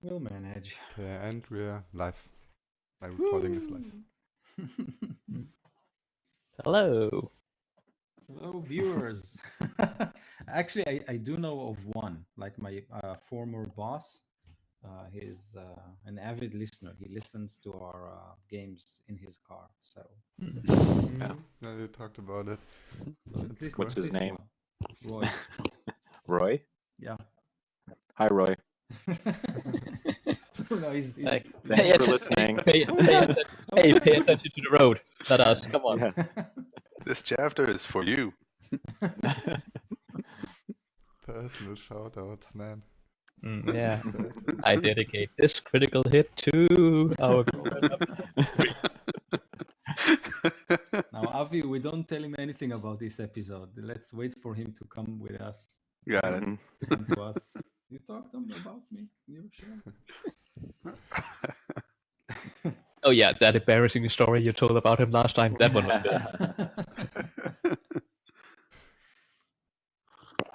We'll manage. Okay, and we're live. My recording is live. Hello. Hello, viewers. Actually, I do know of one, like my former boss. He's an avid listener. He listens to our games in his car. So, Yeah. Yeah, you talked about it. so It's at What's good. his least name? one. Roy. Roy. Yeah. Hi, Roy. No, he's Hey, he's for listening. Hey, Pay attention to the road, not us. Come on. Yeah. This chapter is for you. Personal shoutouts, man. Yeah. I dedicate this critical hit to our. Now, Avi, we don't tell him anything about this episode. Let's wait for him to come with us. Got it. To come to us. You talked about me. You sure? Oh yeah, that embarrassing story you told about him last time. That one was good.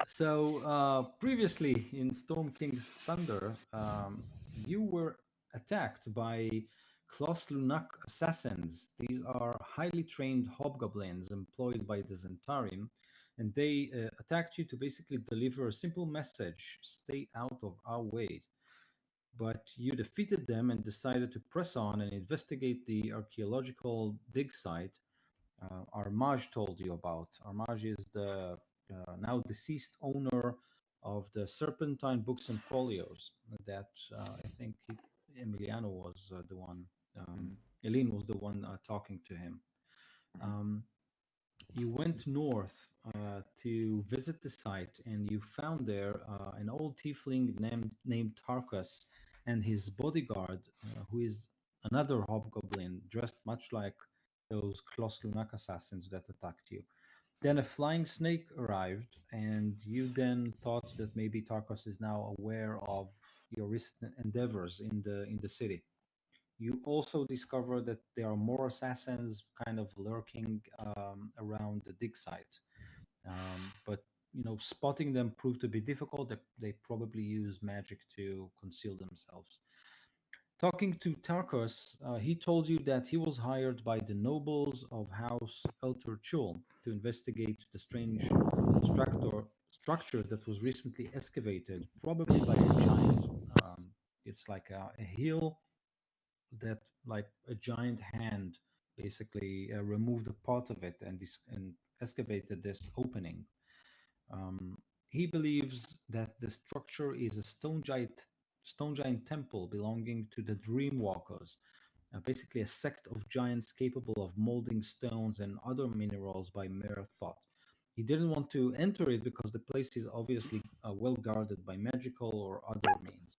So previously in Storm King's Thunder, you were attacked by Klos Lunak assassins. These are highly trained hobgoblins employed by the Zentarim, and they attacked you to basically deliver a simple message: stay out of our way. But you defeated them and decided to press on and investigate the archaeological dig site Armage told you about. Armage is the now deceased owner of the Serpentine Books and Folios that I think Emiliano was the one, Eileen was the one talking to him. Um, you went north to visit the site and you found there an old tiefling named Tarkus and his bodyguard, who is another hobgoblin dressed much like those Klos Lunak assassins that attacked you. Then a flying snake arrived, and you then thought that maybe Tarkus is now aware of your recent endeavors in the city. You also discover that there are more assassins kind of lurking around the dig site. But spotting them proved to be difficult. They probably use magic to conceal themselves. Talking to Tarkos, he told you that he was hired by the nobles of House Elter Chul to investigate the strange structure that was recently excavated, probably by a giant. It's like a hill that, like a giant hand, basically removed a part of it and excavated this opening. He believes that the structure is a stone giant temple belonging to the Dreamwalkers, basically a sect of giants capable of molding stones and other minerals by mere thought. He didn't want to enter it because the place is obviously well guarded by magical or other means.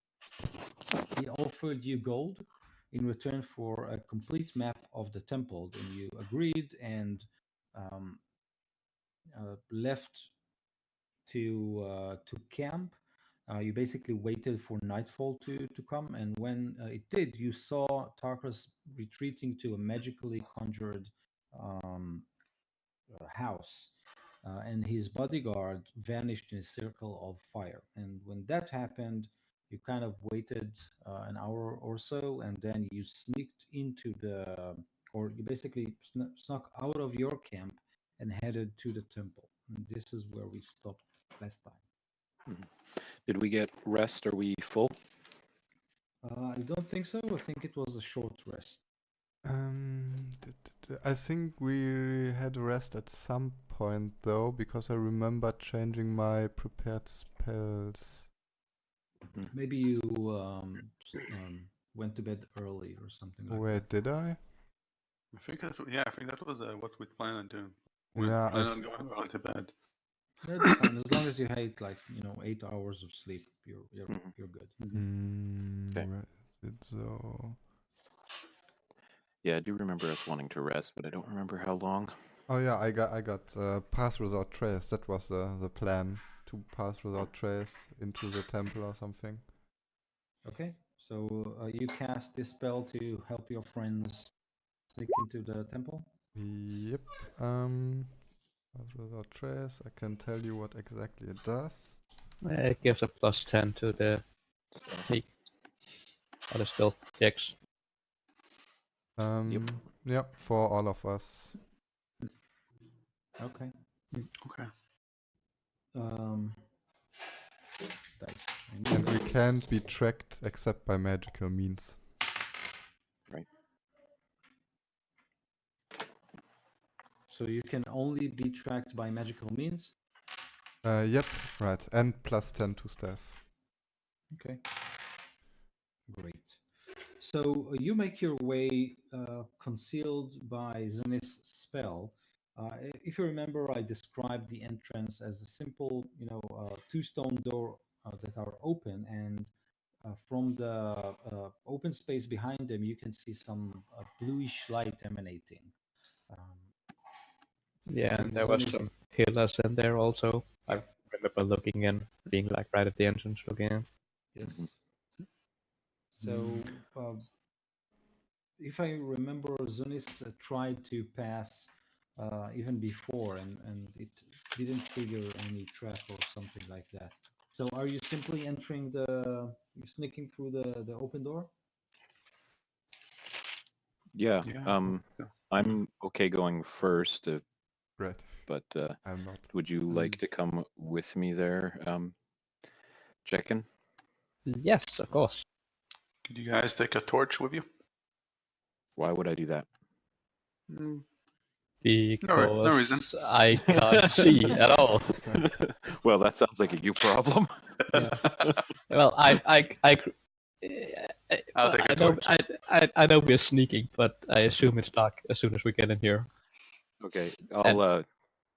He offered you gold in return for a complete map of the temple, and you agreed and um, left to camp. You basically waited for nightfall to come, and when it did, you saw Tarkus retreating to a magically conjured um, house, and his bodyguard vanished in a circle of fire. And when that happened, you kind of waited an hour or so, and then you sneaked into or you basically snuck out of your camp and headed to the temple. And this is where we stopped last time. Did we get rest? Are we full? I don't think so. I think it was a short rest. I think we had a rest at some point though, because I remember changing my prepared spells. Maybe you went to bed early or something like Wait, did I? I think that was what we planned on doing. Yeah, Plan on going early to bed. that. That's fine as long as you had 8 hours of sleep. You're good. Okay. Right, so. Yeah, I do remember us wanting to rest, but I don't remember how long. Oh yeah, I got pass without trace. That was the plan, to pass without trace into the temple or something. Okay, so you cast this spell to help your friends sneak into the temple. Yep. Pass without trace. I can tell you what exactly it does. It gives a +10 to the sneak. Other stealth checks. Yeah, for all of us. Okay. Okay. Dice. And we can't be tracked except by magical means. So you can only be tracked by magical means. Yep, right. And plus 10 to staff. Okay. Great. So you make your way concealed by Zunis' spell. If you remember, I described the entrance as a simple, two stone door that are open, and from the open space behind them, you can see some bluish light emanating. Yeah, and there Zone was is- some pillars in there also. I Yeah. remember looking in, being like right at the entrance looking in. Yes. So, if I remember, Zunis tried to pass even before, and it didn't trigger any trap or something like that. So, are you simply entering you're sneaking through the open door? Yeah. Yeah. I'm okay going first, Right. but I'm not. would you like to come with me there, Jekin? Yes, of course. Could you guys take a torch with you? Why would I do that? Because reason. I can't see at all. Well, that sounds like a you problem. Yeah. Well, I I'll take a know torch. I know we're sneaking, but I assume it's dark as soon as we get in here. Okay, I'll.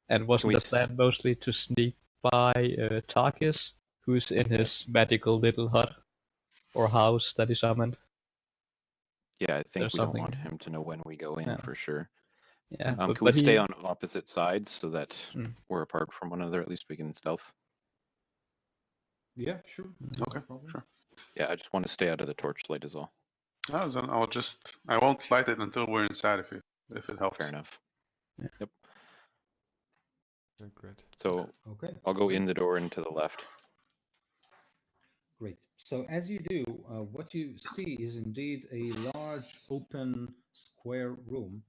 And wasn't we the plan mostly to sneak by Tarkis, who's in his magical little hut or house that he summoned? Yeah, I think There's we don't something- want him to know when we go in Yeah. for sure. Yeah, Can we but stay he, on opposite sides so that Mm. we're apart from one another? At least we can stealth. Yeah, sure. Okay, No problem. sure. Yeah, I just want to stay out of the torchlight is all. Oh, then I won't light it until we're inside if it helps. Fair enough. Yep. Okay, great. So Okay. I'll go in the door and to the left. Great. So as you do, what you see is indeed a large open square room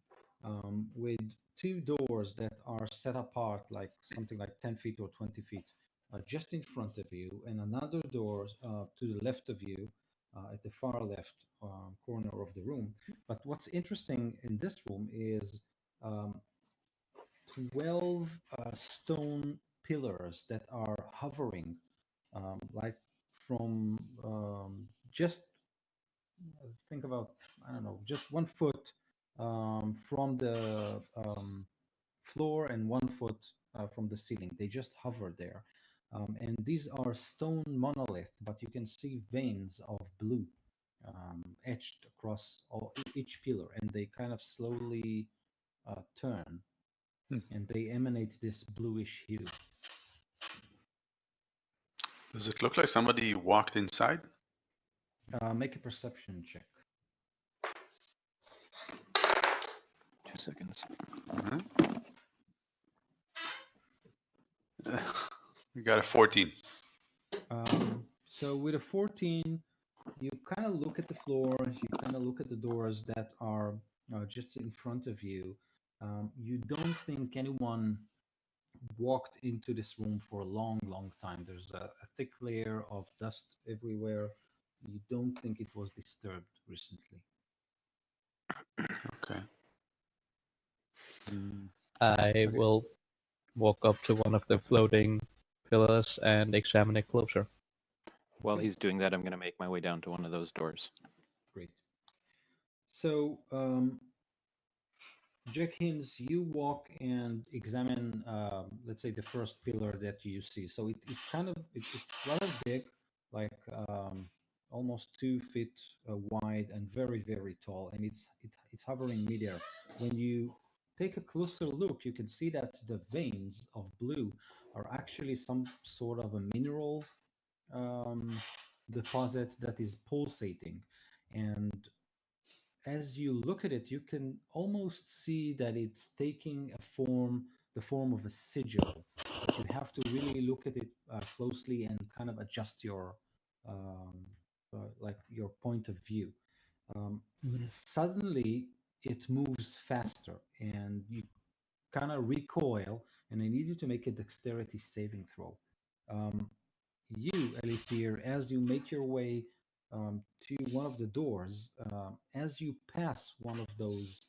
with two doors that are set apart like something like 10 feet or 20 feet just in front of you, and another door to the left of you at the far left corner of the room. But what's interesting in this room is 12 stone pillars that are hovering like from just think about, I don't know, just 1 foot from the floor and 1 foot from the ceiling. They just hover there. And these are stone monolith, but you can see veins of blue etched across each pillar, and they kind of slowly turn, and they emanate this bluish hue. Does it look like somebody walked inside? Make a perception check. 2 seconds. We got a 14. So with a 14, you kind of look at the floor, you kind of look at the doors that are just in front of you. You don't think anyone walked into this room for a long, long time. There's a thick layer of dust everywhere. You don't think it was disturbed recently. Okay. I will walk up to one of the floating pillars and examine it closer. While Okay. he's doing that, I'm going to make my way down to one of those doors. Great. So, Jack Hinz, you walk and examine, let's say, the first pillar that you see. So it's rather big, like almost 2 feet wide and very, very tall, and it's hovering midair. When you take a closer look, you can see that the veins of blue are actually some sort of a mineral deposit that is pulsating, and as you look at it, you can almost see that it's taking the form of a sigil. But you have to really look at it closely and kind of adjust your like your point of view. Mhm. Suddenly, it moves faster, and you kind of recoil, and I need you to make a dexterity saving throw. Um, you, Elithir, as you make your way to one of the doors, as you pass one of those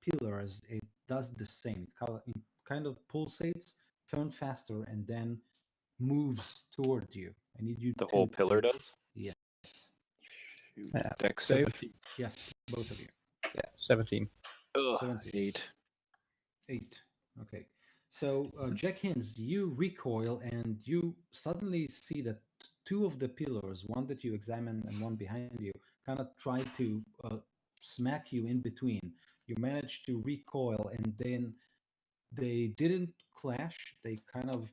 pillars, it does the same. It kind of pulsates, turn faster, and then moves toward you. I need you The to whole pillar does? Yes, Shoot. Yeah, Dex save? 17. yes, both of you. Yeah, 17. Ugh, 17. 8. 8. Okay. So, Jack Hins, you recoil and you suddenly see that two of the pillars, one that you examine and one behind you, kind of try to smack you in between. You manage to recoil, and then they didn't clash. They kind of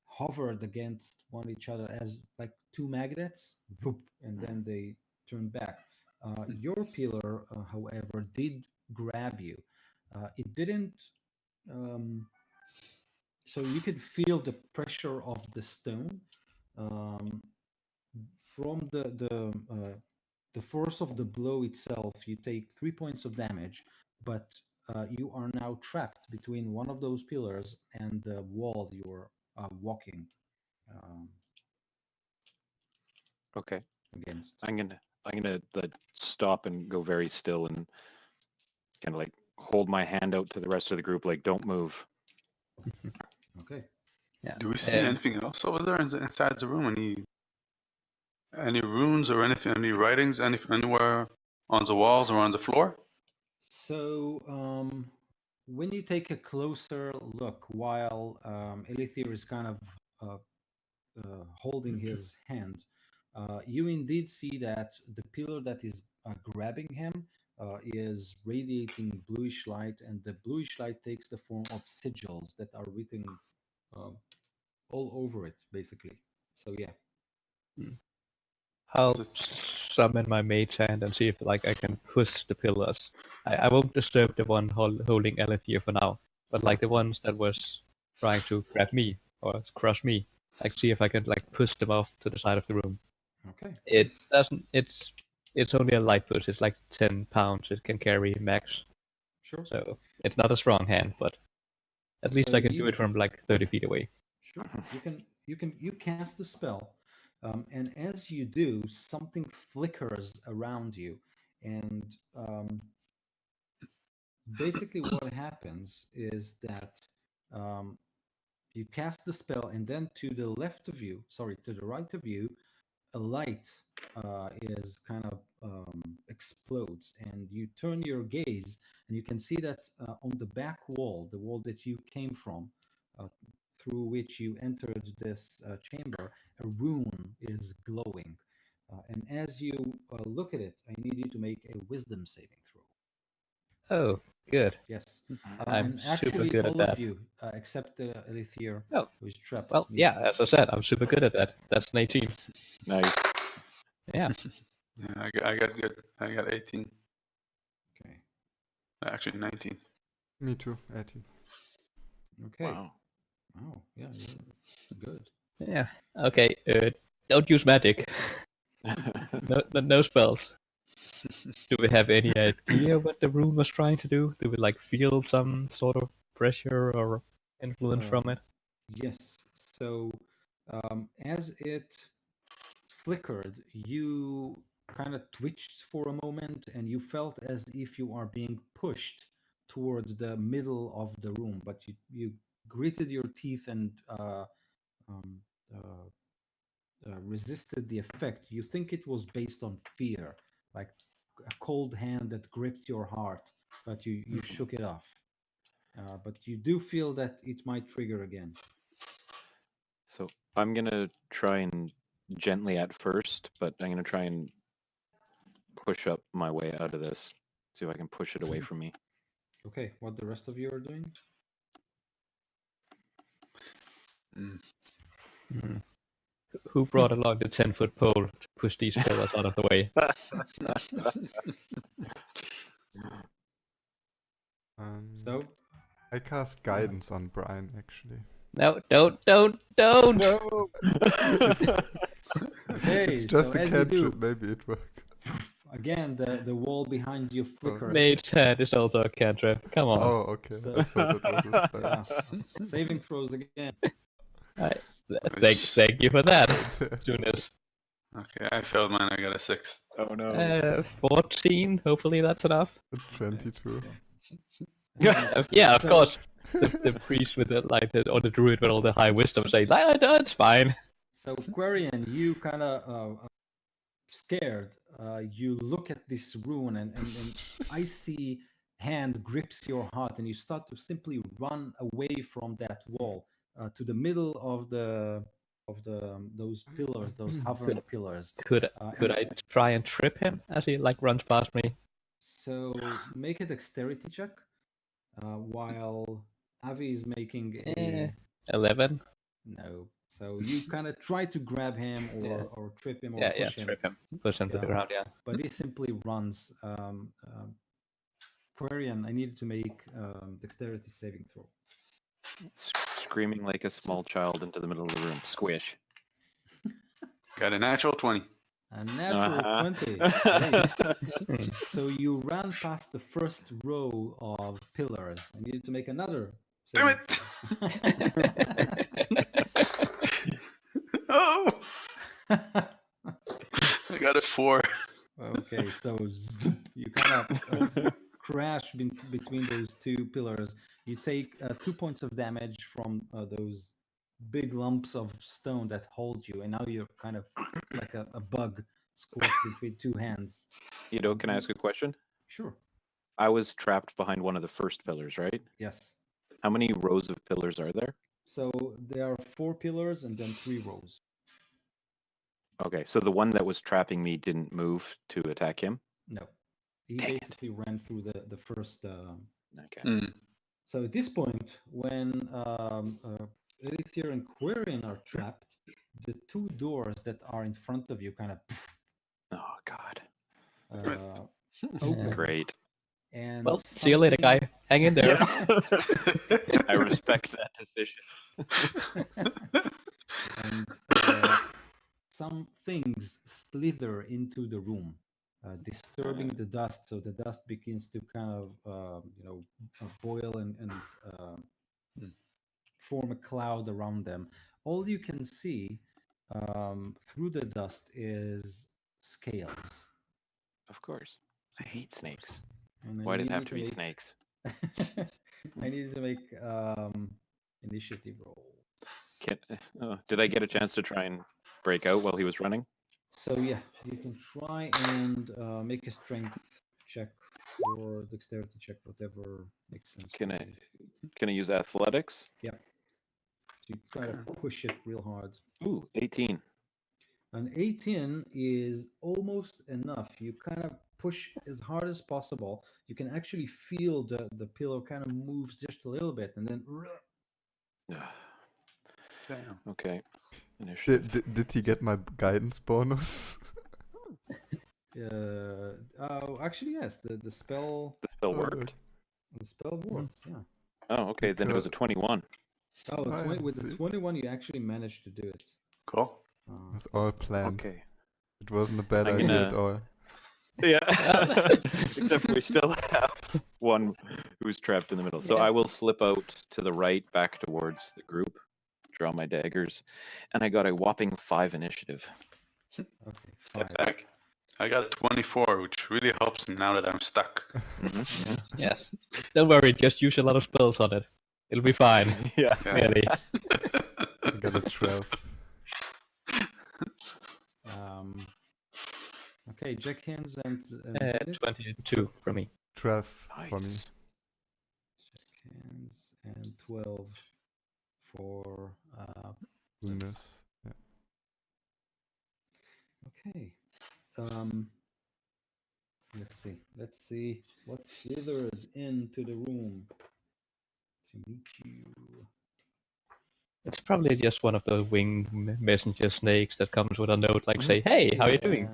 hovered against one each other as like two magnets, whoop, and then they turned back. Your pillar, however, did grab you. It didn't. Um, so you could feel the pressure of the stone um, from the force of the blow itself. You take 3 points of damage, but you are now trapped between one of those pillars and the wall you're walking um, Okay. against. I'm gonna like, stop and go very still and kind of like hold my hand out to the rest of the group, like don't move. Okay. Yeah. Do we see anything else over there inside the room? Any runes or anything? Any writings? Anywhere on the walls or on the floor? So when you take a closer look, while Elithir is kind of holding his hand, you indeed see that the pillar that is grabbing him is radiating bluish light, and the bluish light takes the form of sigils that are written um, all over it, basically. So yeah. I'll Is it- summon my mage hand and see if like I can push the pillars. I won't disturb the one holding Elithir for now, but like the ones that was trying to grab me or crush me, like see if I can like push them off to the side of the room. Okay. It doesn't. It's only a light push. It's like 10 pounds. It can carry max, Sure. so it's not a strong hand, but at least So I can do you- it from like 30 feet away. Sure. You cast the spell, and as you do, something flickers around you, and basically what happens is that you cast the spell, and then to the left of you, sorry, to the right of you, a light is kind of explodes, and you turn your gaze, and you can see that on the back wall, the wall that you came from, through which you entered this chamber, a rune is glowing. And as you look at it, I need you to make a wisdom saving throw. Oh, good. Yes. I'm And super actually, good at all that. of you, except Elithir, Oh, who is trapped. well, need- yeah. As I said, I'm super good at that. That's an 18. Nice. Yeah. Yeah, I got good. I got 18. Okay. Actually, 19. Me too, 18. Okay. Wow. Oh, yeah, you're good. Yeah. Okay. Don't use magic. No spells. Do we have any idea what the rune was trying to do? Do we like feel some sort of pressure or influence from it? Yes. So, as it flickered, you kind of twitched for a moment, and you felt as if you are being pushed towards the middle of the room. But you gritted your teeth and um, resisted the effect. You think it was based on fear, like a cold hand that gripped your heart, but you shook it off. But you do feel that it might trigger again. So I'm gonna try and gently at first, but I'm gonna try and push up my way out of this. See if I can push it away from me. Okay, what the rest of you are doing? Hmm. Who brought along the 10-foot pole to push these pillars out of the way? So, I cast guidance on Brian actually. No, don't. No. Okay, It's just so a as you do, cantrip. Maybe it works. again, the wall behind you flickers. Mage hand is also a cantrip. Come on. Oh, okay. So- I thought it was a spell. Yeah. Saving throws again. Thank you for that, Tunis. Okay, I failed mine. I got a 6. Oh no. 14. Hopefully that's enough. 22. Yeah, of So- course. The priest with or the druid with all the high wisdom say, no, it's fine. So Quarian, you kind of scared. You look at this rune, and icy hand grips your heart, and you start to simply run away from that wall to the middle of those pillars, those hovering pillars. Could and- I try and trip him as he runs past me? So make a dexterity check, while Avi is making a 11. no. So you kind of try to grab him or trip him or Yeah, push him, trip him. Push him to the Yeah. ground, yeah. but he simply runs. Quarian, I needed to make dexterity saving throw. Screaming like a small child into the middle of the room. Squish. Got a natural 20. A natural Uh-huh. 20. Great. So you ran past the first row of pillars. I needed to make another. Damn saving it! throw. Oh! I got a 4. Okay, so you kind of crash between those two pillars. You take 2 points of damage from those big lumps of stone that hold you, and now you're kind of like a bug squashed between two hands. Ido, can I ask a question? Sure. I was trapped behind one of the first pillars, right? Yes. How many rows of pillars are there? So there are 4 pillars and then 3 rows. Okay, so the one that was trapping me didn't move to attack him? No, he Dang it. basically ran through the first. Okay. Mm. So at this point, when Elithier and Quarian are trapped, the 2 doors that are in front of you kind of Oh, God. open. Great. And Well, see you later, guy. Hang in there. I respect that decision. and some things slither into the room, disturbing the dust. So the dust begins to kind of, boil and form a cloud around them. All you can see through the dust is scales. Of course. I hate snakes. And I Why'd it have needed to be make- snakes? I needed to make initiative roll. Did I get a chance to try and break out while he was running? So yeah, you can try and make a strength check or dexterity check, whatever makes sense. Can for I you. can I use athletics? So you try to push it real hard. Ooh, 18. An 18 is almost enough. You kind of push as hard as possible. You can actually feel the pillow kind of moves just a little bit, and then Damn. Okay. Initiative. Did he get my guidance bonus? actually yes, the spell The spell Oh, worked. the spell worked. Yeah. Oh, okay. Then it was a 21. Oh, Ah, 20, with the see? 21, you actually managed to do it. Cool. It was all planned. Okay. It wasn't a bad I'm idea at gonna- all. Yeah. Except for we still have one who's trapped in the middle. So Yeah. I will slip out to the right, back towards the group, draw my daggers, and I got a whopping 5 initiative. Okay. Step 5. back. I got a 24, which really helps now that I'm stuck. Mhm. Yes. Don't worry, just use a lot of spells on it. It'll be fine. Yeah. Yeah. Really. I got a 12. Okay, Jack hands and Zenith. 22 for me. 12 for me. Nice. Jack hands and 12 for Goodness. Yeah. okay. Let's see what slithered into the room to meet you. It's probably just one of those winged messenger snakes that comes with a note like, say, hey, how you doing?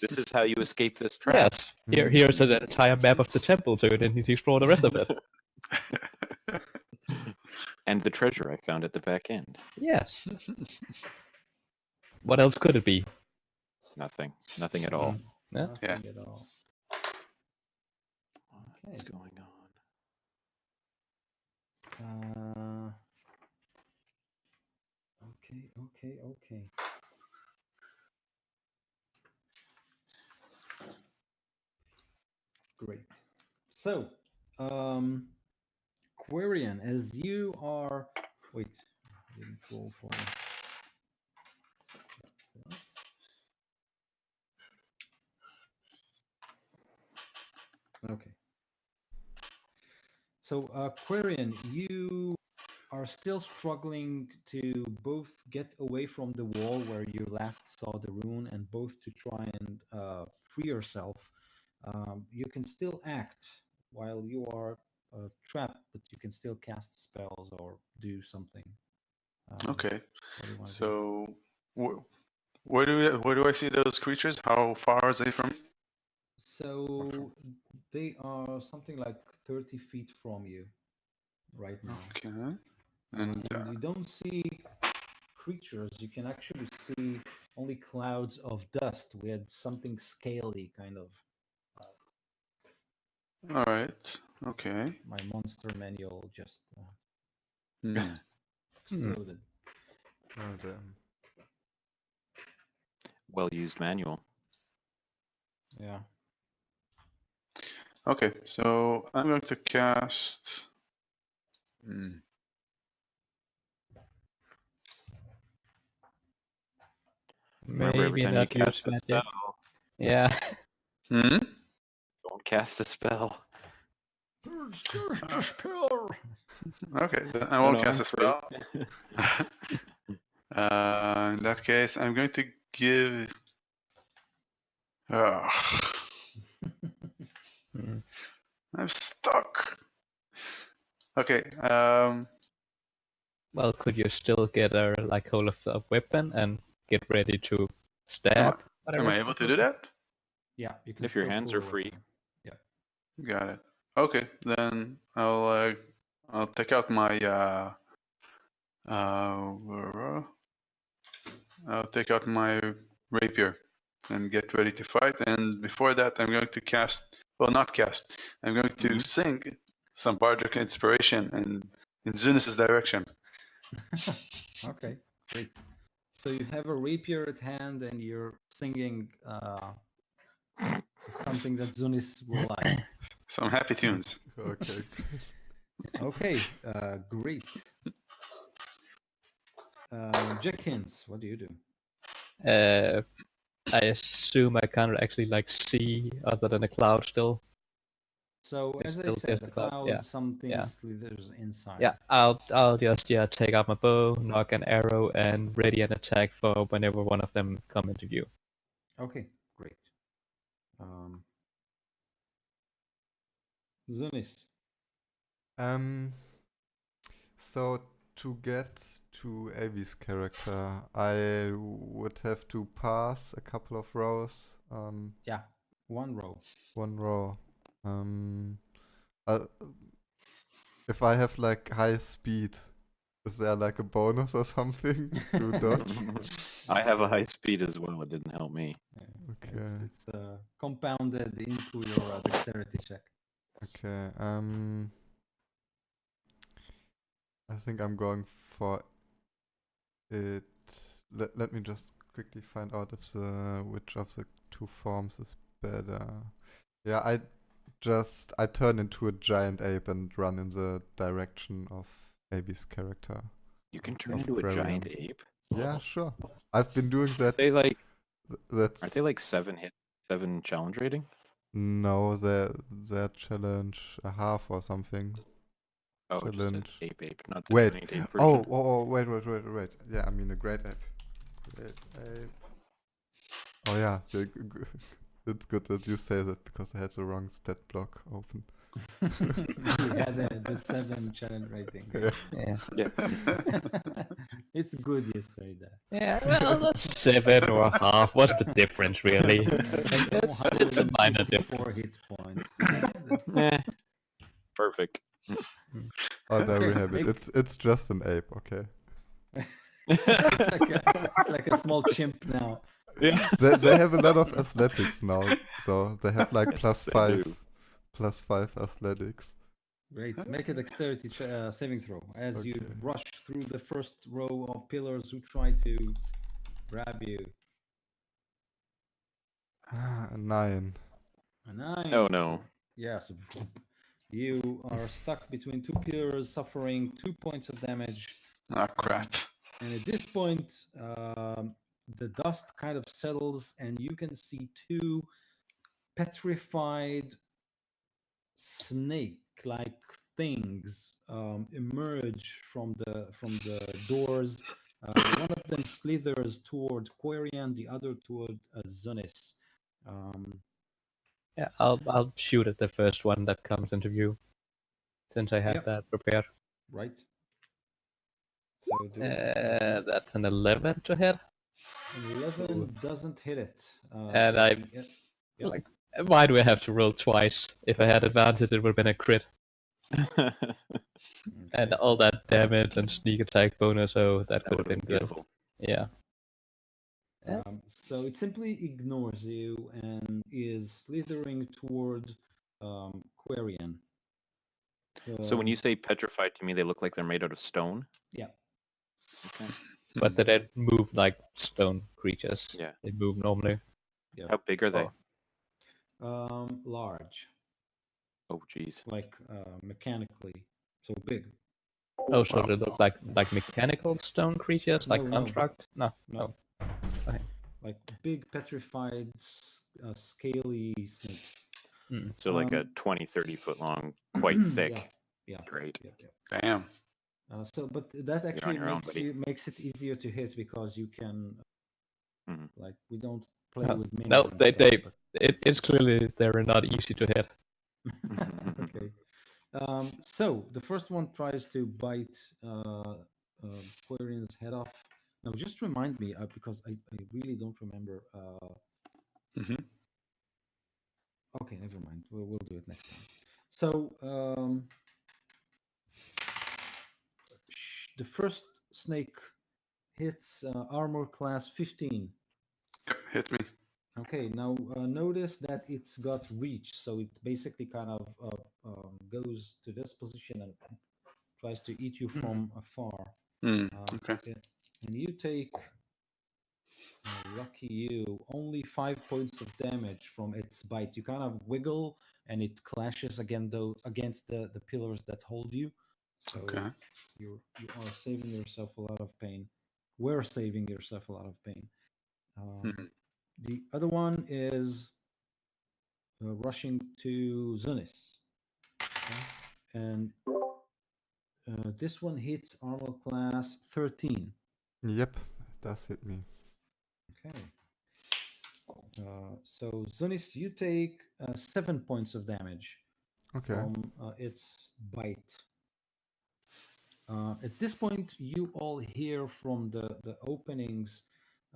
This is how you escape this trap. Yes. Here's an entire map of the temple, so you didn't need to explore the rest of it. And the treasure I found at the back end. Yes. What else could it be? Nothing. Nothing at all. Yeah. Nothing at all. What's Okay. going on? Okay. Great. So, Quarian, as you are, wait, I didn't roll for. Okay. So, Quarian, you are still struggling to both get away from the wall where you last saw the rune and both to try and free yourself. You can still act while you are trapped, but you can still cast spells or do something. Okay. What do you want to do? So where do I see those creatures? How far is they from me? So they are something like 30 feet from you right now. Okay. And And you don't see creatures. You can actually see only clouds of dust with something scaly kind of. all right. Okay. My monster manual just Hmm. exploded. Oh damn. Well used manual. Yeah. Okay. So I'm going to cast. Remember, every Maybe time you not use cast a magic. spell, Yeah. Hmm. don't cast a spell. Okay. Then I No, won't no, cast I'm a free. spell. In that case, I'm going to give. Mm. I'm stuck. Okay. Well, could you still get a like hold of the weapon and get ready to Am stab? I Whatever. able to do that? Yeah, you can If your still hands pull are a free. weapon. Yeah. Got it. Okay, then I'll take out my I'll take out my rapier and get ready to fight. And before that, I'm going to cast. Well, not cast. I'm going to sing some bardic inspiration and in Zunis's direction. Okay, great. So you have a rapier at hand and you're singing something that Zunis will like. Some happy tunes. Okay. Okay, great. Jenkins, what do you do? I assume I can't actually like see other than a cloud still. So It's as I still said, just the a cloud, cloud, yeah, something yeah. slithers inside. Yeah, I'll just take out my bow, knock an arrow, and ready an attack for whenever one of them come into view. Okay, great. Zunis. So to get to Avi's character, I would have to pass a couple of rows. Yeah, one row. One row. Uh, if I have like high speed, is there like a bonus or something to dodge? I have a high speed as well. It didn't help me. Okay. It's compounded into your dexterity check. Okay. I think I'm going for it. Let me just quickly find out if which of the two forms is better. Yeah, I turn into a giant ape and run in the direction of Avi's character. You can turn Of into a giant Quarian. ape. Yeah, sure. I've been doing that. They like That's aren't they like 7 challenge rating? no, they're challenge a half or something. Oh, just an Challenge. ape, not the Wait. giant ape Oh, version. wait. Yeah, I mean a great ape. Great ape. Oh yeah, it's good that you say that because I had the wrong stat block open. You had the 7 challenge rating. Yeah. Yeah. It's good you say that. Yeah, well, that's 7 or a half. What's the difference, really? It's a minor difference. 4 hit points. That's- Eh, perfect. Oh, there we Okay, have it. ape. It's just an ape, okay. it's like a small chimp now. Yeah. They have a lot of athletics now, so they have like Yes, they do. +5 athletics. Great. Make a dexterity saving throw as you Okay. rush through the first row of pillars who try to grab you. 9. A 9. Oh no. Yeah, so you are stuck between two pillars, suffering 2 points of damage. Ah, crap. And at this point, the dust kind of settles, and you can see two petrified snake-like things emerge from the doors. One of them slithers toward Quarian, the other toward Zunis. Yeah, I'll shoot at the first one that comes into view, since I have Yep. that prepared. Right. So do it. That's an 11 to hit. 11 doesn't hit it. And I Yep. like. Why do I have to roll twice? If I had advantage, it would have been a crit. And Okay. all that damage and sneak attack bonus, so that could have been good. beautiful. Yeah. So it simply ignores you and is slithering toward Quarian. So when you say petrified, to me they look like they're made out of stone. Yeah. Okay. But they don't move like stone creatures. Yeah. They move normally. Yeah. How big are they? Large, Oh, geez. like mechanically, so big. Oh, so they look like mechanical stone creatures, like No, no. construct? No. No. Okay. Like big petrified scaly snakes. So like a Um, 20, 30 foot long, quite thick. Yeah. Great. Yeah. Damn. But that actually your own, makes buddy. makes it easier to hit because you can Mhm. like we don't play No, with minis. no, and they stuff, but- it's clearly they're not easy to hit. Okay. So the first one tries to bite Quarian's head off. Now, just remind me because I really don't remember. Mhm. Okay, never mind. We'll do it next time. So the first snake hits armor class 15. Yep, hit me. Okay, now notice that it's got reach, so it basically kind of goes to this position and tries to eat you from afar. Okay. And you take, lucky you, only 5 points of damage from its bite. You kind of wiggle and it clashes against the pillars that hold you. So Okay. you are saving yourself a lot of pain. We're saving yourself a lot of pain. Mhm. The other one is rushing to Zunis. Okay? And this one hits armor class 13. Yep, it does hit me. Okay. So Zunis, you take 7 points of damage Okay. from its bite. At this point, you all hear from the openings,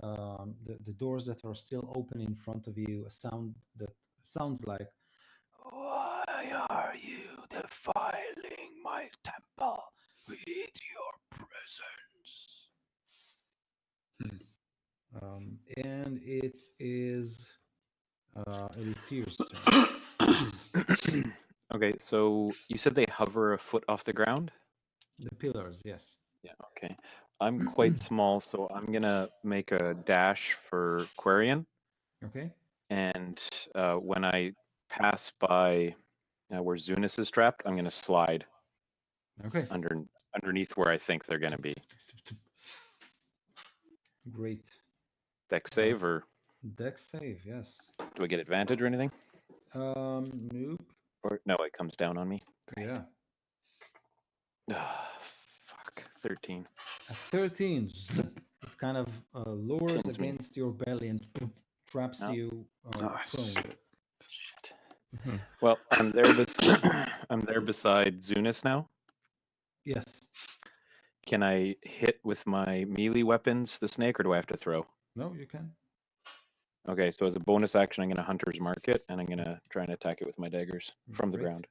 the doors that are still open in front of you, a sound that sounds like, "Why are you defiling my temple with your presence?" And it is Elithir's turn. Okay, so you said they hover a foot off the ground? The pillars, yes. Yeah, okay. I'm quite small, so I'm gonna make a dash for Quarian, Okay. and when I pass by where Zunis is trapped, I'm gonna slide Okay. underneath where I think they're gonna be. Great. Deck save, or Dex save, yes. do I get advantage or anything? Nope. Or no, it comes down on me. Yeah. Fuck, 13. A 13. Zip. It kind of lowers Pins me. against your belly and traps Oh. you Ah, prone. Shit. Mhm. Well, I'm there. I'm there beside Zunis now. Yes. Can I hit with my melee weapons the snake, or do I have to throw? No, you can. Okay, so as a bonus action, I'm going to Hunter's Mark it, and I'm going to try and attack it with my daggers from the Great. ground.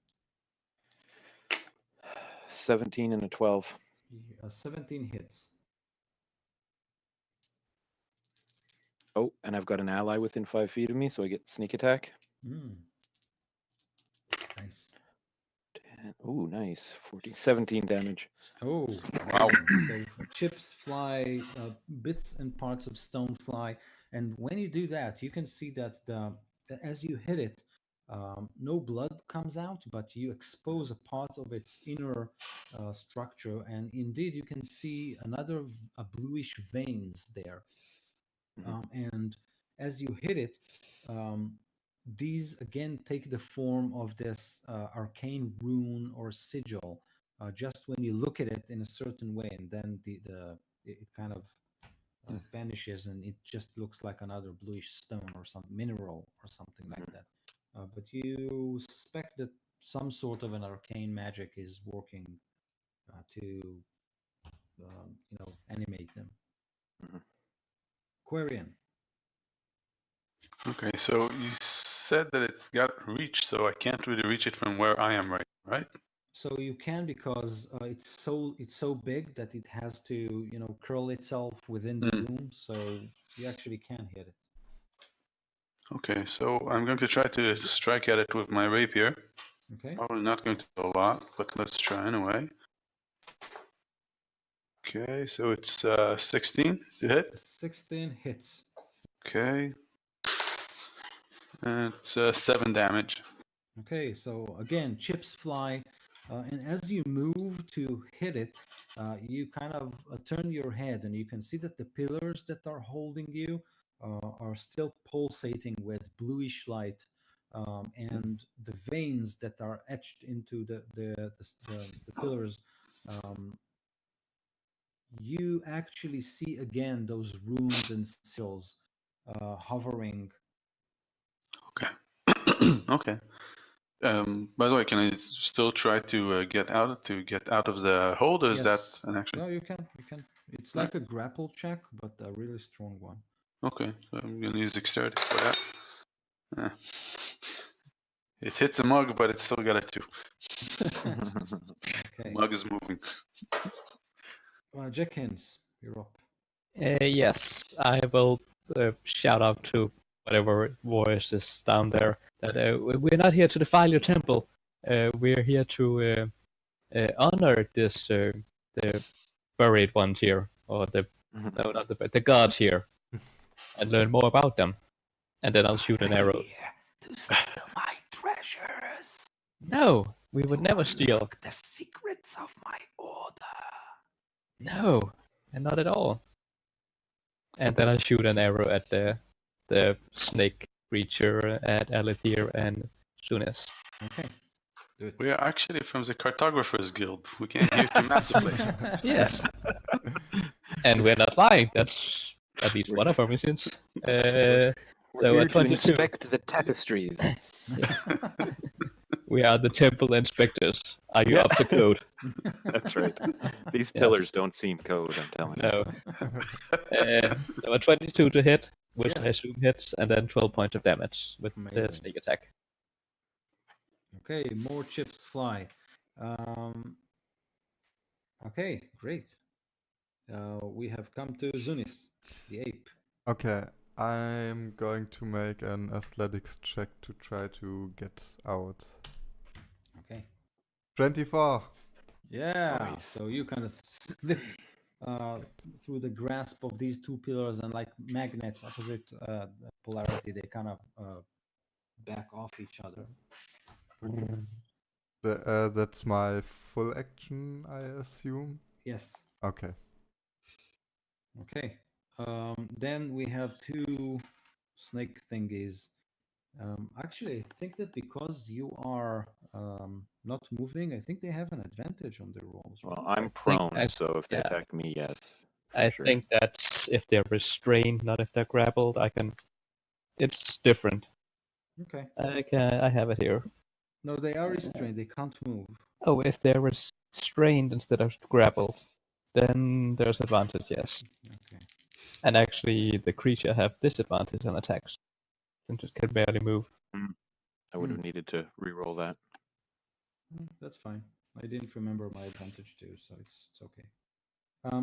17 and a 12. 17 hits. Oh, and I've got an ally within 5 feet of me, so I get sneak attack. Nice. Oh, nice. 17 damage. Oh, Wow. so chips fly, bits and parts of stone fly, and when you do that, you can see that as you hit it, no blood comes out, but you expose a part of its inner structure, and indeed you can see a bluish veins there. And as you hit it, these again take the form of this arcane rune or sigil. Just when you look at it in a certain way, and then it kind of vanishes, and it just looks like another bluish stone or some mineral or something like that. But you suspect that some sort of an arcane magic is working to animate them. Quarian. Okay, so you said that it's got reach, so I can't really reach it from where I am right? So you can, because it's so big that it has to curl itself within the room. So you actually can hit it. Okay, so I'm going to try to strike at it with my rapier. Okay. Probably not going to do a lot, but let's try anyway. Okay, so it's 16 to hit. 16 hits. Okay. And it's 7 damage. Okay, so again, chips fly, and as you move to hit it, you kind of turn your head, and you can see that the pillars that are holding you are still pulsating with bluish light, and the veins that are etched into the pillars. You actually see again those runes and seals hovering. Okay. Okay. By the way, can I still try to get out of the hold, or is that Yes. an action? No, you can. It's like a grapple check, but a really strong one. Okay, so I'm gonna use dexterity for that. It hits a mug, but it's still got a 2. Okay. Mug is moving. Jackins, you're up. Yes, I will shout out to whatever voice is down there that we're not here to defile your temple. We're here to honor this the buried ones here, or no, not the gods here, and learn more about them. And then I'll shoot an arrow. To steal my treasures. No, we would never steal. The secrets of my order. No, and not at all. And then I shoot an arrow at the snake creature at Alethir and Sunis. Okay. Good. We are actually from the Cartographers Guild. We came here to map the place. Yes. And we're not lying. That's at least one of our missions. We're So here at to 22, inspect the tapestries. we are the temple inspectors. Are you up to code? That's right. These Yes. pillars don't seem code, I'm telling you. No. So a 22 to hit, which I assume hits, and then 12 points of damage with the Amazing. sneak attack. Okay, more chips fly. Okay, great. We have come to Zunis, the ape. Okay, I'm going to make an athletics check to try to get out. Okay. 24. Yeah. Nice. So you kind of slip through the grasp of these two pillars, and like magnets, opposite polarity, they kind of back off each other. That's my full action, I assume. Yes. Okay. Okay. Then we have two snake thingies. Actually, I think that because you are not moving, I think they have an advantage on their rolls. Well, Right? I'm prone, I- so if they yeah. attack me, yes. for I sure. think that's if they're restrained, not if they're grappled. It's different. Okay. I have it here. No, they are restrained. They can't move. Oh, if they're restrained instead of grappled, then there's advantage, yes. Okay. And actually, the creature have disadvantage on attacks, since it can barely move. I would have needed to re-roll that. That's fine. I didn't remember my advantage too, so it's okay.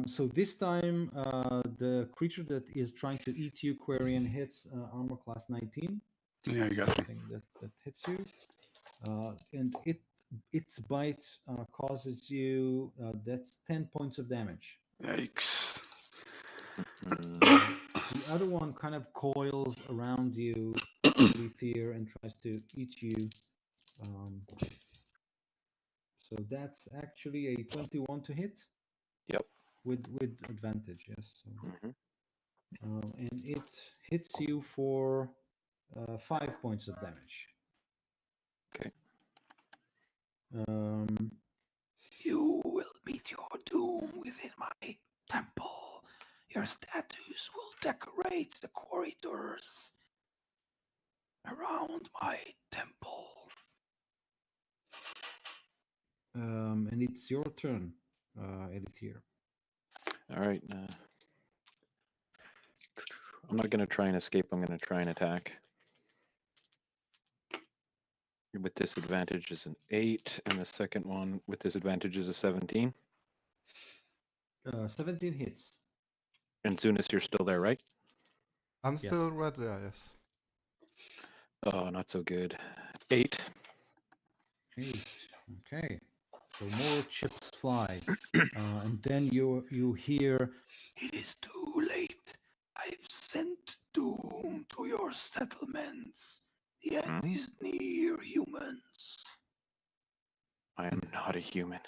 So this time, the creature that is trying to eat you, Quarian, hits armor class 19. Yeah, you got me. Thing that hits you, and its bite causes you that's 10 points of damage. Yikes. Mm, The other one kind of coils around you, Leithier, and tries to eat you. So that's actually a 21 to hit. Yep. With advantage, yes. So, Mhm. and it hits you for 5 points of damage. Okay. You will meet your doom within my temple. Your statues will decorate the corridors around my temple. And it's your turn, Elithir. All right. I'm not gonna try and escape. I'm gonna try and attack. With disadvantage is an 8, and the second one with disadvantage is a 17. 17 hits. And Zunis, you're still there, right? I'm Yes. still right there, yes. Oh, not so good. 8. 8. Okay. So more chips fly. And then you hear, "It is too late. I've sent doom to your settlements. The end is near, humans." I am not a human.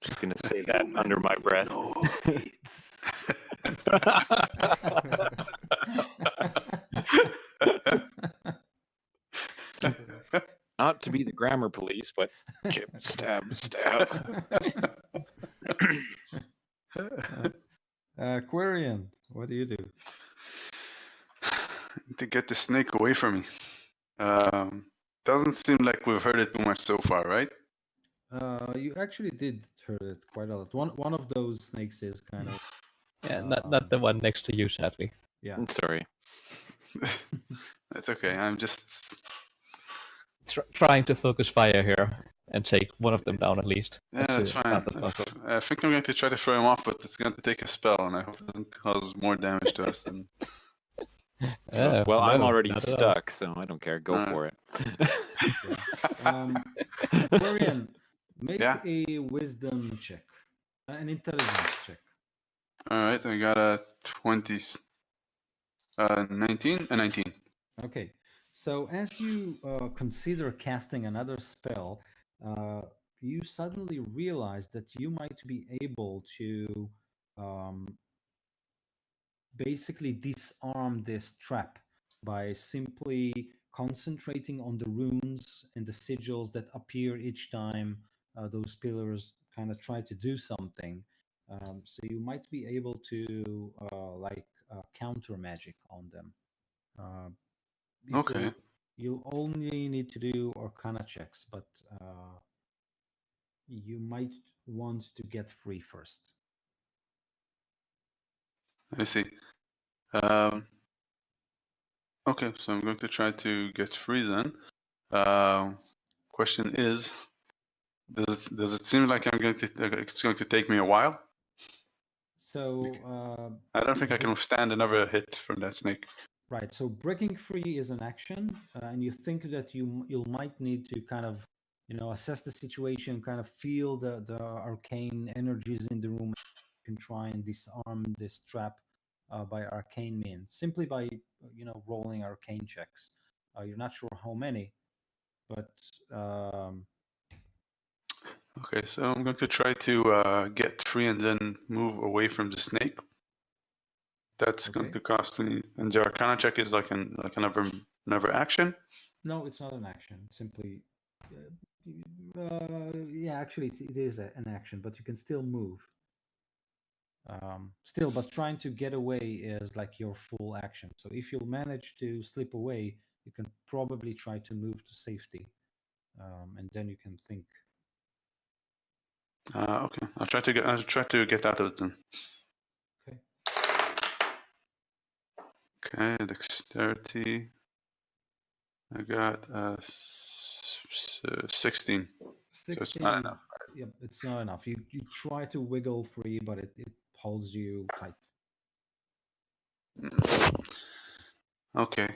Just gonna say that under my breath. No feats. Not to be the grammar police, but chip, stab, stab. Quarian, what do you do? To get the snake away from me. Doesn't seem like we've heard it too much so far, right? You actually did hear it quite a lot. One of those snakes is kind of Yeah, not the one next to you, sadly. yeah. I'm sorry. That's okay. I'm just. Trying to focus fire here and take one of them down at least. Yeah, that's the fine. path of possible. I think I'm going to try to throw him off, but it's going to take a spell, and I hope it doesn't cause more damage to us. Than... Well, I'm no, already not at all. stuck, so I don't care. Go Alright. for it. Quarian, make Yeah. a wisdom check, an intelligence check. All right, I got a 20, 19, a 19. Okay, so as you consider casting another spell, you suddenly realize that you might be able to basically disarm this trap by simply concentrating on the runes and the sigils that appear each time those pillars kind of try to do something. So you might be able to counter magic on them. Okay. You'll only need to do Arcana checks, but you might want to get free first. I see. Okay, so I'm going to try to get free then. Question is, does it seem like it's going to take me a while? So I don't think I can withstand another hit from that snake. right. So breaking free is an action, and you think that you might need to kind of assess the situation, kind of feel the arcane energies in the room. You can try and disarm this trap by arcane means, simply by rolling arcane checks. You're not sure how many, but Okay, so I'm going to try to get free and then move away from the snake. That's going Okay. to cost me. And the Arcana check is like another action. no, it's not an action. Simply, yeah, actually, it is an action, but you can still move. Still, but trying to get away is like your full action. So if you'll manage to slip away, you can probably try to move to safety, and then you can think. Okay, I'll try to get out of it then. Okay. Okay, dexterity. I got 16. So it's not 16. enough. Yep, it's not enough. You try to wiggle free, but it holds you tight. Okay.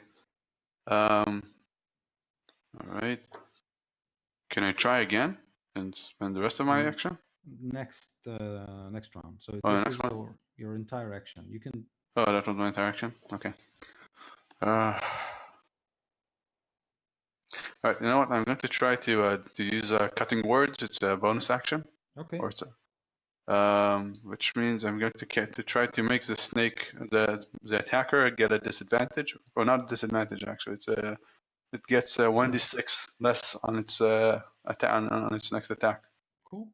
All right. Can I try again and spend the rest of my Mm. action? Next round. So Oh, this next is one? your entire action. You can Oh, that was my entire action. Okay. All right. You know what? I'm going to try to use cutting words. It's a bonus action, okay. or it's which means I'm going to try to make the snake, the attacker, get a disadvantage, or not a disadvantage actually. It gets 1d6 less on its attack on its next attack. Cool.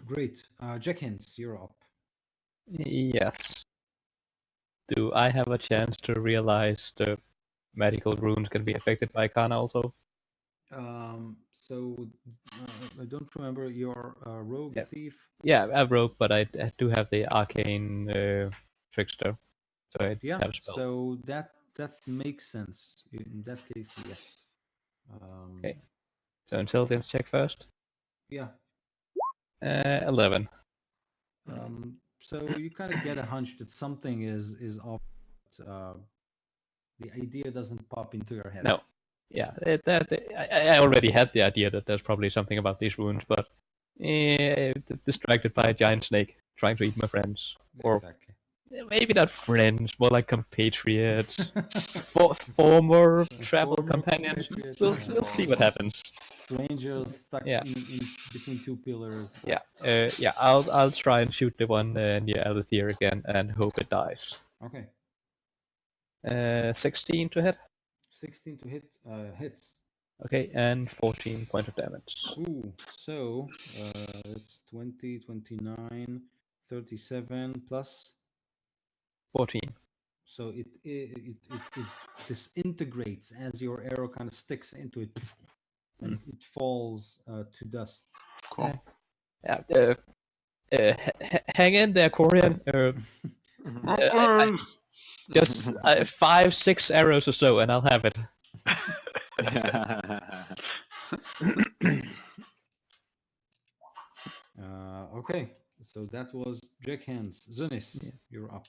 Great. Jack Hens, you're up. Yes. Do I have a chance to realize the medical runes can be affected by Kana also? So I don't remember your rogue Yeah. thief. Yeah, I broke, but I do have the arcane trickster, so I Yeah. have spells. So that makes sense. In that case, yes. Okay. So intelligence check first. Yeah. 11. So you kind of get a hunch that something is off. The idea doesn't pop into your head. No. Yeah, I already had the idea that there's probably something about these wounds, but distracted by a giant snake trying to eat my friends. Or Exactly. maybe not friends, more like compatriots. Former travel Former companions. compatriots, We'll yeah. see what happens. Strangers stuck Yeah. in between two pillars. Yeah, yeah. I'll try and shoot the one near Alethir again and hope it dies. Okay. 16 to hit. 16 to hit. Hits. Okay, and 14 point of damage. Ooh. So it's 20, 29, 37 plus. 14. So it disintegrates as your arrow kind of sticks into it, and it falls to dust. Cool. Yeah. Hang in there, Corian. Just 5-6 arrows or so, and I'll have it. Okay, so that was Jack Hands. Zunis, Yeah. you're up.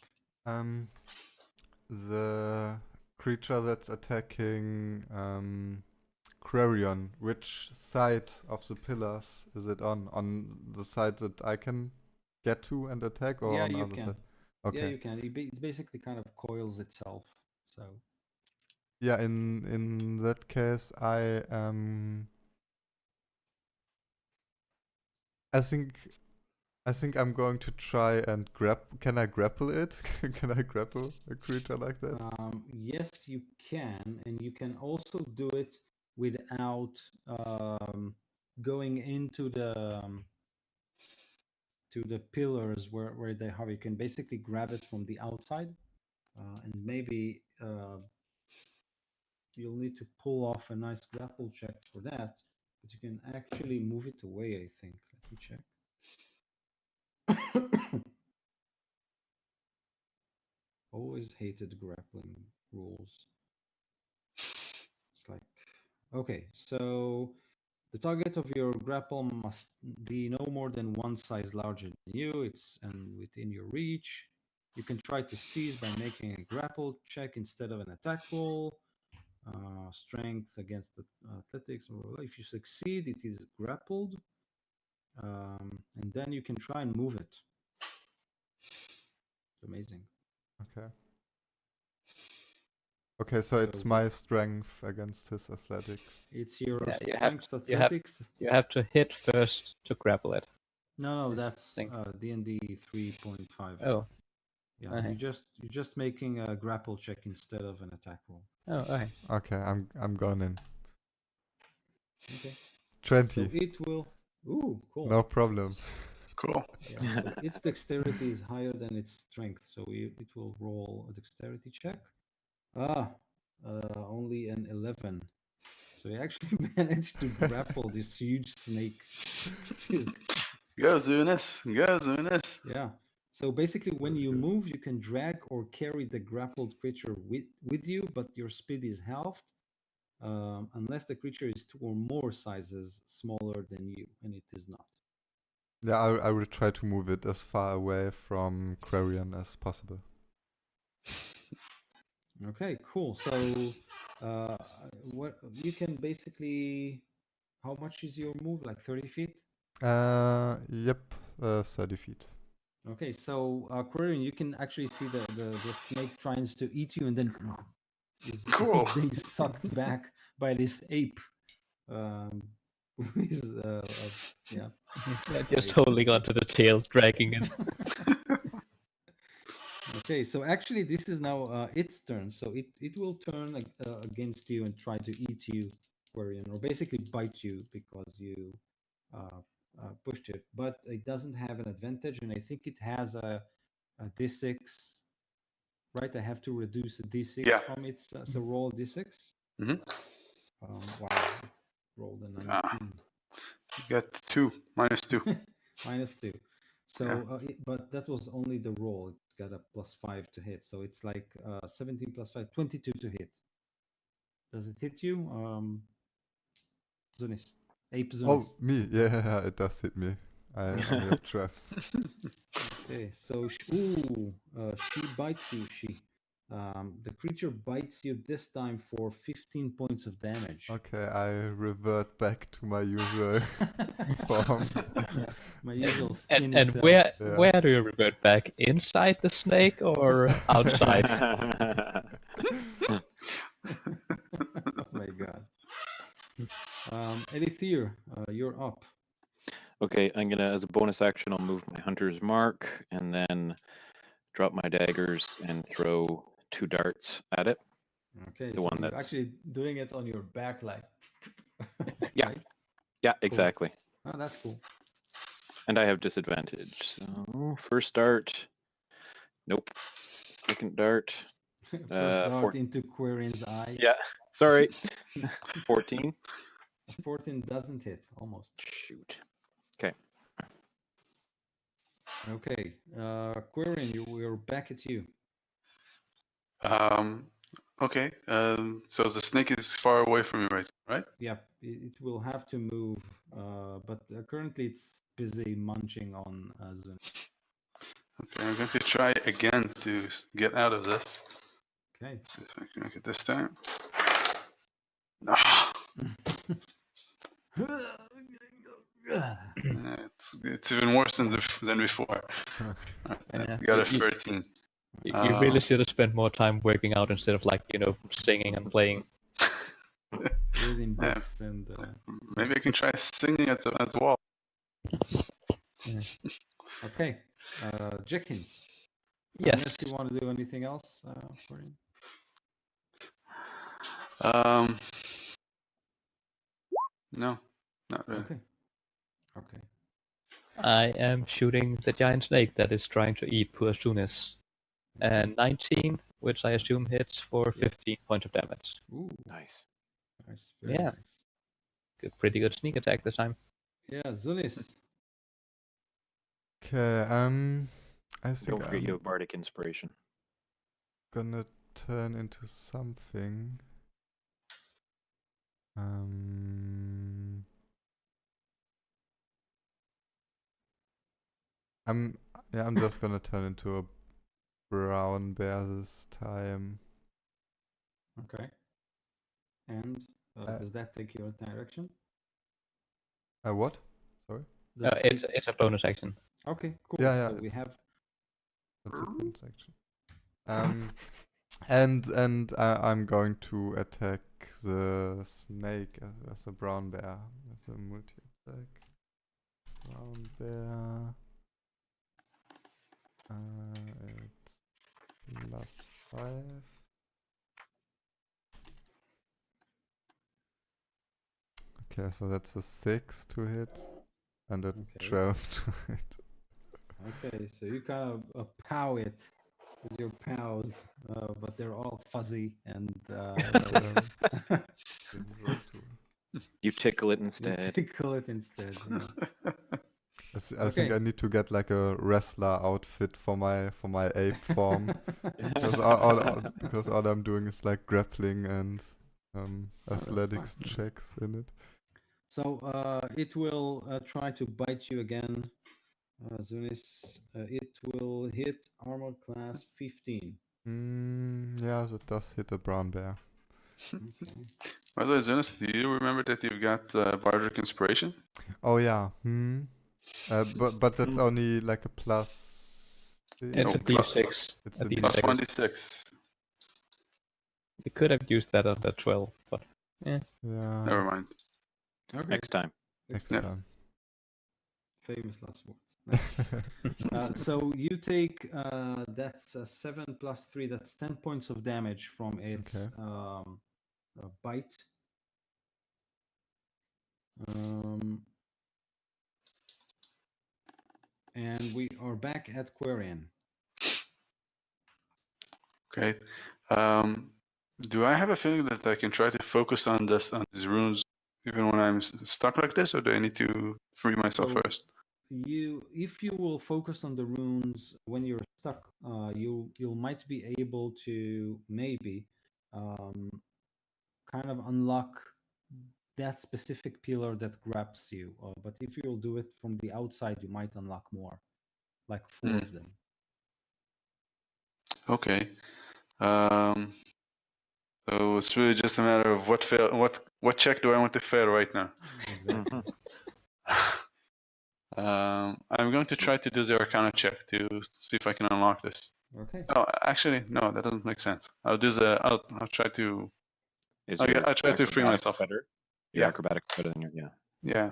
The creature that's attacking Quarion, which side of the pillars is it on? On the side that I can get to and attack, or Yeah, on the you other can. side? Yeah, Okay. you can. It basically kind of coils itself. So Yeah, in that case, I think I'm going to try and Can I grapple it? Can I grapple a creature like that? yes, you can, and you can also do it without going into the to the pillars where they have. You can basically grab it from the outside, and maybe you'll need to pull off a nice grapple check for that. But you can actually move it away, I think. Let me check. Always hated grappling rules. It's like, okay, so the target of your grapple must be no more than one size larger than you. It's and within your reach. You can try to seize by making a grapple check instead of an attack roll. Strength against athletics. Or if you succeed, it is grappled, and then you can try and move it. It's amazing. Okay. Okay, so it's So- my strength against his athletics. It's your Yeah, strength you have- athletics. You have to hit first to grapple it. No, Yes, that's thank- D&D 3.5. Oh, Yeah, okay. you're just making a grapple check instead of an attack roll. oh, okay. Okay, I'm going in. Okay. 20. So it will. Ooh, cool. No problem. Cool. Yeah, so its dexterity is higher than its strength, so it will roll a dexterity check. Only an 11. So he actually managed to grapple this huge snake. Jeez. Go Zunis. Go Zunis. Yeah. So basically, when you move, you can drag or carry the grappled creature with you, but your speed is halved. unless the creature is 2 or more sizes smaller than you, and it is not. Yeah, I will try to move it as far away from Quarian as possible. Okay, cool. So, what you can basically, how much is your move? Like 30 feet? Yep, 30 feet. Okay, so Quarian, you can actually see the snake tries to eat you and then is Cool. being sucked back by this ape. Who is, yeah. Yeah, just Right. holding onto the tail, dragging it. Okay, so actually this is now its turn. So it will turn against you and try to eat you, Quarian, or basically bite you because you pushed it. But it doesn't have an advantage, and I think it has a D6, right? I have to reduce a D6 Yeah. from its, so roll D6. Mhm. Wow, it rolled a 19. Ah. You got 2, -2. -2. So, Yeah. but that was only the roll. It's got a +5 to hit. So it's like 17 + 5, 22 to hit. Does it hit you? Zunis. Ape Oh, Zunis. me. Yeah, it does hit me. I have trap. Okay, so she bites you. The creature bites you this time for 15 points of damage. Okay, I revert back to my usual form. My usual And, skinny and self. where Yeah. where do you revert back? Inside the snake or outside? Oh my god. Elithir, you're up. Okay, I'm gonna, as a bonus action, I'll move my hunter's mark and then drop my daggers and throw 2 darts at it. Okay, The so one you're that's- actually doing it on your back, like. Yeah. Right? Yeah, exactly. Oh, that's cool. And I have disadvantage. So first dart, nope. Second dart, First dart four- into Quarian's eye. yeah, sorry. 14. 14 doesn't hit, almost. Shoot. Okay, Quarian, we're back at you. Okay. So the snake is far away from you, right? Yep, it will have to move, but currently it's busy munching on Zun. Okay, I'm going to try again to get out of this. Okay. See if I can make it this time. Ah, it's even worse than before. Yeah. Got a You- 13. You really should have spent more time working out instead of like, singing and playing. Reading Yeah. books and Maybe I can try singing at the wall. okay, Jenkins. Yes. Unless you want to do anything else, Quarian. No, not really. Okay. Okay. I am shooting the giant snake that is trying to eat poor Sunis. And 19, which I assume hits for 15 points of damage. Ooh, Nice. nice. Very Yeah. nice. Pretty good sneak attack this time. Yeah, Zunis. Okay, I think Don't forget you I'm have bardic inspiration. gonna turn into something. I'm just gonna turn into a brown bear this time. Okay. And does that take your direction? What? Sorry? Does it take- It's a bonus action. Okay, cool. Yeah, So we it's- have That's a bonus action. And I'm going to attack the snake as a brown bear with a multi attack. Brown bear. It's +5. Okay, so that's a 6 to hit, and a Okay. 12 to hit. okay. So you kind of pow it with your pows, but they're all fuzzy and Didn't roll too- You tickle it you instead. tickle it instead. Yeah. I think Okay. I need to get like a wrestler outfit for my ape form. because all I'm doing is like grappling and athletics fine. checks in it. So it will try to bite you again. Zunis, it will hit armor class 15. Yeah, that does hit a brown bear. Okay. By the way, Zunis, do you remember that you've got Bardric Inspiration? Oh yeah. But that's only like a plus. It's a No, D6. It's A a Plus D6. 1d6. We could have used that on the 12, but Yeah. Never mind. Okay. Next time. Next Yeah. time. Famous last words. Nice. So you take that's 7 plus 3. That's 10 points of damage from its bite. And we are back at Quarian. Okay. Do I have a feeling that I can try to focus on these runes even when I'm stuck like this, or do I need to free myself So- first? If you will focus on the runes when you're stuck, you might be able to maybe kind of unlock that specific pillar that grabs you. But if you'll do it from the outside, you might unlock more, like 4 of them. Okay. So it's really just a matter of what check do I want to fail right now? Exactly. I'm going to try to do the Arcana check to see if I can unlock this. Okay. Oh, actually, no, that doesn't make sense. I'll try to. Is Okay, your I'll try to free acrobatics myself. better? Your Yeah. acrobatics better than your Yeah.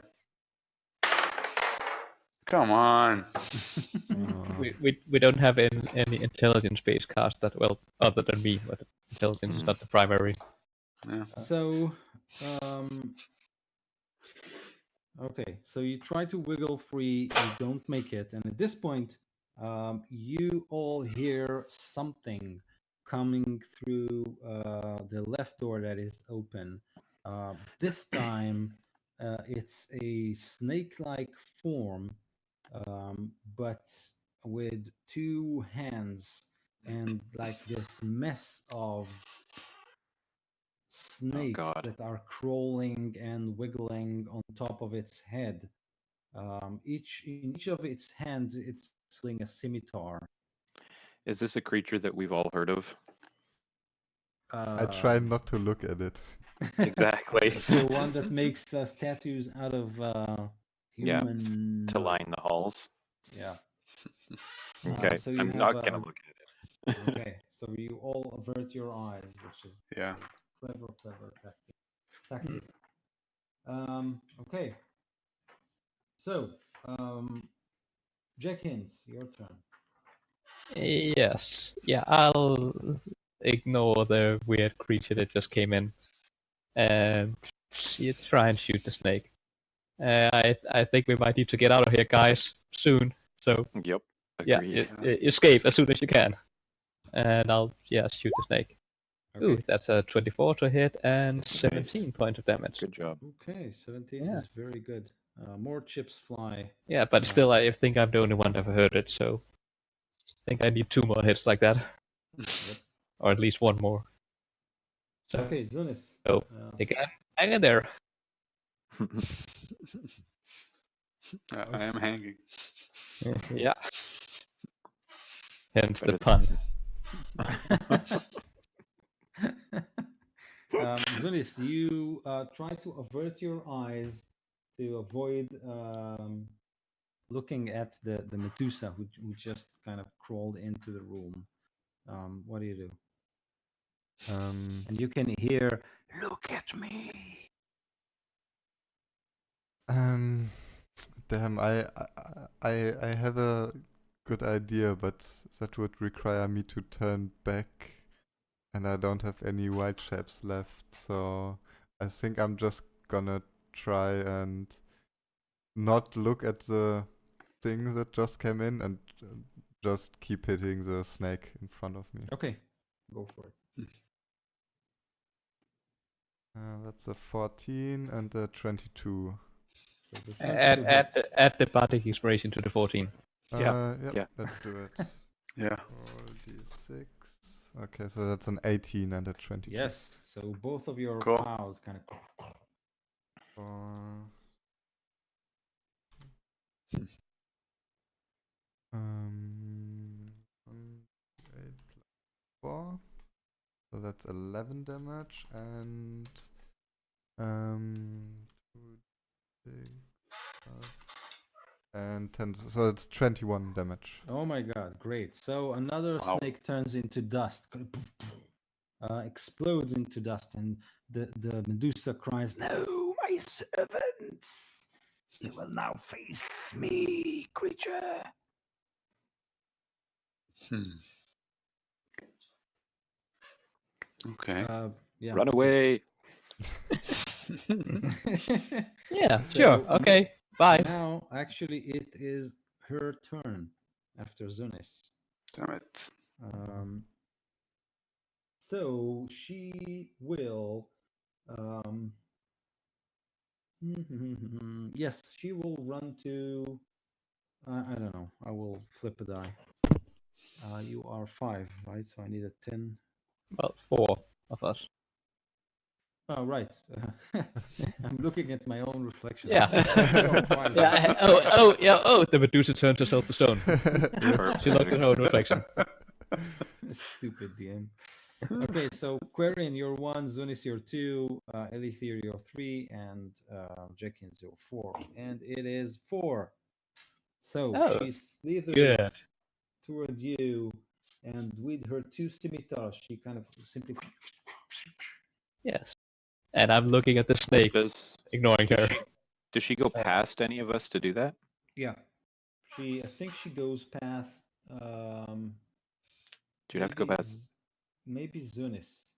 Come on. we don't have any intelligence based cast that well other than me, but intelligence is not the primary. Yeah. So, okay, so you try to wiggle free, you don't make it, and at this point, you all hear something coming through the left door that is open. This time, it's a snake-like form, but with 2 hands and like this mess of snakes God. that are crawling and wiggling on top of its head. In each of its hands, it's holding a scimitar. Is this a creature that we've all heard of? I try not to look at it. Exactly. The one that makes statues out of Yeah, human To line the halls. Yeah. Okay, so you I'm have, not gonna look at it. Okay, so you all avert your eyes, which is Yeah. clever tactic. Okay. So, Jenkins, your turn. Yes. Yeah, I'll ignore the weird creature that just came in and try and shoot the snake. I think we might need to get out of here, guys, soon. So Yep. yeah, Agreed. escape as soon as you can. And I'll shoot the snake. Okay. Ooh, that's a 24 to hit and 17 points of damage. Good job. Okay, 17 Yeah. is very good. More chips fly. Yeah, but still, I think I'm the only one that ever heard it, so I think I need 2 more hits like that, Yep. or at least 1 more. So, Okay, Zunis. Oh. again, hang in there. I am hanging. Yeah. Hence the Better pun. Zunis, you try to avert your eyes to avoid looking at the Medusa who just kind of crawled into the room. What do you do? And you can hear, "Look at me." Damn, I have a good idea, but that would require me to turn back, and I don't have any white shapes left, so I think I'm just gonna try and not look at the thing that just came in and just keep hitting the snake in front of me. Okay, go for it. That's a 14 and a 22. So the 22 hits. Add the bardic inspiration to the 14. Yep, yeah. let's do it. Yeah. Roll d6. Okay, so that's an 18 and a 22. Yes. So both of your Cool. pows kind of. For, 8 plus 4. So that's 11 damage and 2, 6, plus, and 10. So it's 21 damage. Oh my god, great. So another Wow. snake turns into dust, explodes into dust, and the Medusa cries, "No, my servants! You will now face me, creature!" Okay. Yeah. Run away. Yeah, So sure. Okay. Bye. Now, actually, it is her turn after Zunis. Damn it. So she will. Yes, she will run to. I don't know. I will flip a die. You are 5, right? So I need a 10. Well, 4 of us. Oh, right. I'm looking at my own reflection. Yeah. You're 5. Yeah. Yeah. Oh, the Medusa turned herself to stone. She looked at her own reflection. Stupid DM. Okay, so Quarian, you're 1, Zunis, you're 2, Elithir, you're 3, and Jenkins, you're 4. And it is 4. So Oh, she slithers good. toward you, and with her 2 scimitars, she kind of simply. Yes. And I'm looking at the snake, Does ignoring her. does she go past any of us to do that? Yeah. I think she goes past. Do you have to go maybe past? Maybe Zunis.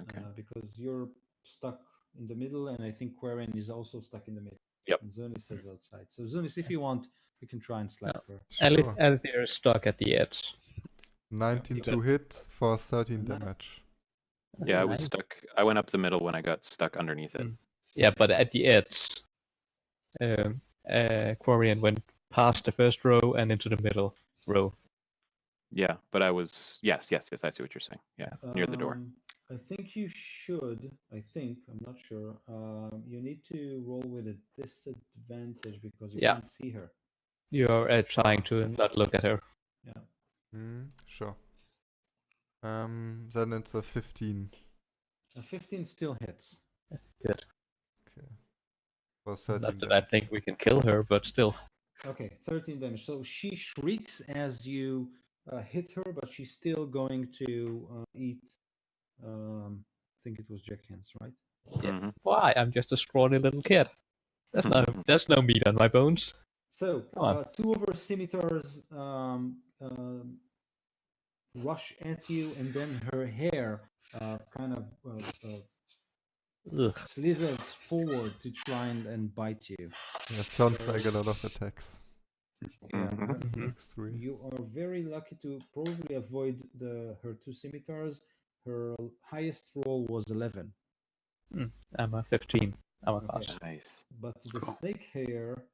Okay. Because you're stuck in the middle, and I think Quarian is also stuck in the middle. Yep. And Zunis is outside. So Zunis, if you want, you can try and slap her. Sure. Elithir is stuck at the edge. 19 you to got- hit for 13 Nice. damage. Yeah, I was Nice. stuck. I went up the middle when I got stuck underneath it. Yeah, but at the edge, Quarian went past the first row and into the middle row. Yeah, but I was yes. I see what you're saying. Yeah, near the door. I think you should. I'm not sure. You need to roll with a disadvantage because you Yeah. can't see her. You're trying to not look at her. Yeah. Sure. Then it's a 15. A 15 still hits. Good. Okay. For 13 Not that damage. I think we can kill her, but still. Okay, 13 damage. So she shrieks as you hit her, but she's still going to eat. I think it was Jack Hands, right? Mhm. Why? I'm just a scrawny little kid. There's no meat on my bones. So Come on. 2 of her scimitars rush at you, and then her hair kind of Ugh. slithers forward to try and bite you. Yeah, sounds like a lot of attacks. Yeah, Mhm. Like 3. you are very lucky to probably avoid her 2 scimitars. Her highest roll was 11, I'm a 15. I'm a Okay. pass. Nice. but the Cool. snake hair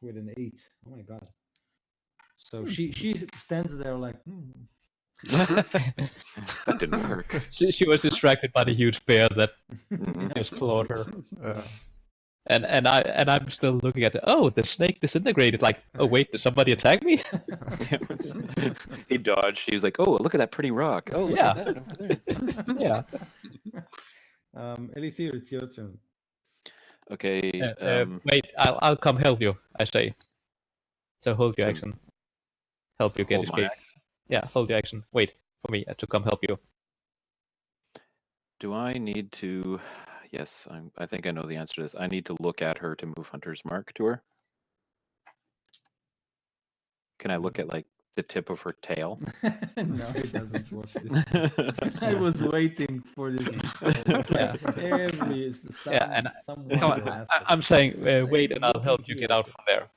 with an 8. Oh my god! So she stands there like. That didn't work. She was distracted by the huge bear that Mhm. just clawed her. Yeah. And I'm still looking at it. Oh, the snake disintegrated. Like, oh wait, did somebody attack me? He dodged. He was like, "Oh, look at that pretty rock. Oh, look Yeah. at that over there." Yeah. Elithir, it's your turn. Okay. Wait, I'll come help you. I say. So hold your So- action. Help you get hold my escape. Yeah, hold your action. Wait for me to come help you. Do I need to? Yes, I think I know the answer to this. I need to look at her to move Hunter's Mark to her. Can I look at like the tip of her tail? No, it doesn't work. I was waiting for this. It's like every and someone Come will on, ask it. I'm saying wait, and I'll help you get out from there.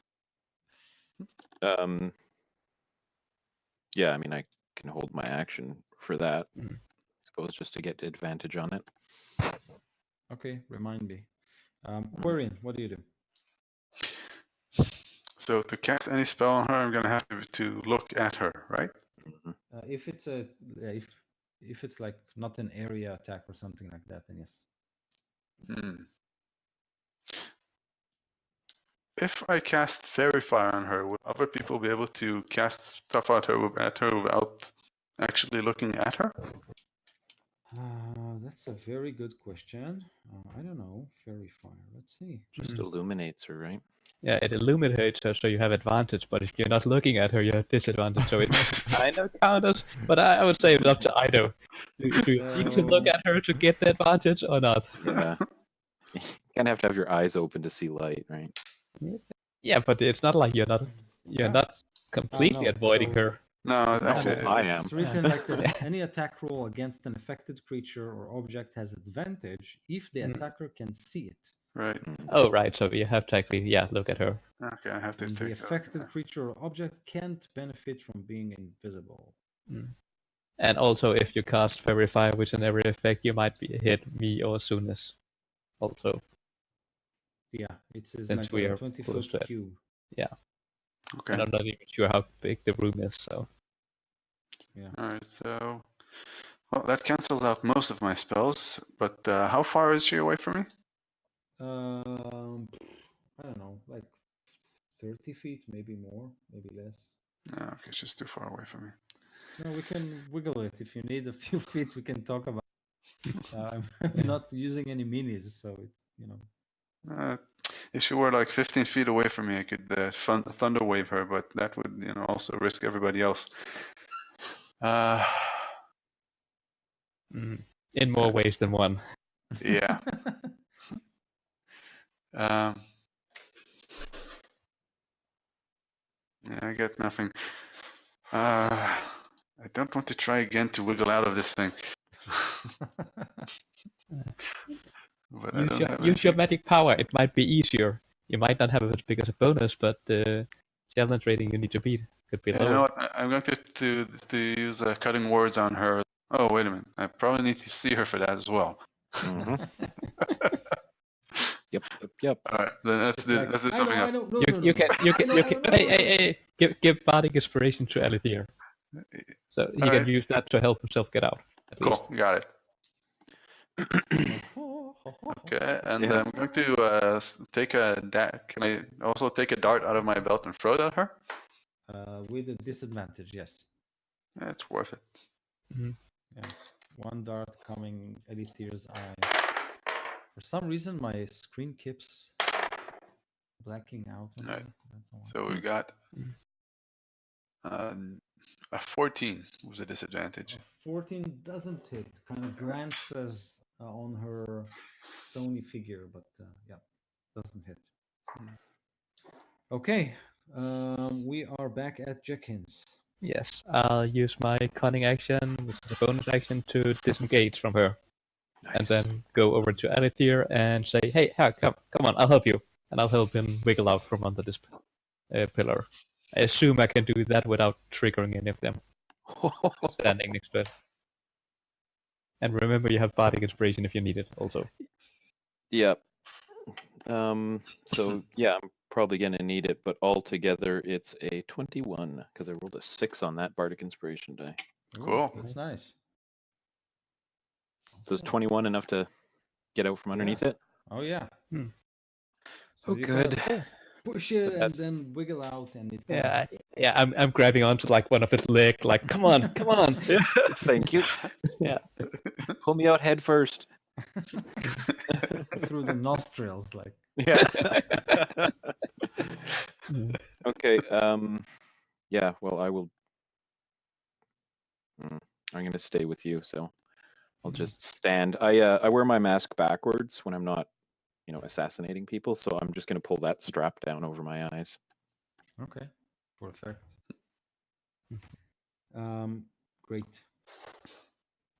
Yeah, I mean I can hold my action for that. Mhm. Suppose just to get advantage on it. Okay, remind me. Quarian, what do you do? So to cast any spell on her, I'm gonna have to look at her, right? If it's a if it's like not an area attack or something like that, then yes. If I cast Fairy Fire on her, would other people be able to cast stuff at her without actually looking at her? That's a very good question. I don't know. Fairy fire. Let's see. Just illuminates her, right? Yeah, it illuminates her, so you have advantage. But if you're not looking at her, you have disadvantage. So it kind of counts. But I would say it's up to Ido. Do you need to look at her to get the advantage or not? Yeah. You kind of have to have your eyes open to see light, right? Yeah, but it's not like you're not completely no, avoiding so- her. No, actually, I am. It's written like this: any attack roll against an affected creature or object has advantage if the attacker can see it. right. Oh, right. So you have to actually, look at her. Okay, I have to And the take that. affected creature or object can't benefit from being invisible. And also, if you cast Fairy Fire, which in every effect, you might be hit me or Sunis. Also, Yeah, it says Since like we a are 20-foot close to it. cube. Okay. and I'm not even sure how big the room is. So All right. So, well, that cancels out most of my spells. But how far is she away from me? I don't know, like 30 feet, maybe more, maybe less. No, okay, she's too far away from me. No, we can wiggle it. If you need a few feet, we can talk about I'm not using any minis, so it's, If she were like 15 feet away from me, I could thunder wave her, but that would, also risk everybody else. in more ways than one. Yeah. Yeah, I got nothing. I don't want to try again to wiggle out of this thing. But I don't have Use your anything. magic power. It might be easier. You might not have as big as a bonus, but the challenge rating you need to beat could be Yeah, you lower. know what? I'm going to use cutting words on her. Oh, wait a minute. I probably need to see her for that as well. Mm-hmm. Yep. All right, then let's do something else. You can. Hey, give bardic inspiration to Alethea, so he can Alright. use that to help himself get out. At least. Cool, got it. Okay, and Yeah. I'm going to take a Can I also take a dart out of my belt and throw it at her? With a disadvantage, yes. Yeah, it's worth it. One dart coming Alethea's eye. For some reason, my screen keeps blacking out. on Right. me. I don't know why. So we got a 14 was a disadvantage. 14 doesn't hit. Kind of glances on her stony figure, but yeah, doesn't hit. Okay, we are back at Jenkins. Yes, I'll use my cunning action, which is a bonus action, to disengage from her, and then go over to Alethea and say, "Hey, come on, I'll help you," and I'll help him wiggle out from under this pillar. I assume I can do that without triggering any of them standing next to it. And remember, you have bardic inspiration if you need it, also. Yep. So yeah, I'm probably gonna need it, but altogether it's a 21 because I rolled a 6 on that bardic inspiration die. Cool. That's nice. So is 21 enough to get out from underneath it? Oh yeah. Hmm. So you kind good. of push it and that's- then wiggle out, and it. Yeah, I'm grabbing onto like one of its leg, like, come on. Thank you. Yeah. Pull me out head first. Through the nostrils, like. Yeah. Okay. Yeah. Well, I will. I'm gonna stay with you, so I'll just stand. I wear my mask backwards when I'm not, assassinating people. So I'm just gonna pull that strap down over my eyes. Okay. Perfect. Great.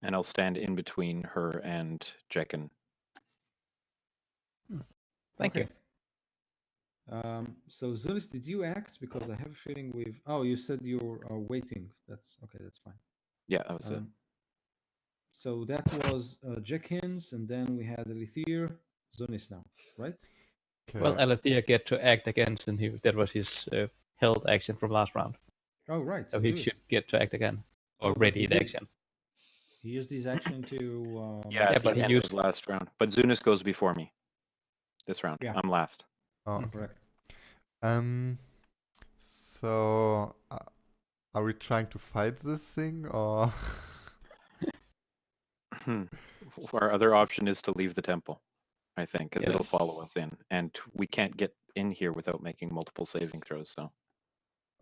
And I'll stand in between her and Jekken. Thank you. So Zunis, did you act? Because I have a feeling we've. Oh, you said you're waiting. That's okay. That's fine. Yeah, that was it. So that was Jenkins, and then we had Alethea, Zunis now, right? Okay. Well, Alethea get to act again, and that was his held action from last round. Oh, right. So he good. should get to act again. Oh, but already he in did- action. He used his action to. Yeah, Yeah, at but the he end used- of last round. But Zunis goes before me. This round. Yeah. I'm last. Oh, okay. Correct. So are we trying to fight this thing or? Our other option is to leave the temple, I think, because it'll Yes. follow us in, and we can't get in here without making multiple saving throws. So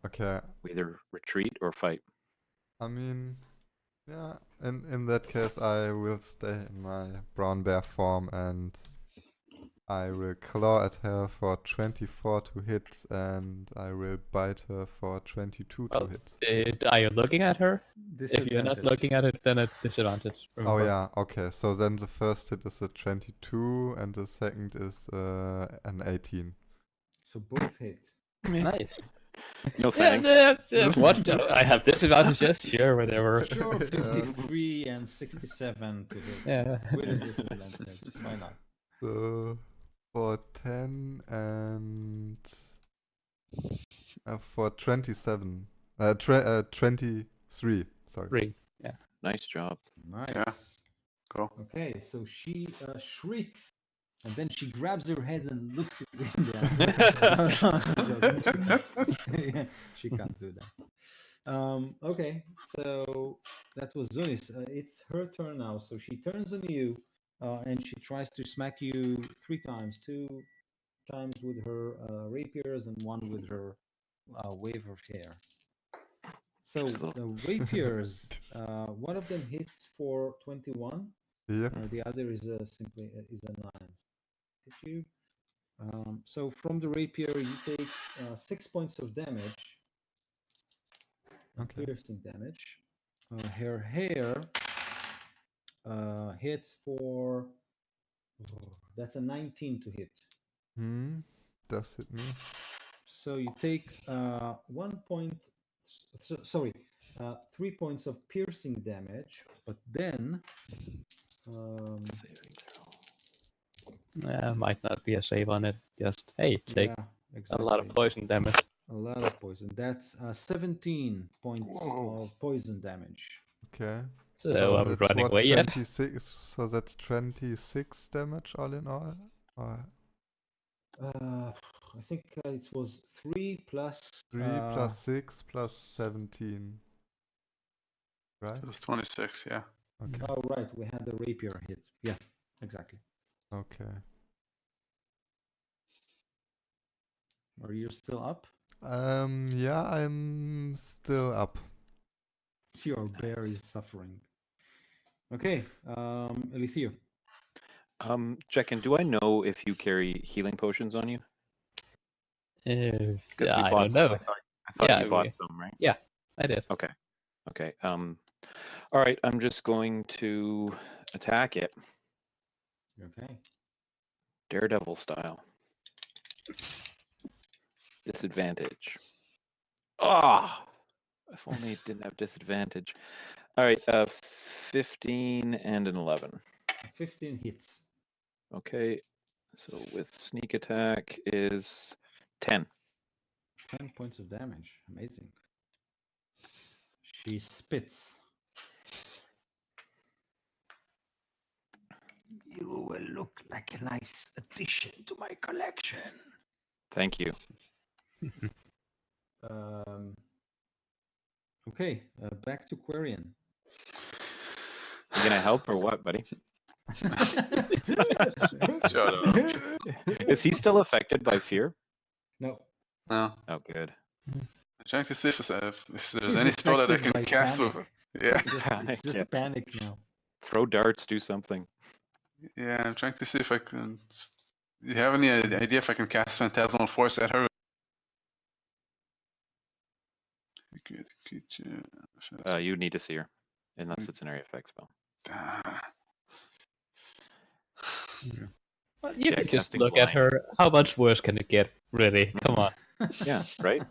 Okay, we either retreat or fight. I mean, yeah. In that case, I will stay in my brown bear form and I will claw at her for 24 to hit, and I will bite her for 22 to Well, hit. Are you looking at her? If you're not Disadvantage. looking at it, then it's disadvantage. Oh Remember. yeah, okay. So then the first hit is a 22, and the second is an 18. So both hit. Nice. No Yeah, thanks. what? I have disadvantage, yes? Sure, whatever. Sure, 53 and 67 to hit. Yeah. With a disadvantage. Why not? So for 10 and for 27, 23. Sorry. 3. Nice job. Nice. Cool. Okay, so she shrieks, and then she grabs her head and looks at you in the eye. Yeah, she can't do that. Okay, so that was Zunis. It's her turn now. So she turns on you, and she tries to smack you 3 times. 2 times with her rapiers and 1 with her wave of hair. So Just a the rapiers, one of them hits for 21. Yep. The other is simply is a 9. Did you? So from the rapier, you take 6 points of damage, Okay. piercing damage. Her hair hits for. That's a 19 to hit. Does hit me. So you take 1 point. Sorry, 3 points of piercing damage, but then. Might not be a save on it. Just, hey, take Yeah, a exactly. lot of poison damage. A lot of poison. That's 17 points Whoa. of poison damage. Okay. So I'm that's running what, away yet. 26. So that's 26 damage all in all. Or I think it was 3 plus 3 plus 6 plus 17. Right? It was 26, yeah. Okay. Oh, right. We had the rapier hit. Yeah, exactly. Okay. Are you still up? Yeah, I'm still up. Your bear is suffering. Okay, Elithir. Check-in, do I know if you carry healing potions on you? 'Cause we I bought don't some. know. I thought Yeah, you bought we- some, right? I did. Okay. Okay. All right. I'm just going to attack it, Okay. Daredevil style. Disadvantage. Ah! If only it didn't have disadvantage. All right. 15 and an 11. 15 hits. Okay. So with sneak attack is 10. 10 points of damage. Amazing. She spits. You will look like a nice addition to my collection. Thank you. Okay, back to Quarian. You gonna help or what, buddy? Shut up. Is he still affected by fear? No. No. Oh, good. I'm trying to see if there's He's any spell that I affected can by cast panic. with. Yeah. Panic, Just yeah. panic now. Throw darts, do something. Yeah, I'm trying to see if I can. Do you have any idea if I can cast Phantasmal Force at her? You need to see her, unless it's an area effect spell. Well, you Yeah, can just casting look at blind. her. How much worse can it get, really? Come on. Yeah, right?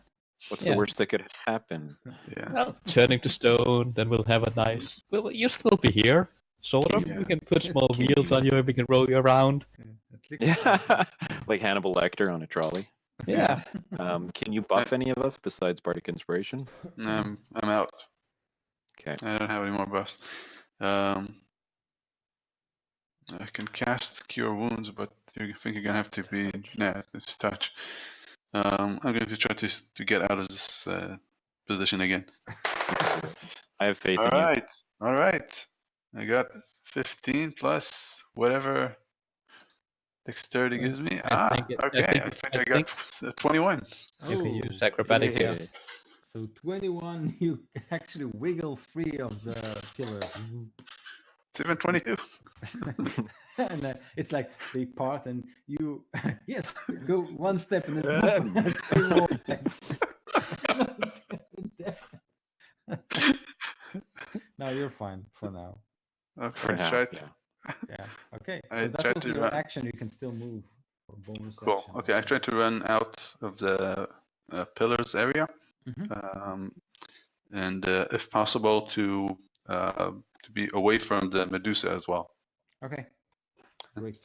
What's Yeah. the worst that could happen? Yeah. Well, turning to stone, then we'll have a nice. Well, you'll still be here, sort of. Yeah. We can put small Can wheels you- on you, and we can roll you around. At least Yeah, like Hannibal Lecter on a trolley. Yeah. Can you buff any of us besides Bardic Inspiration? I'm out. Okay. I don't have any more buffs. I can cast Cure Wounds, but you think you're gonna have to be. Nah, it's touch. I'm going to try to get out of this position again. I have faith All in you. right, all right. I got 15 plus whatever dexterity gives me. Okay. I think I got 21. You can use Oh, acrobatics. Yeah. Yay. so 21, you actually wiggle free of the killer. It's even 22. And it's like they part and you, yes, go one step and then two more. No, you're fine for now. Okay, For now, tried. yeah. Yeah. Okay. I So that tried was to your run. action. You can still move for bonus Cool. action. Okay, I tried to run out of the pillars area, and if possible, to be away from the Medusa as well. Okay. Great.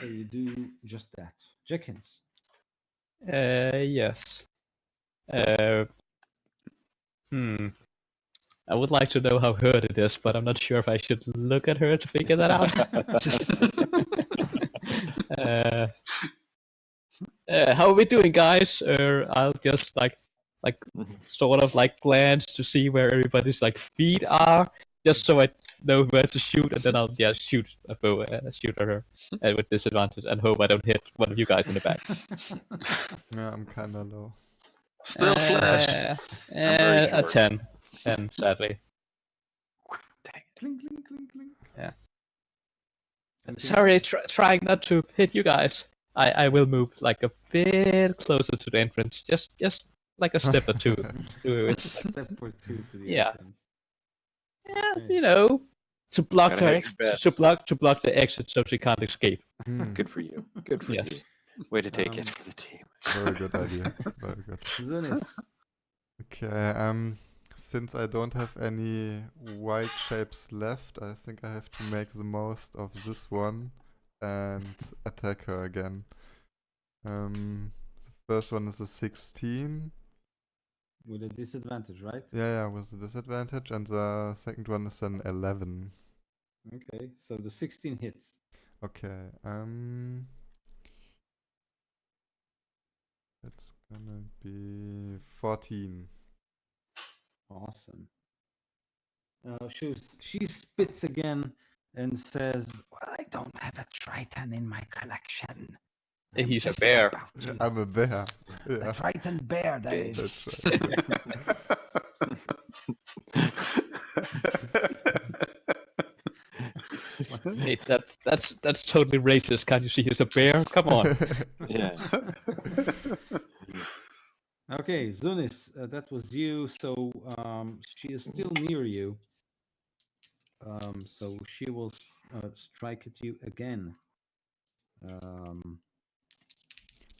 So you do just that. Jenkins. Yes. I would like to know how hurt it is, but I'm not sure if I should look at her to figure that out. How are we doing, guys? I'll just like sort of like glance to see where everybody's like feet are, just so I know where to shoot, and then I'll shoot a bow, shoot at her with disadvantage, and hope I don't hit one of you guys in the back. Yeah, I'm kinda low. Still flash. very A short. 10, sadly. Clink, clink, clink, clink. Yeah. Okay. Sorry, trying not to hit you guys. I will move like a bit closer to the entrance, just like a step or two. Step or two to the Yeah. entrance. Yeah, Okay. you know, to block Gotta her, hedge your bets. to block the exit so she can't escape. Good for you. Good for Yes. you. Way to take it Um, for the team. Very good idea. Very good. Zunis. Okay, since I don't have any white shapes left, I think I have to make the most of this one and attack her again. The first one is a 16. With a disadvantage, right? Yeah, with a disadvantage, and the second one is an 11. Okay. So the 16 hits. Okay, it's gonna be 14. Awesome. She spits again and says, "Well, I don't have a Triton in my collection. I'm He's a just bear. about to- I'm a bear. A Yeah, Triton bear, that is." that's right. Hey, that's totally racist. Can't you see he's a bear? Come on. Yeah. Okay, Zunis, that was you. So she is still near you. So she will strike at you again.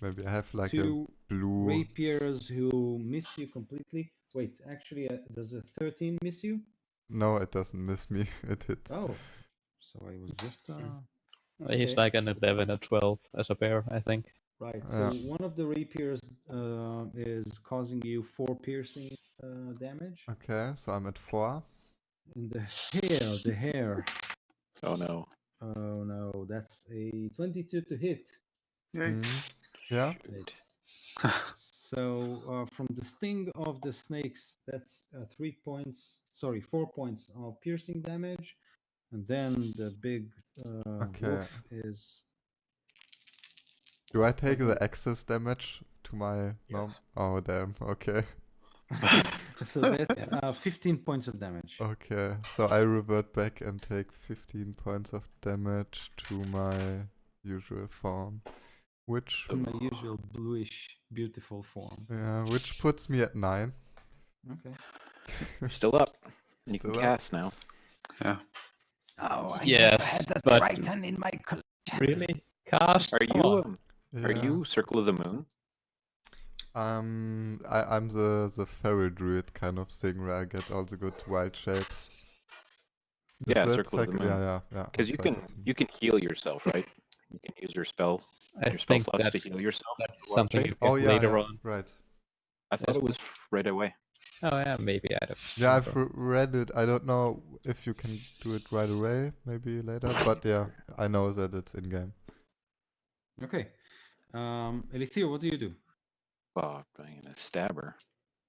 Maybe I have like Two a blue. rapiers who miss you completely. Wait, actually, does a 13 miss you? No, it doesn't miss me. It hits. Oh, so I was just. He's Okay. like an 11 or 12 as a bear, I think. Right. So Yeah. one of the rapiers is causing you 4 piercing damage. Okay, so I'm at 4. And the hair. Oh no. Oh no, that's a 22 to hit. Yikes. Yeah. Hits. So from the sting of the snakes, that's 4 points of piercing damage, and then the big Okay. wolf is. Do I take Doesn't- the excess damage to my Yes. Oh damn. Okay. So that's 15 points of damage. Okay. So I revert back and take 15 points of damage to my usual form, which In my usual bluish, beautiful form. which puts me at 9. Okay. You're still up. You can Still up. cast now. Yeah. Oh, I Yes, never had a but- Triton in my collection. Really? Cast? Are Come you on. are Yeah. you Circle of the Moon? I'm the feral druid kind of thing where I get all the good wild shapes. Is Yeah, that Circle of the Moon. Yeah. Because you can heal yourself, right? You can use your spell I your spell think slots to that's, heal yourself. that's Wild something shape. you get Oh yeah, later yeah, on. right. I thought it was right away. Oh yeah, maybe I don't. Yeah, I've remember. read it. I don't know if you can do it right away, maybe later, but yeah, I know that it's in game. Okay. Elithir, what do you do? Oh, I'm gonna stab her.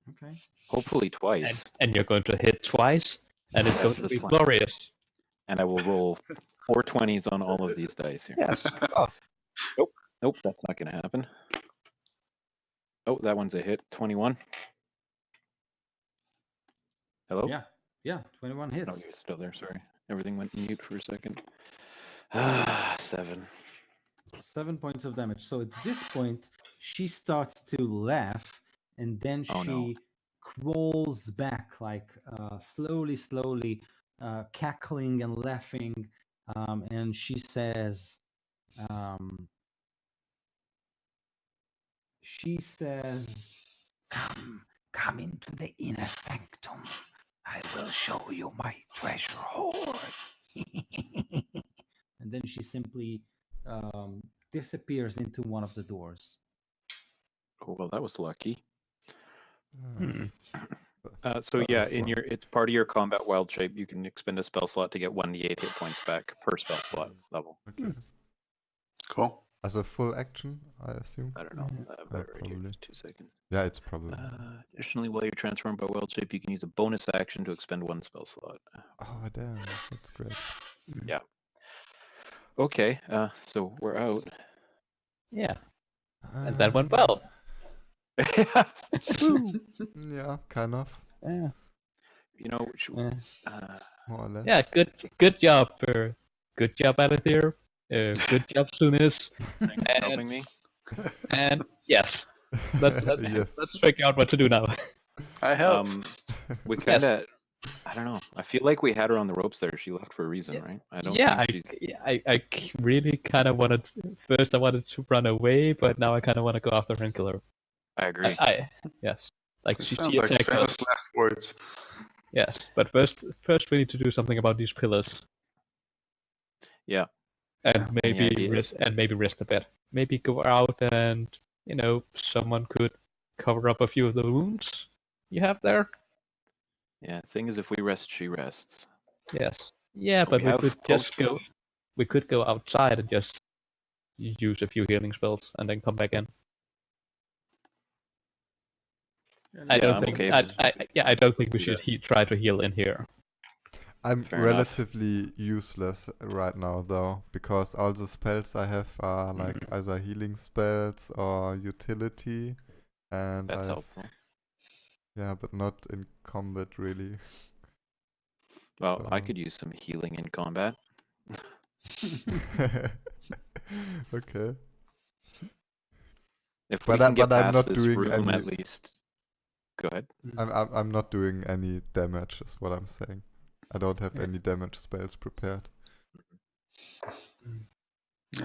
Okay. Hopefully twice. And you're going to hit twice, and it's going That's to the be plan. glorious. And I will roll 4 20s on all of these dice here. Yes. Oh, Nope, that's not gonna happen. Oh, that one's a hit. 21. Hello? Yeah. 21 Oh, hits. you're still there. Sorry. Everything went mute for a second. 7. 7 points of damage. So at this point, she starts to laugh, and then Oh, no. she crawls back, like slowly, cackling and laughing. And she says, come into the inner sanctum. I will show you my treasure hoard. And then she simply disappears into one of the doors. Oh, well, that was lucky. hmm. So That yeah, was one. it's part of your combat wild shape. You can expend a spell slot to get 1d8 hit points back per spell slot level. Okay. Cool. As a full action, I assume. I don't know. I've got it right here. probably. Just 2 seconds. Yeah, it's probably. Additionally, while you're transformed by wild shape, you can use a bonus action to expend 1 spell slot. Oh damn, that's great. Yeah. Okay. So we're out. Yeah. And that went well. Yeah, kind of, Yeah. You know, Yeah. more or less. Yeah. Good job. Good job, Alethir. Good job, Sunis. thanks for helping me. And yes, let's Yes. let's figure out what to do now. I helped. We kind of. I don't know. I feel like we had her on the ropes there. She left for a reason, Yeah. right? I don't Yeah, think she's. I really kind of wanted. First, I wanted to run away, but now I kind of want to go after her and kill her. I agree. Yes, like It she sounds like attacked us. famous last words. Yes, but first we need to do something about these pillars. Yeah. And Any ideas? maybe rest a bit. Maybe go out and someone could cover up a few of the wounds you have there. Yeah. Thing is, if we rest, she rests. Yes. Yeah, But but we we could have just go. potions. We could go outside and just use a few healing spells and then come back in. I don't I'm think. okay I don't think we do should that. try to heal in here. I'm Fair enough. relatively useless right now though, because all the spells I have are like either healing spells or utility, and That's helpful. yeah, but not in combat really. Well, I So- could use some healing in combat. Okay. If But we I- can get but I'm past not this doing room any- at least. Go ahead. I'm not doing any damage, is what I'm saying. I don't have Yeah. any damage spells prepared.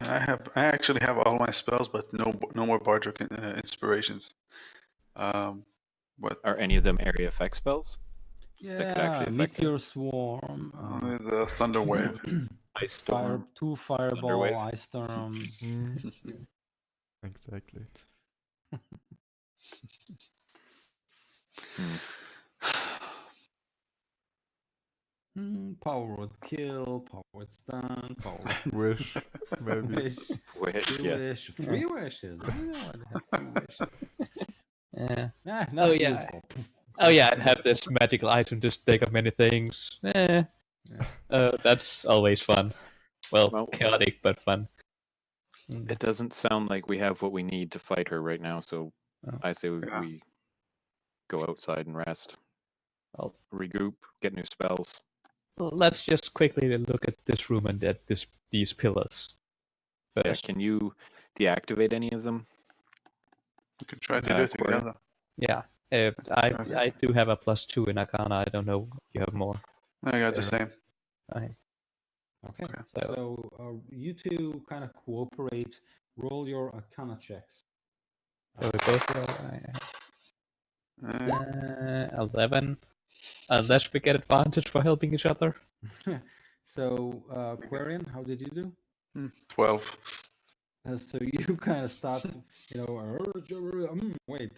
I actually have all my spells, but no more Bardric inspirations. What? Are any of them area effect spells? could Yeah, actually affect it. meteor swarm. Only the Thunder Wave. Ice Fire, storm. 2 Thunderwave. fireball, ice storms. Exactly. Power word kill, power word stun, power word Wish, maybe. wish, Wait, two yeah. wish, 3 wishes. I know I have 3 wishes. Yeah. Not yeah. useful. Oh yeah, I'd have this magical item to take up many things. That's always fun. Well, chaotic but fun. It doesn't sound like we have what we need to fight her right now, so Oh. I say Yeah. we go outside and rest. Well, Regroup, get new spells. let's just quickly look at this room and at these pillars Yeah, first. can you deactivate any of them? We can try to do it Corey? together. Yeah. Okay. I do have a +2 in Arcana. I don't know if you have more. I got the same. I, Okay, So- so you two kind of cooperate. Roll your Arcana checks. so we both roll 11. Unless we get advantage for helping each other. So, Quarian, how did you do? 12. So you kind of start, wait,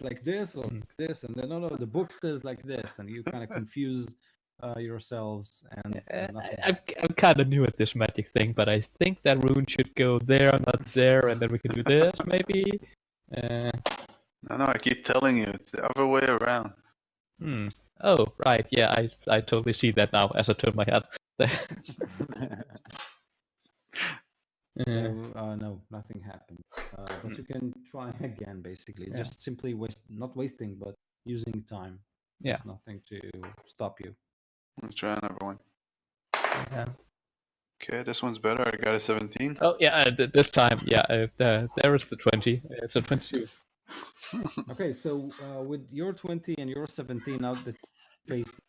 like this or Mm. like this, and then no, the book says like this, and you kind of confuse yourselves, and nothing. I'm kind of new at this magic thing, but I think that rune should go there, not there, and then we can do this maybe. No, I keep telling you, it's the other way around. Oh, right. Yeah, I totally see that now as I turn my head. So no, nothing happened. But you can try again, basically. Yeah. Just simply not wasting, but using time. Yeah. There's nothing to stop you. Let's try another one. Yeah. Okay, this one's better. I got a 17. Oh yeah, this time, yeah, there is the 20. It's a 22. Okay, so with your 20 and your 17 out the face.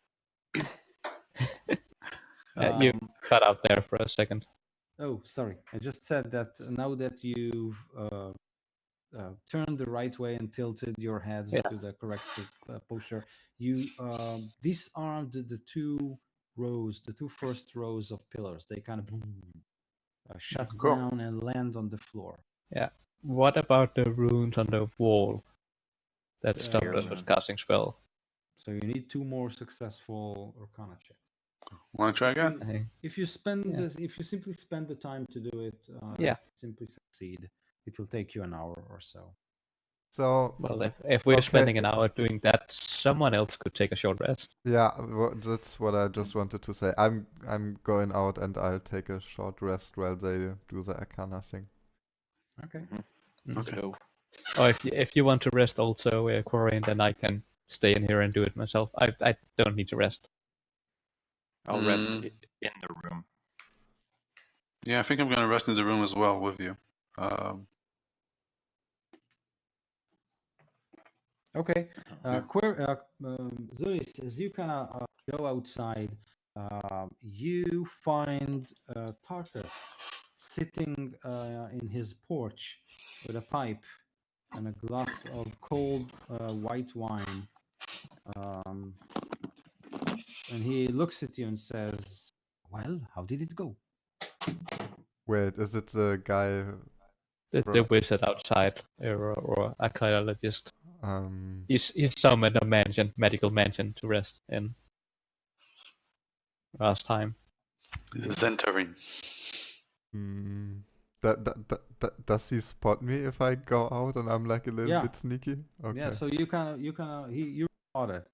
You cut out there for a second. Oh, sorry. I just said that now that you've turned the right way and tilted your heads to the correct posture, you disarmed the two first rows of pillars. They kind of shut down and land on the floor. Yeah. What about the runes on the wall that stopped us with casting spell? So you need 2 more successful Arcana checks. Want to try again? If you simply spend the time to do it, simply succeed. It will take you an hour or so. So well, if we're spending an hour doing that, someone else could take a short rest. Yeah, that's what I just wanted to say. I'm going out and I'll take a short rest while they do the Arcana thing. Okay. Okay. Or if you want to rest also, Quarian, then I can stay in here and do it myself. I don't need to rest. I'll rest in the room. Yeah, I think I'm going to rest in the room as well with you. Okay. Zulis, as you kind of go outside, you find Tarkus sitting in his porch with a pipe and a glass of cold white wine. And he looks at you and says, "Well, how did it go?" Wait, is it the guy? The wizard outside, or archaeologist. He's summoned a medical mansion to rest in last time. He's entering. Does he spot me if I go out and I'm like a little bit sneaky? Okay. Yeah, so you spot it,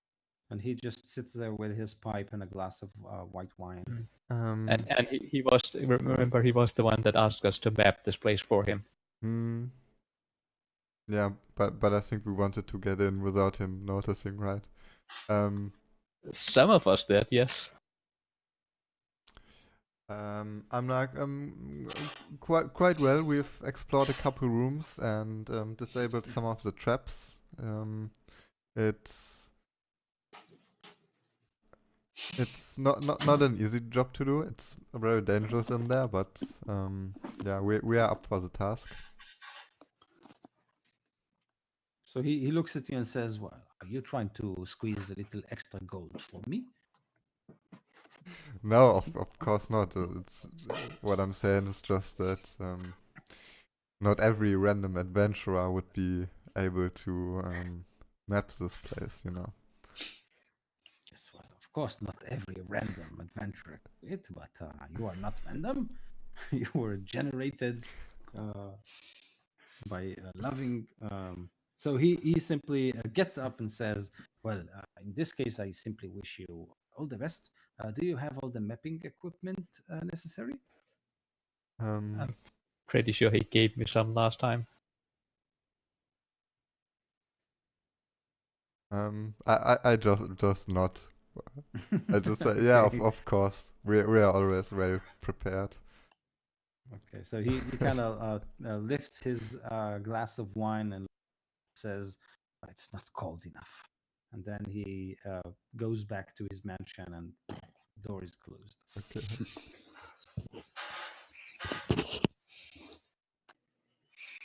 and he just sits there with his pipe and a glass of white wine. And he was, remember, he was the one that asked us to map this place for him. Yeah, but I think we wanted to get in without him noticing, right? Some of us did, yes. I'm like quite well. We've explored a couple rooms and disabled some of the traps. It's not an easy job to do. It's very dangerous in there, but yeah, we are up for the task. So he looks at you and says, "Well, are you trying to squeeze a little extra gold for me?" No, of course not. It's what I'm saying is just that not every random adventurer would be able to map this place, you know. Yes, well, of course, not every random adventurer could, but you are not random. You were generated by loving. So he simply gets up and says, "Well, in this case, I simply wish you all the best. Do you have all the mapping equipment necessary?" I'm pretty sure he gave me some last time. I just not. I just say, yeah, of course. We are always very prepared. Okay, so he kind of lifts his glass of wine and says, "It's not cold enough," and then he goes back to his mansion and the door is closed. Okay.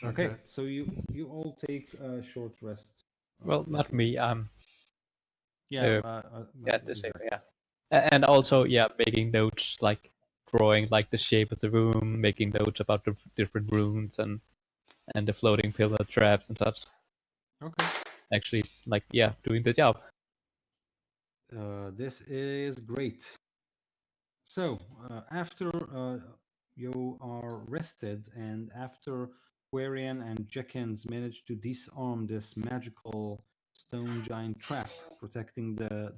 Okay, so you all take a short rest. Well, not me. The same. Yeah, and also making notes, like drawing like the shape of the room, making notes about the different rooms and the floating pillar traps and such. Okay. actually doing the job. This is great. So after you are rested, and after Quarian and Jenkins manage to disarm this magical stone giant trap protecting the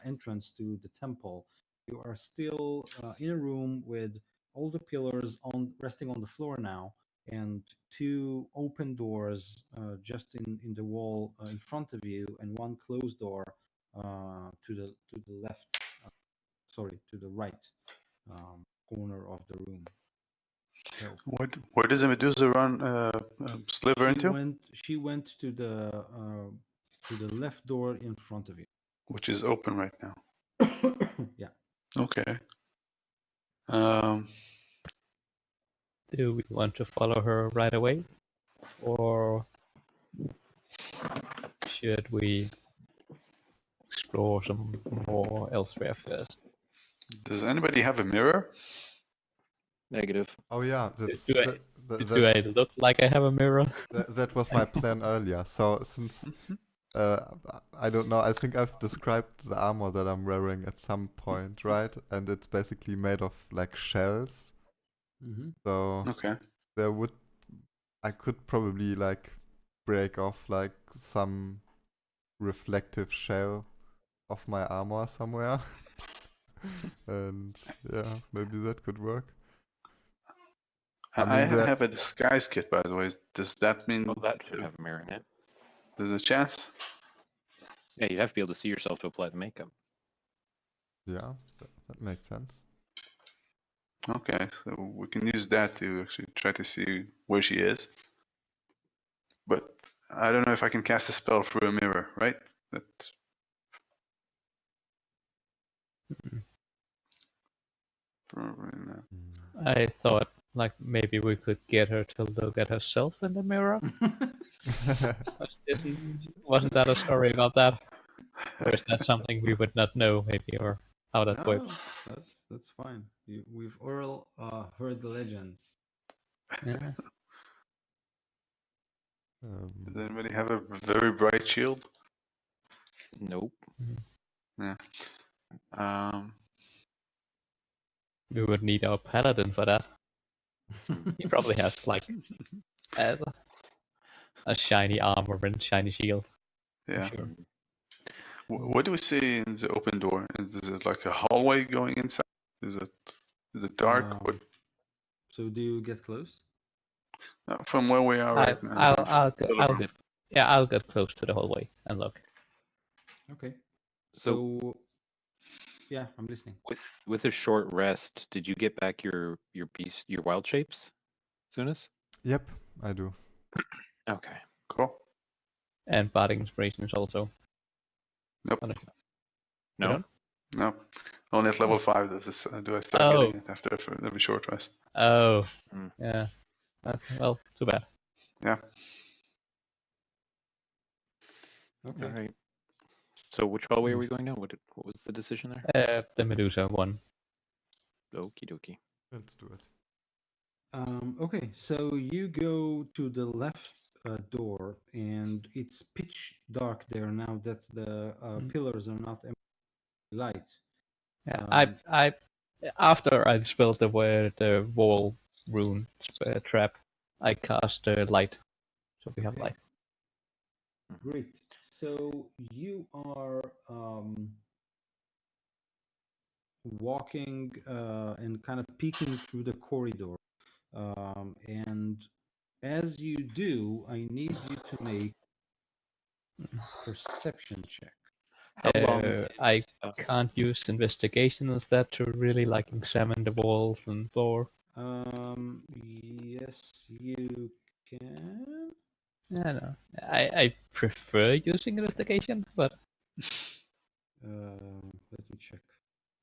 entrance to the temple, you are still in a room with all the pillars on resting on the floor now, and two open doors just in the wall in front of you, and one closed door to the left. Sorry, to the right corner of the room. So Where does the Medusa run sliver into? she went to the left door in front of you. Which is open right now. Yeah. Okay. Do we want to follow her right away, or should we explore some more elsewhere first? Does anybody have a mirror? Negative. Oh yeah, that's Do that, I look like I have a mirror? that was my plan earlier. So since I don't know, I think I've described the armor that I'm wearing at some point, right? And it's basically made of like shells. Mm-hmm. So Okay. I could probably like break off like some reflective shell of my armor somewhere. And yeah, maybe that could work. I mean, I have a disguise kit, by the way. Does that mean Well, that should have a mirror in it. there's a chance? Yeah, you'd have to be able to see yourself to apply the makeup. Yeah, that makes sense. Okay, so we can use that to actually try to see where she is. But I don't know if I can cast a spell through a mirror, right? Probably not. I thought like maybe we could get her to look at herself in the mirror. Wasn't that a story about that? Or is that something we would not know, maybe, or how that No, works? that's fine. We've all heard the legends. Yeah. Does anybody have a very bright shield? Nope. Yeah. We would need our paladin for that. He probably has like a shiny armor and shiny shield. Yeah. Sure. What do we see in the open door? Is it like a hallway going inside? Is it dark? What, So do you get close? from where we are right now? I'll get close to the hallway and look. Okay. So- So yeah, I'm listening. With a short rest, did you get back your wild shapes, Sunas? Yep, I do. Okay. Cool. And bardic inspirations also. Nope. You No. don't? No. Only at level 5 does this, do I start Oh. getting it after every short rest. Oh, Mm. yeah. Well, too bad. Yeah. Okay. All right. So which hallway are we going down? What was the decision there? The Medusa one. Okie dokie. Let's do it. Okay, so you go to the left door, and it's pitch dark there now that the pillars are not light. Yeah, Um, I after I spelled the wall rune trap, I cast light, so we have Okay. light. Great. So you are walking and kind of peeking through the corridor. And as you do, I need you to make a perception check. How long? I can't use investigation instead to really like examine the walls and floor. Yes, you can. I know. I prefer using investigation, but Let me check.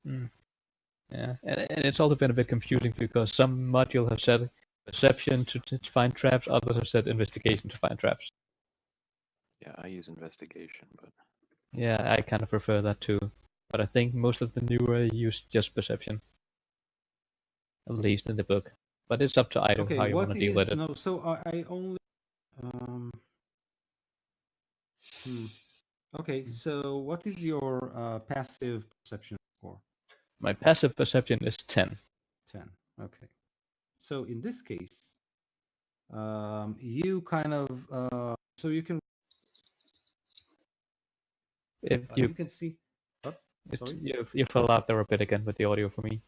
yeah, and it's also been a bit confusing because some modules have said perception to find traps, others have said investigation to find traps. Yeah, I use investigation, but Yeah, I kind of prefer that too. But I think most of the newer use just perception, at least in the book. But it's up to Ido Okay, how you want what to deal is with it. no? So I only Okay, so what is your passive perception score? My passive perception is 10. 10. Okay. So in this case, you kind of so you can If you can see. Oh, sorry. you fell out there a bit again with the audio for me.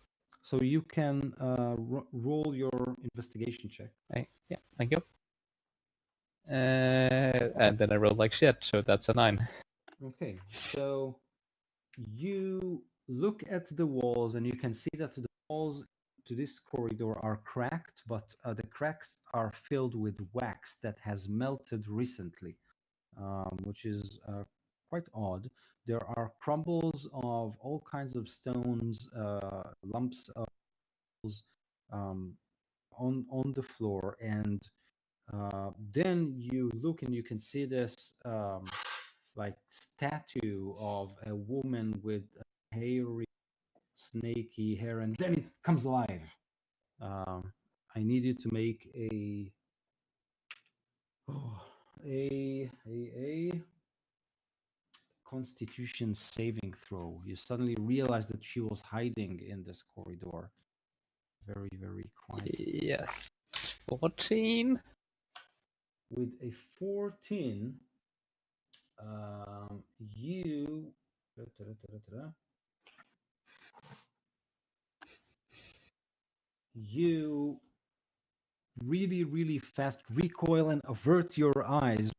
So you can roll your investigation check. Yeah, thank you. And then I rolled like shit, so that's a 9. Okay, so you look at the walls and you can see that the walls to this corridor are cracked, but the cracks are filled with wax that has melted recently, which is quite odd. There are crumbles of all kinds of stones, lumps of um, on the floor, and then you look and you can see this like statue of a woman with hairy, snaky hair, and then it comes alive. I need you to make a Constitution saving throw. You suddenly realize that she was hiding in this corridor, very, very quietly. Yes. 14. With a 14, you you really, really fast recoil and avert your eyes,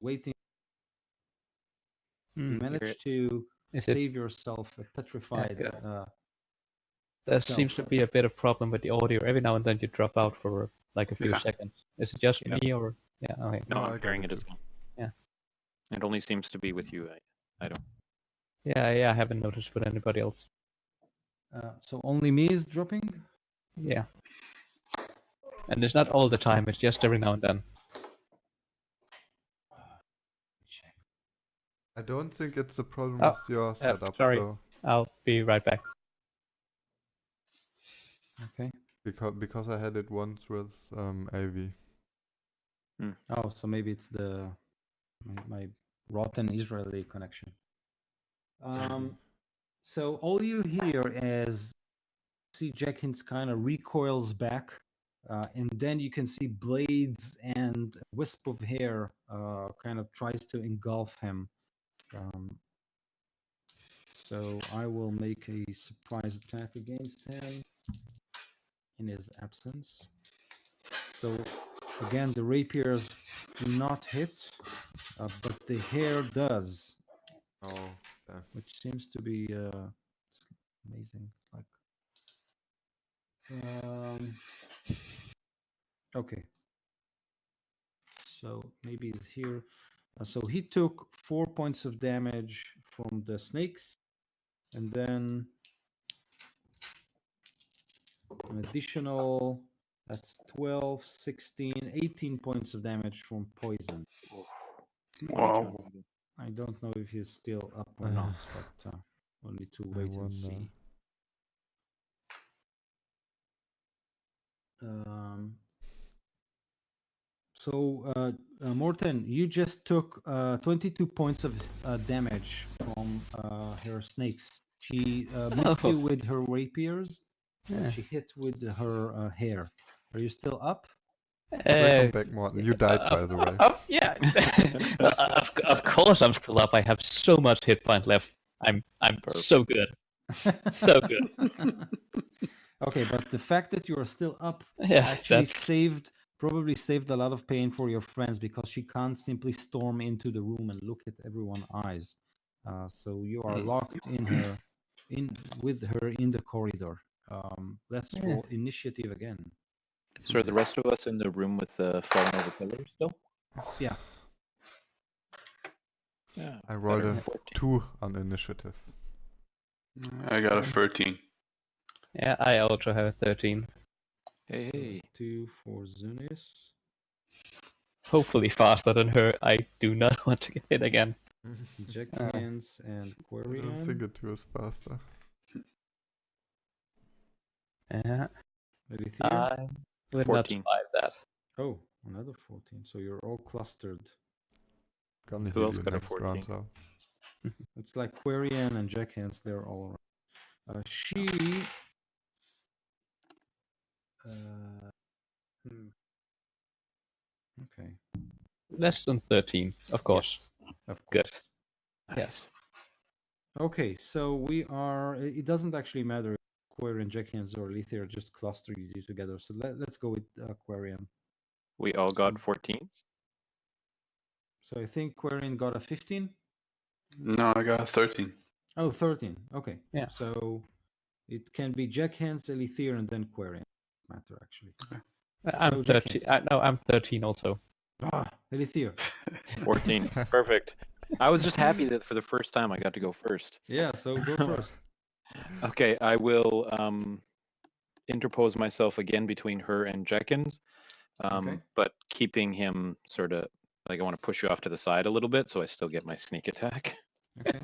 waiting. You Hmm. manage to Is it? save yourself, petrified. good. There self. seems to be a bit of problem with the audio. Every now and then you drop out for like a few Yeah. seconds. Is it just Yeah. me or? Yeah. Okay. No, No, I I'm got hearing it it as too. well. Yeah. It only seems to be with you. I don't. Yeah. I haven't noticed with anybody else. So only me is dropping. Yeah. And it's not all the time. It's just every now and then. Check. I don't think it's a problem Oh, with your setup sorry. though, I'll be right back. Okay. because I had it once with AV. Oh, so maybe it's my rotten Israeli connection. So all you hear is see Jenkins kind of recoils back, and then you can see blades and a wisp of hair kind of tries to engulf him. So I will make a surprise attack against him in his absence. So again, the rapiers do not hit, but the hair does, Oh, yeah. which seems to be amazing. Like, okay. So maybe he's here. So he took 4 points of damage from the snakes, and then an additional, that's 12, 16, 18 points of damage from poison. Wow. I don't know if he's still up or not, but we'll need to I wait and wonder. see. So, Morten, you just took 22 points of damage from her snakes. She missed you with her rapiers, but Yeah. she hit with her hair. Are you still up? Welcome back, Morten. You died, by the way. Yeah. of course I'm still up. I have so much hit point left. I'm so good. So good. Okay, but the fact that you are still up Yeah. actually That's probably saved a lot of pain for your friends, because she can't simply storm into the room and look at everyone's eyes. So you are locked with her in the corridor. Let's roll initiative again. So are the rest of us in the room with the fallen over pillars still? Yeah. Yeah. I rolled better a than 14. 2 on initiative. I got a 13. Yeah, I also have 13. Hey, So hey. 2 for Zunis. Hopefully faster than her. I do not want to get hit again. Jenkins and I don't think Quarian. it was faster. Yeah. Elithir. I would 14. not survive that. Oh, another 14. So you're all clustered. Gonna Who heal else you got a next round, 14? so. It's like Quarian and Jackhands, they're all around. She. Okay. Less than 13, of course. Yes, of Good. course. Yes. Okay, so we are. It doesn't actually matter if Quarian, Jackhands, or Lethir just cluster you together. So let's go with Quarian. We all got 14s? So I think Quarian got a 15. No, I got a 13. Oh, 13. Okay. Yeah. So it can be Jackhands, Elithir, and then Quarian. Matter actually. I'm So 13. Jackhands. No, I'm 13 also. Ah, Elithir. 14. Perfect. I was just happy that for the first time I got to go first. Yeah. So go first. Okay, I will interpose myself again between her and Jenkins, Okay. but keeping him sort of like I want to push you off to the side a little bit so I still get my sneak attack. Okay.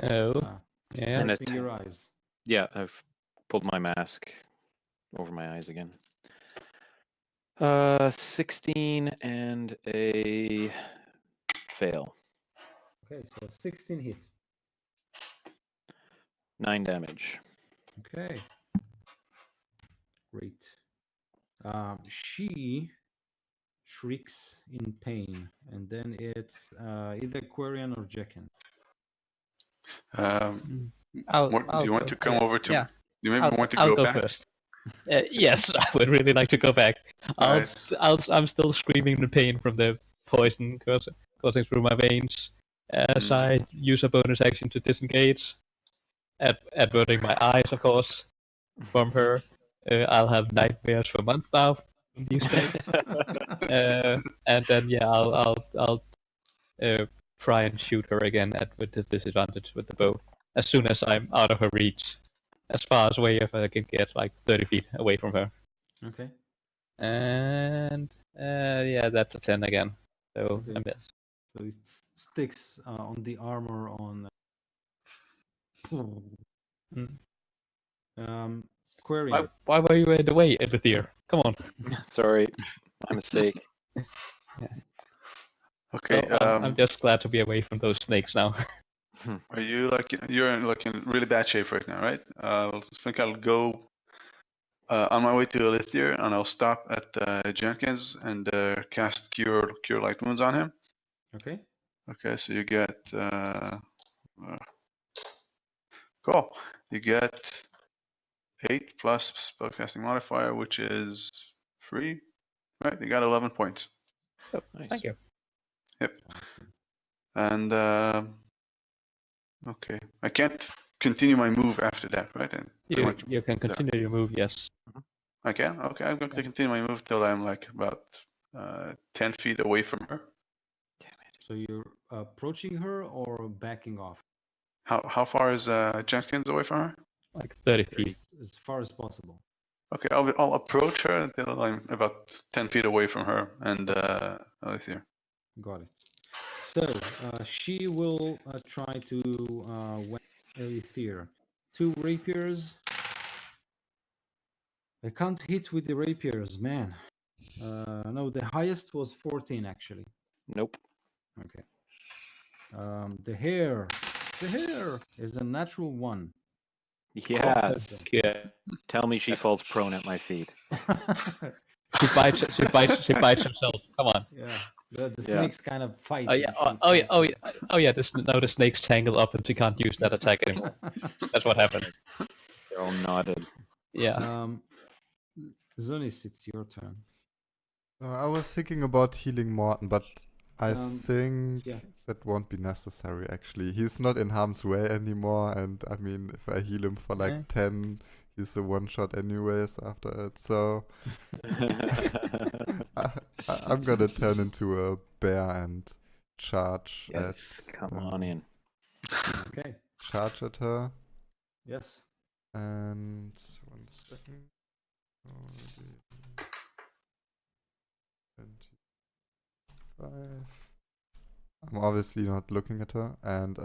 Oh, Ah, yeah. And protecting your eyes. Yeah, I've pulled my mask over my eyes again. 16 and a fail. Okay, so 16 hit. 9 damage. Okay. Great. She shrieks in pain, and then it's either Quarian or Jekken. Do you want to come over to? Yeah, You maybe want to I'll go go back? first. Yes, I would really like to go back. Alright. I'm still screaming in pain from the poison coursing through my veins. As I use a bonus action to disengage, averting my eyes, of course, from her. I'll have nightmares for months now from these things. And then yeah, I'll try and shoot her again with the disadvantage with the bow as soon as I'm out of her reach, as far away as I can get, like 30 feet away from her. Okay. And yeah, that's a 10 again. So I Okay. miss. So it sticks on the armor on. Quarian. Why were you in the way, Elithir? Come on. Sorry, my mistake. Okay. No, I'm just glad to be away from those snakes now. Are you like you're in really bad shape right now, right? I think I'll go on my way to Elithir, and I'll stop at Jenkins and cast Cure Light Wounds on him. Okay. Okay, so you get cool. You get 8 plus spellcasting modifier, which is 3. Right, you got 11 points. Oh, Nice. thank you. Yep. And okay, I can't continue my move after that, right? And You can continue your move, yes. I can. Okay, I'm going to continue my move till I'm like about 10 feet away from her. So you're approaching her or backing off? How far is Jenkins away from her? Like 30 feet. As far as possible. Okay, I'll approach her until I'm about 10 feet away from her and Elithir. Got it. So she will try to whack Elithir. 2 rapiers. I can't hit with the rapiers, man. No, the highest was 14 actually. Nope. Okay. The hair is a natural 1. Yes. Yeah. Tell me she falls prone at my feet. She bites herself. Come on. Yeah. The Yeah. snakes kind of fight. Oh yeah. Oh yeah. Now the snakes tangle up and she can't use that attack anymore. That's what happened. They're all knotted. Yeah. Zonis, it's your turn. I was thinking about healing Morton, but I think yeah. that won't be necessary actually. He's not in harm's way anymore, and I mean, if I heal him for like Okay. 10, he's a one shot anyways after it, so I'm gonna turn into a bear and charge Yes, at come on in. Okay. charge at her. Yes. And 1 second. 25. I'm obviously not looking at her, and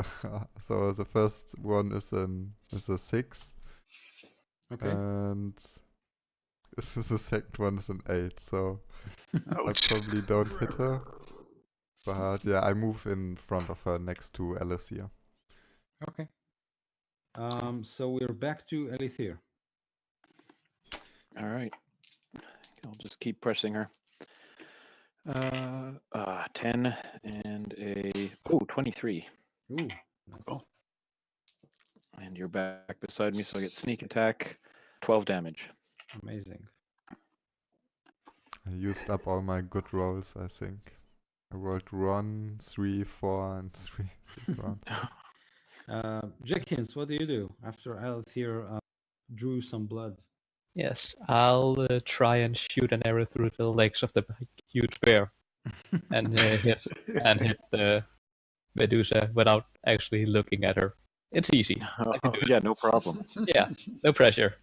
so the first one is a 6, Okay. and the second one is an 8. So I Ouch. probably don't hit her. But yeah, I move in front of her next to Alice here. Okay. So we're back to Elithir. All right. I'll just keep pressing her. 10 and a 23. Ooh, nice. Oh. And you're back beside me, so I get sneak attack, 12 damage. Amazing. I used up all my good rolls, I think. I rolled 1, 3, 4, and 3 this round. Jenkins, what do you do after Elithir drew some blood? Yes, I'll try and shoot an arrow through the legs of the huge bear and hit the Medusa without actually looking at her. It's easy. I can do it. Yeah, no problem. Yeah, no pressure.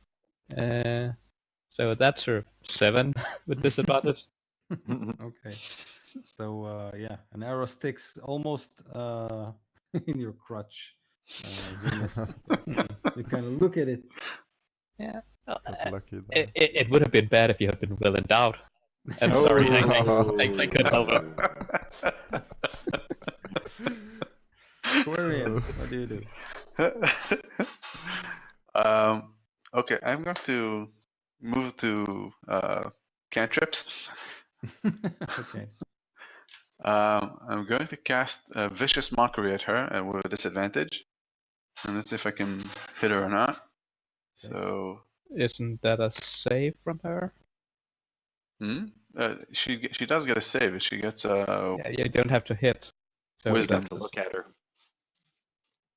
So that's a 7 with disadvantage. Okay. So yeah, an arrow sticks almost in your crutch. Zunis. You kind of look at it. Yeah. Got lucky there. It would have been bad if you had been well endowed. I'm sorry, I couldn't help it. Quarian, what do you do? Okay, I'm going to move to cantrips. Okay. I'm going to cast a Vicious Mockery at her with a disadvantage. And let's see if I can hit her or not. Okay. So, Isn't that a save from her? she does get a save. She gets a Yeah, you don't have to hit. So Wisdom. You'd have to look at her.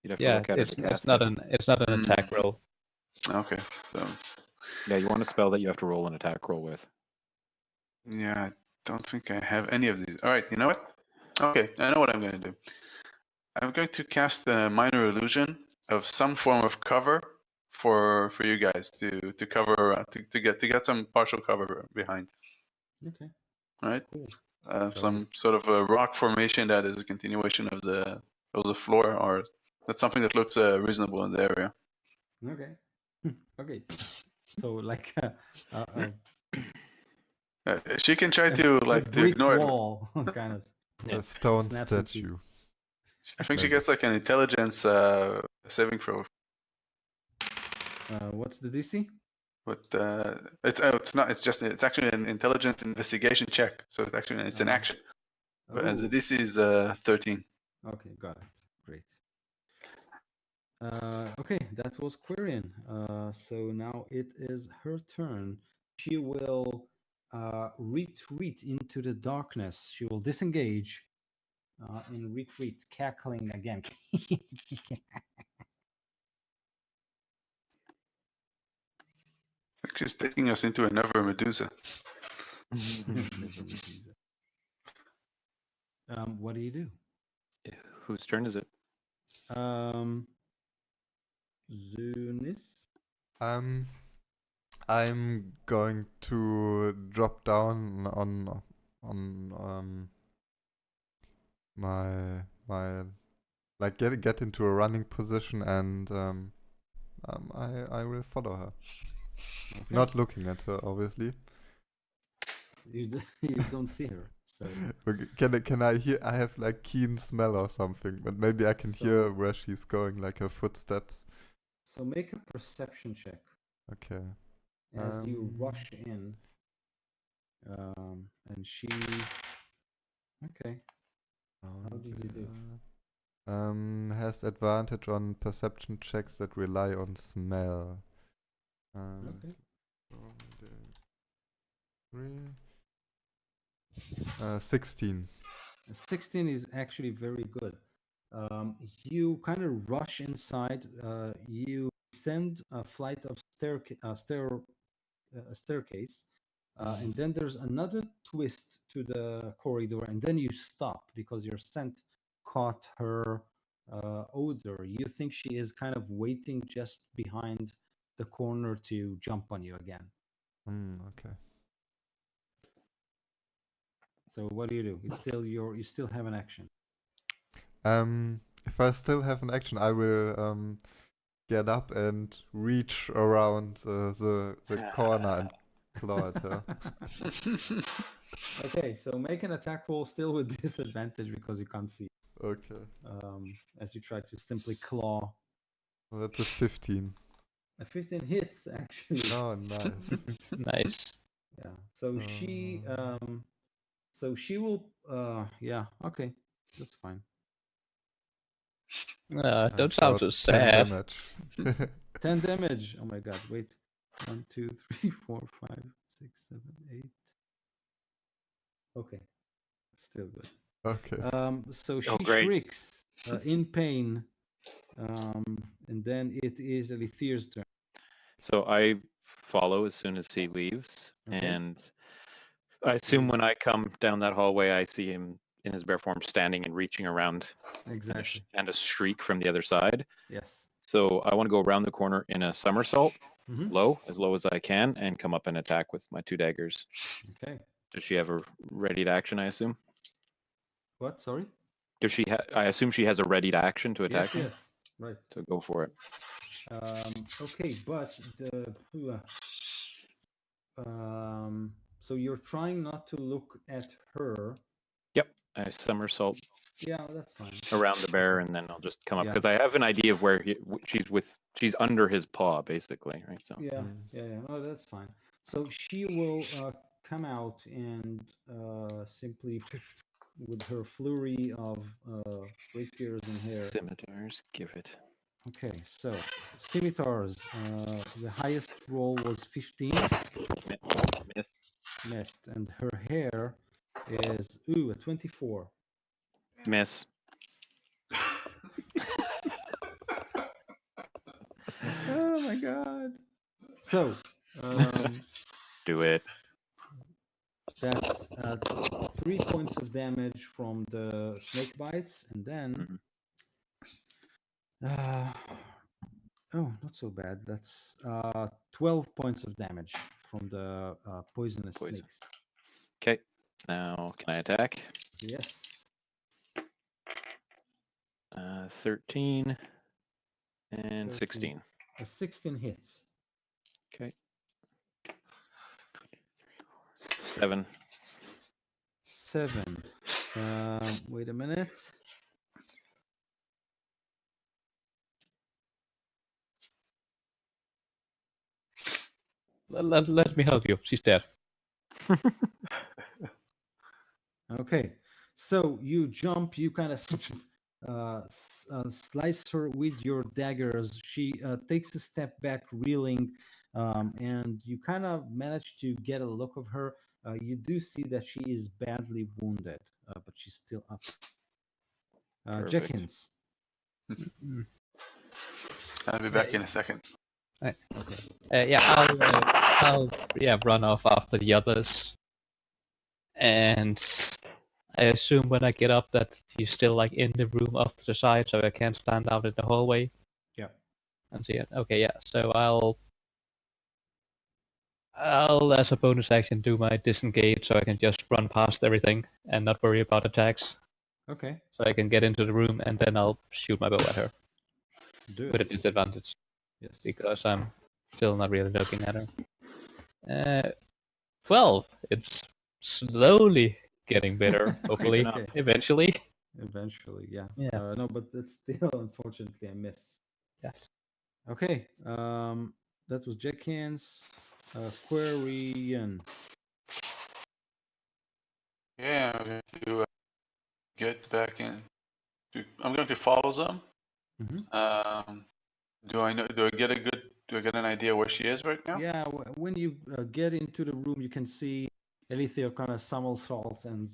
You'd have to Yeah, look at her it's, to cast it's not it. an attack roll. Okay. So, Yeah, you want a spell that you have to roll an attack roll with. yeah, I don't think I have any of these. All right, you know what? Okay, I know what I'm going to do. I'm going to cast a minor illusion of some form of cover for you guys to cover to get some partial cover behind. Okay. All right. Cool. Some sort of a rock formation that is a continuation of the floor, or that's something that looks reasonable in the area. Okay. Okay. So like She can try to a to brick ignore it. wall, kind of. A stone Snaps into- statue. I think she gets like an intelligence saving throw. What's the DC? But it's not. It's actually an intelligence investigation check. So it's an action. But the Oh, DC is 13. okay, got it. Great. Okay, that was Quirion. So now it is her turn. She will retreat into the darkness. She will disengage and retreat, cackling again. She's taking us into another Medusa. What do you do? Whose turn is it? Zunis? I'm going to drop down on my like get into a running position, and I will follow her. Okay. Not looking at her, obviously. You don't see her. So Okay, can I hear? I have like keen smell or something, but maybe I can hear where she's going, like her footsteps. so make a perception check Okay. as you rush in. And she. Okay. How did you do? Has advantage on perception checks that rely on smell. Okay. 16. 16 is actually very good. You kind of rush inside. You descend a flight of staircase, and then there's another twist to the corridor, and then you stop because your scent caught her odor. You think she is kind of waiting just behind the corner to jump on you again. Okay. So what do? It's still you still have an action. If I still have an action, I will get up and reach around the corner and claw at her. Okay, so make an attack roll still with disadvantage because you can't see. Okay. As you try to simply claw. Well, that's a 15. A 15 hits actually. Oh, nice. Nice. Yeah. So she will. Yeah. Okay, that's fine. Don't For sound so 10 sad. damage. 10 damage. Oh my god. Wait. 1, 2, 3, 4, 5, 6, 7, 8. Okay. Still good. Okay. So she Oh, great. shrieks in pain. And then it is Alethir's turn. So I follow as soon as he leaves, Okay. and I assume when I come down that hallway, I see him in his bear form standing and reaching around, Exactly. and a shriek from the other side. Yes. So I want to go around the corner in a somersault, Mhm. as low as I can, and come up and attack with my 2 daggers. Okay. Does she have a ready to action? I assume. What? Sorry? Does she? I assume she has a ready to action to attack Yes, me. yes. Right. So go for it. Okay, but so you're trying not to look at her. Yep. I somersault Yeah, that's fine. around the bear, and then I'll just come up Yeah. because I have an idea of where she's under his paw, basically, right? So Yeah, yeah. No, that's fine. So she will come out and simply with her flurry of rapiers and hair. scimitars, give it. Okay, so scimitars. The highest roll was 15. Miss. Missed, and her hair is a 24. Miss. Oh my god! So Do it. that's 3 points of damage from the snake bites, and then oh, not so bad. That's 12 points of damage from the poisonous Poison. snakes. Okay. Now can I attack? Yes. 13 and 13. 16. A 16 hits. Okay. 7. 7. Wait a minute. Let me help you. She's dead. Okay, so you jump, you kind of slice her with your daggers. She takes a step back, reeling, and you kind of manage to get a look of her. You do see that she is badly wounded, but she's still up. Perfect. Jenkins. I'll be back in a second. I'll run off after the others, and I assume when I get up that he's still like in the room off to the side, so I can't stand out in the hallway. Yeah. And see it. Okay, yeah. So I'll as a bonus action do my disengage, so I can just run past everything and not worry about attacks. Okay. So I can get into the room, and then I'll shoot my bow at her Do with a it. disadvantage Yes. because I'm still not really looking at her. 12. It's slowly getting better. Hopefully, Okay. eventually. Eventually, yeah. Yeah. No, but that's still unfortunately a miss. Yes. Okay. That was Jenkins. Quarian. Yeah, I'm going to get back in. I'm going to follow them. Do I get an idea where she is right now? Yeah, when you get into the room, you can see Elithir kind of somersaults and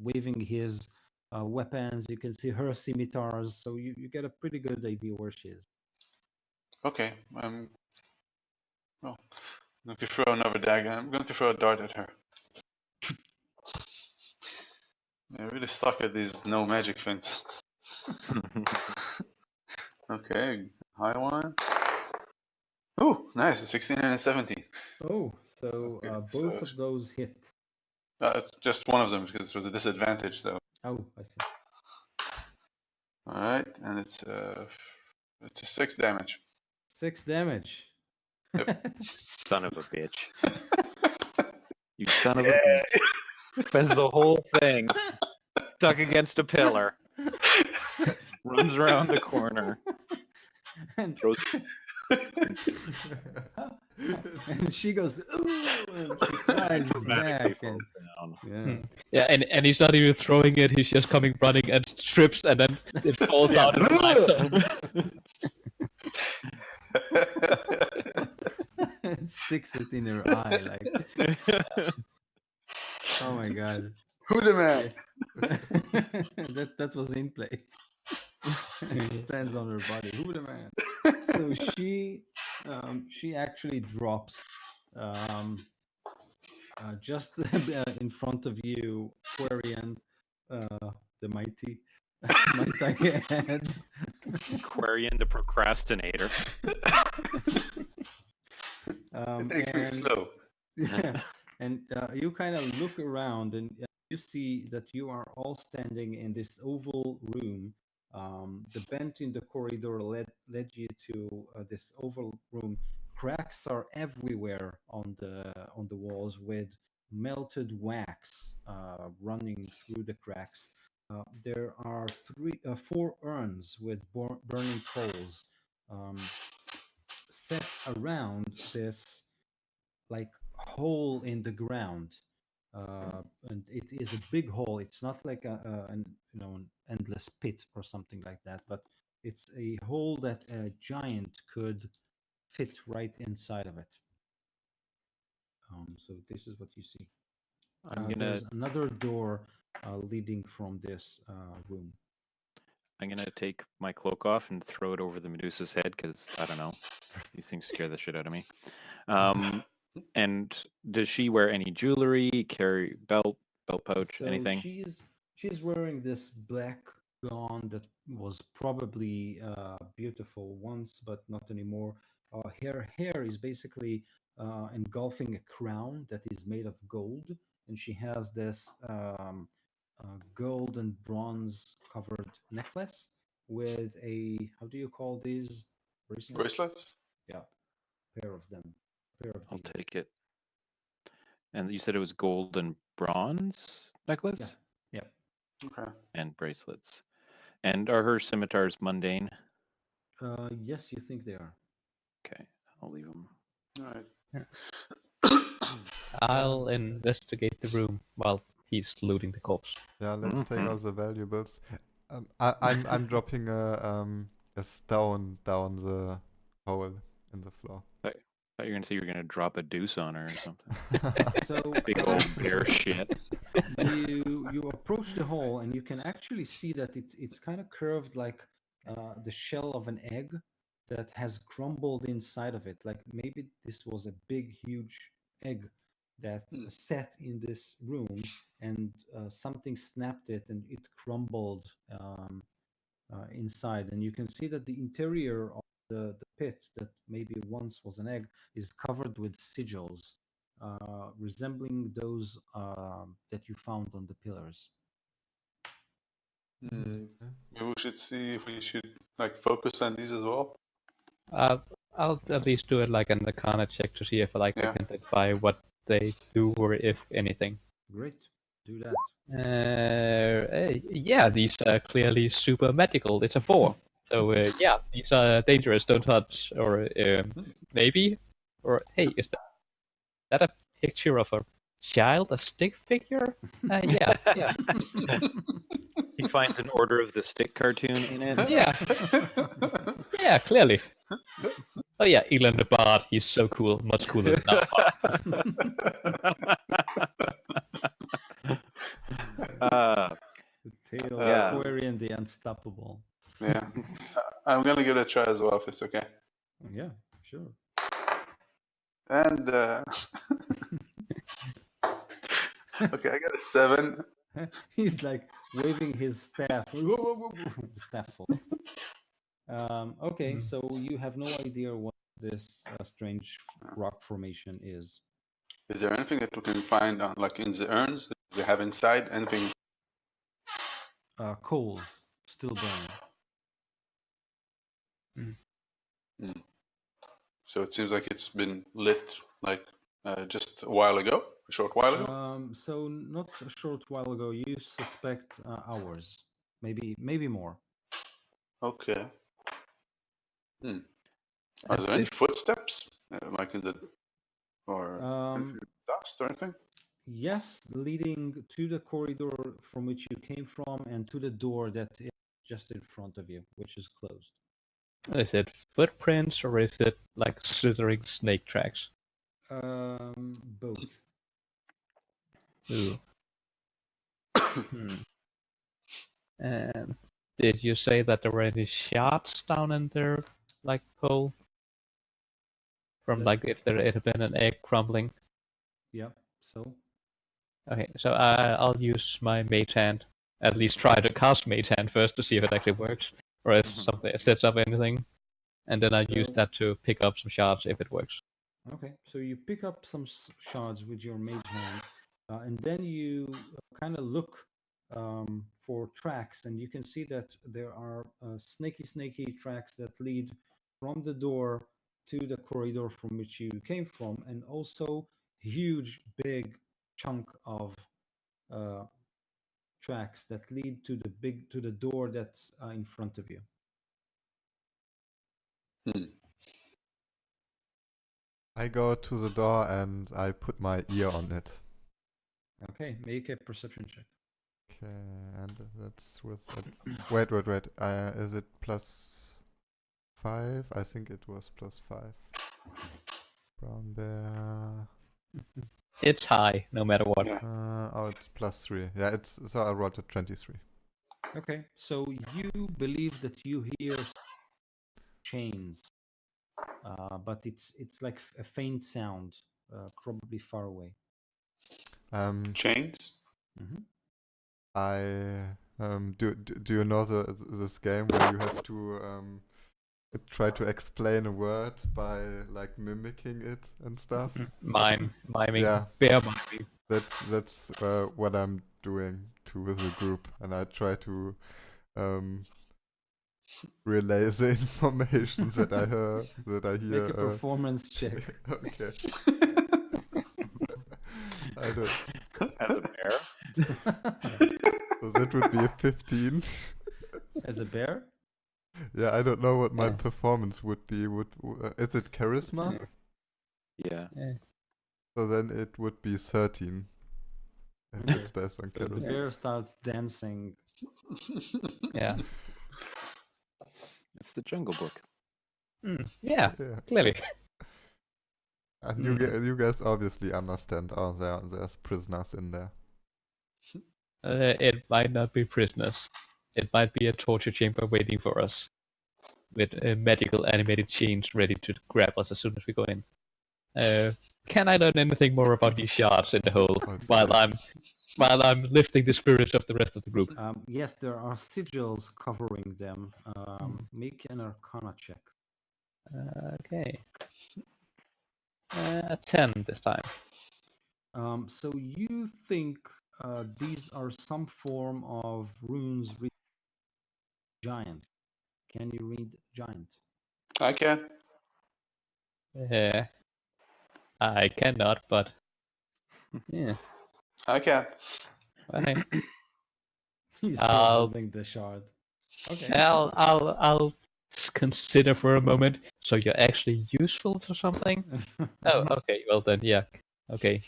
waving his weapons. You can see her scimitars, so you get a pretty good idea where she is. Okay, I'm going to throw another dagger. I'm going to throw a dart at her. I really suck at these no magic things. Okay, high one. Ooh, nice, a 16 and a 17. Oh, so Okay, both so- of those hit. Just one of them because it was a disadvantage, though. Oh, I see. All right, and it's a 6 damage. 6 damage. Son of a bitch. You son of a bitch. Spends the whole thing stuck against a pillar. Runs around the corner. and, Throws and she goes, "Ooh," and she cries dramatically back, and falls down. yeah. Yeah, and he's not even throwing it, he's just coming running and trips and then it falls out and flies. And sticks it in her eye, like, oh my god. Who the man? that was in play. Stands on her body. Who the man? So she actually drops just in front of you, Quarian, the mighty, mighty head. Quarian the procrastinator. Take it And slow. yeah, and you kind of look around and you see that you are all standing in this oval room. The bend in the corridor led you to this oval room. Cracks are everywhere on the walls with melted wax running through the cracks. There are four urns with burning coals set around this like hole in the ground, and it is a big hole. It's not like an endless pit or something like that, but it's a hole that a giant could fit right inside of it. So this is what you see. I'm gonna There's another door leading from this room. take my cloak off and throw it over the Medusa's head because I don't know, these things scare the shit out of me. And does she wear any jewelry? Carry belt pouch, So anything? she's wearing this black gown that was probably beautiful once, but not anymore. Her hair is basically engulfing a crown that is made of gold, and she has this gold and bronze covered necklace with a, how do you call these bracelets? Bracelets? Yeah, pair of them. Pair of I'll these. take it. And you said it was gold and bronze necklace? Yeah. Okay. And bracelets. And are her scimitars mundane? Yes, you think they are. Okay, I'll leave them. All right. I'll investigate the room while he's looting the corpse. Yeah, let's take Mhm. all the valuables. I'm dropping a stone down the hole in the floor. I thought you were gonna say you were gonna drop a deuce on her or something. So Big old bear shit. you approach the hole and you can actually see that it's kind of curved like the shell of an egg that has crumbled inside of it. Like maybe this was a big, huge egg that sat in this room, and something snapped it and it crumbled inside. And you can see that the interior of the pit that maybe once was an egg is covered with sigils resembling those that you found on the pillars. Maybe we should see if we should like focus on these as well. I'll at least do it like an Arcana check to see if I Yeah. can identify what they do or if anything. Great, do that. Yeah, these are clearly super magical. It's a 4. So yeah, these are dangerous. Don't touch. Or maybe. Or hey, is that a picture of a child, a stick figure? Yeah, yeah, He finds an Order of the Stick cartoon in it. yeah, yeah. Clearly. Oh yeah, Elan the Bard. He's so cool. Much cooler than that. The tale Yeah. of Quarian the Unstoppable. Yeah. I'm gonna give it a try as well if it's okay. Yeah, sure. And okay, I got a 7. He's like waving his staff. Whoa, whoa, whoa, whoa, the staff fall. Okay, so you have no idea what this strange rock formation is. Is there anything that we can find on, like in the urns? Do they have inside anything? Coals still burning. So it seems like it's been lit like just a while ago, A short while ago? So not a short while ago. You suspect hours, maybe more. Okay. Are there any footsteps? Like in the... Or Um, dust or anything? Yes, leading to the corridor from which you came from and to the door that is just in front of you, which is closed. Is it footprints or is it like slithering snake tracks? Both. Ooh. And did you say that there were any shards down in their like hole? From like if there had been an egg crumbling? Yep. So Okay, so I'll use my mage hand. At least try to cast mage hand first to see if it actually works, or if something sets up anything, and then I use So- that to pick up some shards if it works. okay, so you pick up some shards with your mage hand, and then you kind of look for tracks, and you can see that there are snaky tracks that lead from the door to the corridor from which you came from, and also huge, big chunk of tracks that lead to the door that's in front of you. I go to the door and I put my ear on it. Okay, make a perception check. Okay, and that's with wait. Is it +5? I think it was +5. Brown bear. It's high, no matter what. Yeah. Oh, it's +3. Yeah, so I rolled a 23. Okay, so you believe that you hear chains, but it's like a faint sound, probably far away. Chains? Do you know this game where you have to try to explain a word by like mimicking it and stuff? Miming. Yeah. Bear miming. That's what I'm doing to the group, and I try to relay the information that I hear. Make a performance check. Okay. I don't. As a bear? So that would be a 15. As a bear? Yeah, I don't know what my Yeah. performance would be. Is it charisma? Yeah. So then it would be 13. If Okay. it's based on So the charisma. bear starts dancing. Yeah. It's the Jungle Book. Yeah, Yeah. clearly. And you guys obviously understand. Oh, there's prisoners in there. It might not be prisoners. It might be a torture chamber waiting for us, with medical animated chains ready to grab us as soon as we go in. Can I learn anything more about these shards in the hole while I'm lifting the spirits of the rest of the group? Yes, there are sigils covering them. Make an Arcana check. Okay. 10 this time. So you think these are some form of runes read giant. Can you read giant? I can. I cannot, but yeah. I can. Okay. He's still I'll- holding the shard. Okay. I'll consider for a moment. So you're actually useful for something? Oh, okay. Well then, yeah. Okay.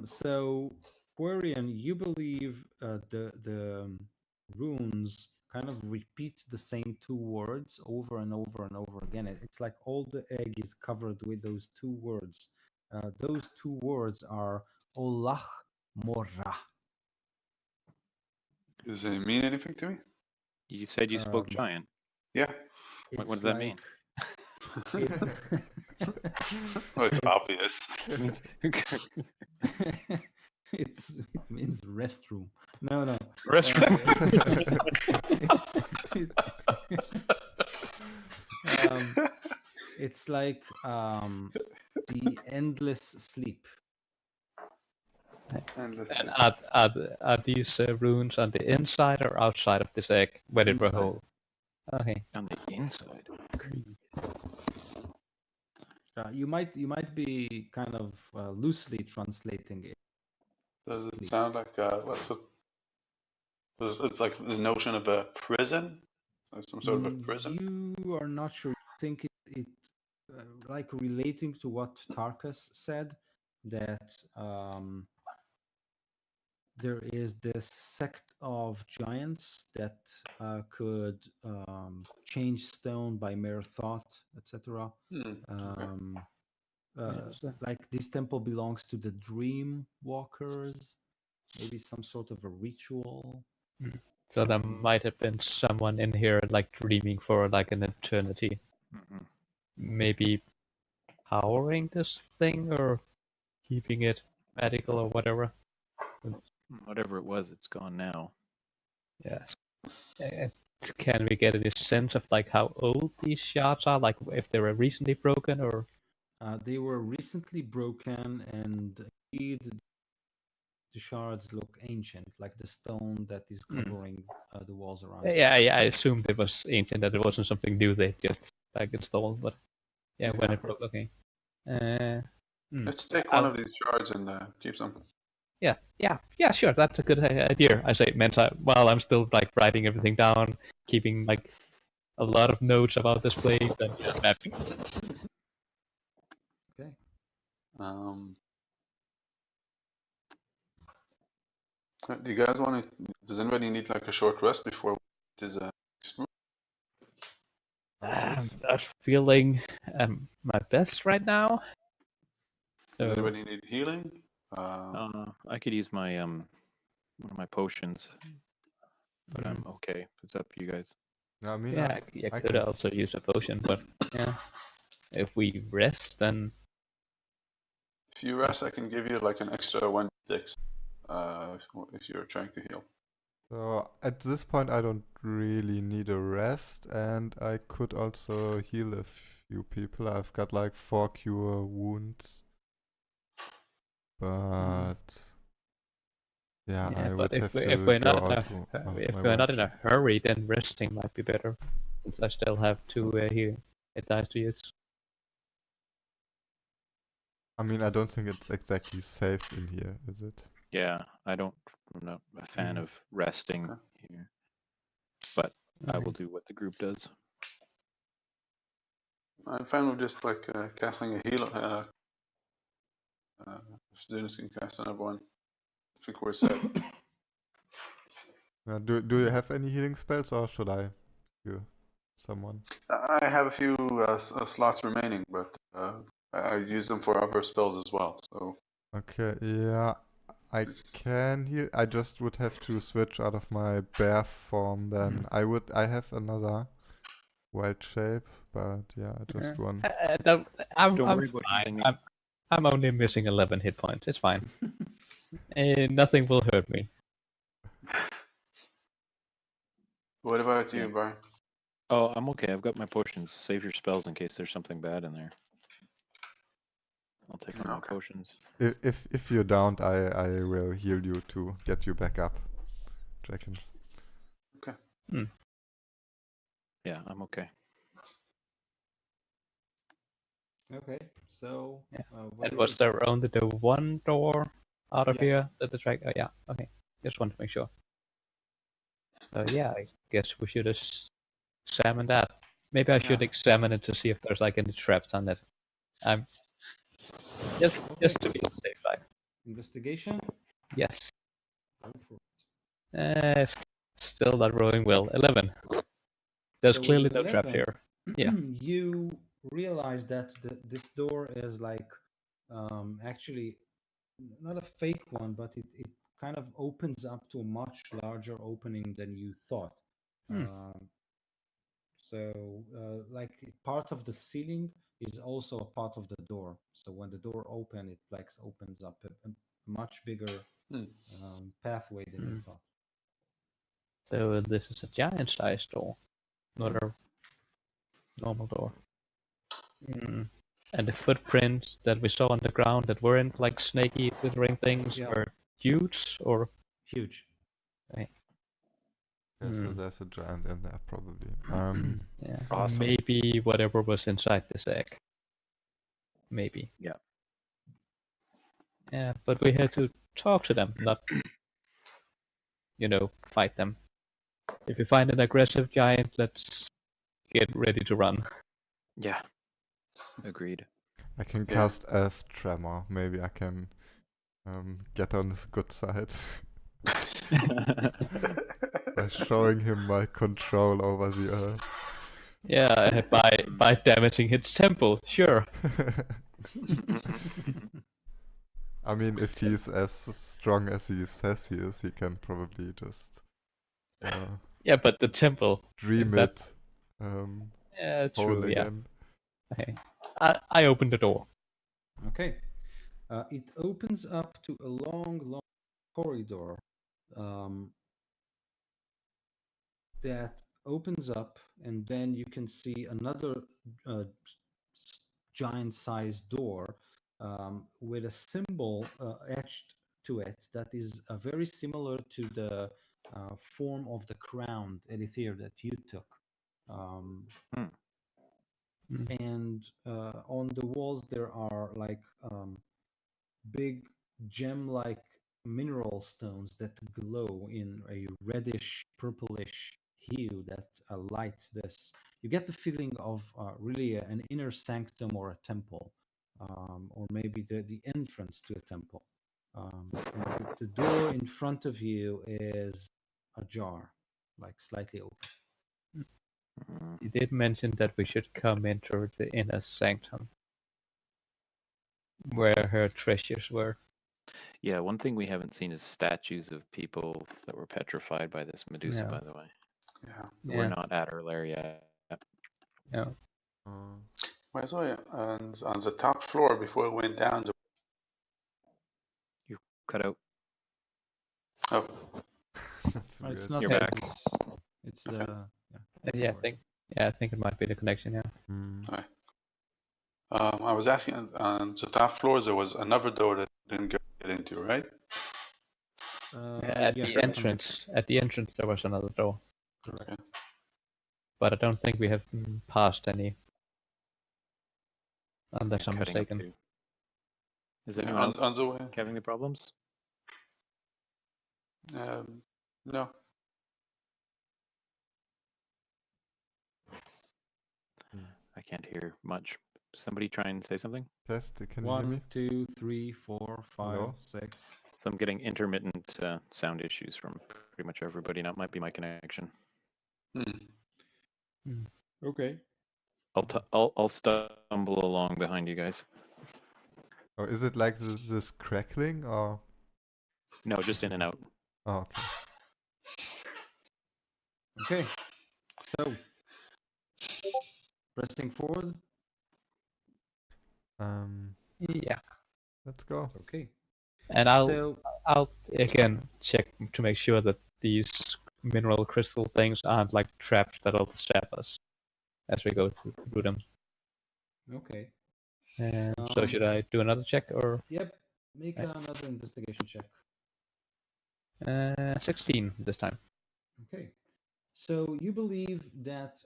So, Quarian, you believe the runes kind of repeat the same two words over and over and over again. It's like all the egg is covered with those two words. Those two words are Olach Morra. Does it mean anything to me? You said you spoke Um, giant. Yeah. What does that mean? Well, it's obvious. It means restroom. No. Restroom. It's like the endless sleep. Endless. And are these runes on the inside or outside of this egg when it were Inside. whole? Okay. On the inside. You might be kind of loosely translating it. Does it Sleep. sound like it's like the notion of a prison? Like some sort of a prison? You are not sure. You think it like relating to what Tarkus said, that there is this sect of giants that could change stone by mere thought, etc. Okay. Like this temple belongs to the dream walkers, maybe some sort of a ritual. So there might have been someone in here like dreaming for like an eternity. Mhm. Maybe powering this thing or keeping it magical or whatever. Whatever it was, it's gone now. Yes. Can we get any sense of like how old these shards are? Like if they were recently broken or? They were recently broken, and indeed the shards look ancient, like the stone that is covering the walls around. it. Yeah, I assumed it was ancient, that it wasn't something new they just like installed, but yeah, when it broke, okay. Let's take one of these shards and keep them. Yeah, sure, that's a good idea. I say, Mensa, while I'm still like writing everything down, keeping like a lot of notes about this place and mapping. Okay. Do you guys want to? Does anybody need like a short rest before this next move? I'm not feeling my best right now. Does So, anybody need healing? I could use my one of my potions, but I'm okay. It's up to you guys. I mean, yeah, I I could can- also use a potion, but yeah, if we rest, then If you rest, I can give you like an extra 1d6 if you're trying to heal. So at this point, I don't really need a rest, and I could also heal a few people. I've got like 4 cure wounds, but yeah, I but would if have we, to if we're go not in out a to if my we're not in a workshop. hurry, then resting might be better, since I still have 2 here. It dies to use. I mean, I don't think it's exactly safe in here, is it? Yeah, I'm not a fan of resting Okay. here, but I will do what the group does. I'm fine with just like casting a heal. Students can cast another one. I think we're set. Do you have any healing spells, or should I heal someone? I have a few slots remaining, but I use them for other spells as well. So Okay, yeah, I can heal. I just would have to switch out of my bear form then. I have another wild shape, but yeah, just one. I'm Don't worry about fine. using me. I'm only missing 11 hit points. It's fine. Nothing will hurt me. what about you, Yeah. Brian? Oh, I'm okay. I've got my potions. Save your spells in case there's something bad in there. I'll take all my Okay. potions. If you're down, I will heal you to get you back up, Jackins. Yeah, I'm okay. Okay. So. Yeah. what And do was you- there only the one door out of Yeah. here that the track? Oh, yeah. Okay. Just want to make sure. So yeah, I guess we should examine that. Maybe I should Yeah. examine it to see if there's like any traps on it. I'm just to be safe, like Investigation. yes. Go for it. Still not rolling well. 11. There's So clearly with no trap 11, here. Yeah. You realize that this door is like actually not a fake one, but it kind of opens up to a much larger opening than you thought. So like part of the ceiling is also a part of the door. So when the door opens, it like opens up a much bigger pathway than you thought. So this is a giant-sized door, not a normal door. And the footprints that we saw on the ground that weren't like snaky, withering things Yeah. were huge, or Huge. Yeah, so there's a giant in there probably. yeah, Awesome. maybe whatever was inside this egg. maybe. Yeah. Yeah, but we're here to talk to them, not, fight them. If we find an aggressive giant, let's get ready to run. Yeah. Agreed. I can Yeah. cast Elf Tremor. Maybe I can get on his good side by showing him my control over the earth. Yeah, by damaging its temple, sure. I mean, if he's as strong as he says he is, he can probably just Yeah, but the temple. dream that- it Yeah, whole true. Yeah. again. Okay. I opened the door. Okay. It opens up to a long corridor that opens up, and then you can see another giant-sized door with a symbol etched to it that is very similar to the form of the crown, Elithir, that you took. And on the walls there are like big gem-like mineral stones that glow in a reddish purplish hue that light this. You get the feeling of really an inner sanctum or a temple, or maybe the entrance to a temple. And the door in front of you is ajar, like slightly open. You did mention that we should come into the inner sanctum, where her treasures were. Yeah, one thing we haven't seen is statues of people that were petrified by this Medusa, Yeah. by the way. Yeah. We're not at her lair yet. Yeah. Well, I saw you on the top floor before it went down. You cut out. Oh, That's It's weird. not You're that, back. It's Okay. the it's Yeah, the word. I think it might be the connection. Yeah. I was asking on the top floors there was another door that didn't get into, right? At Yeah, the on entrance, there was another door, correct. Okay. but I don't think we have passed any, unless I'm Cutting up mistaken. too. Is Yeah, anyone else on the way. having the problems? No. I can't hear much. Somebody try and say something? Test, can you hear me? 1, 2, 3, 4, 5, Hello? 6. So I'm getting intermittent sound issues from pretty much everybody. Now it might be my connection. Okay. I'll stumble along behind you guys. Or is it like this crackling or? No, just in and out. Oh, okay. Okay. So, pressing forward. Yeah. Let's go. Okay. And I'll So, again check to make sure that these mineral crystal things aren't like traps that'll stab us as we go through them. okay. So should I do another check or Yep. Make another investigation check. 16 this time? Okay. So you believe that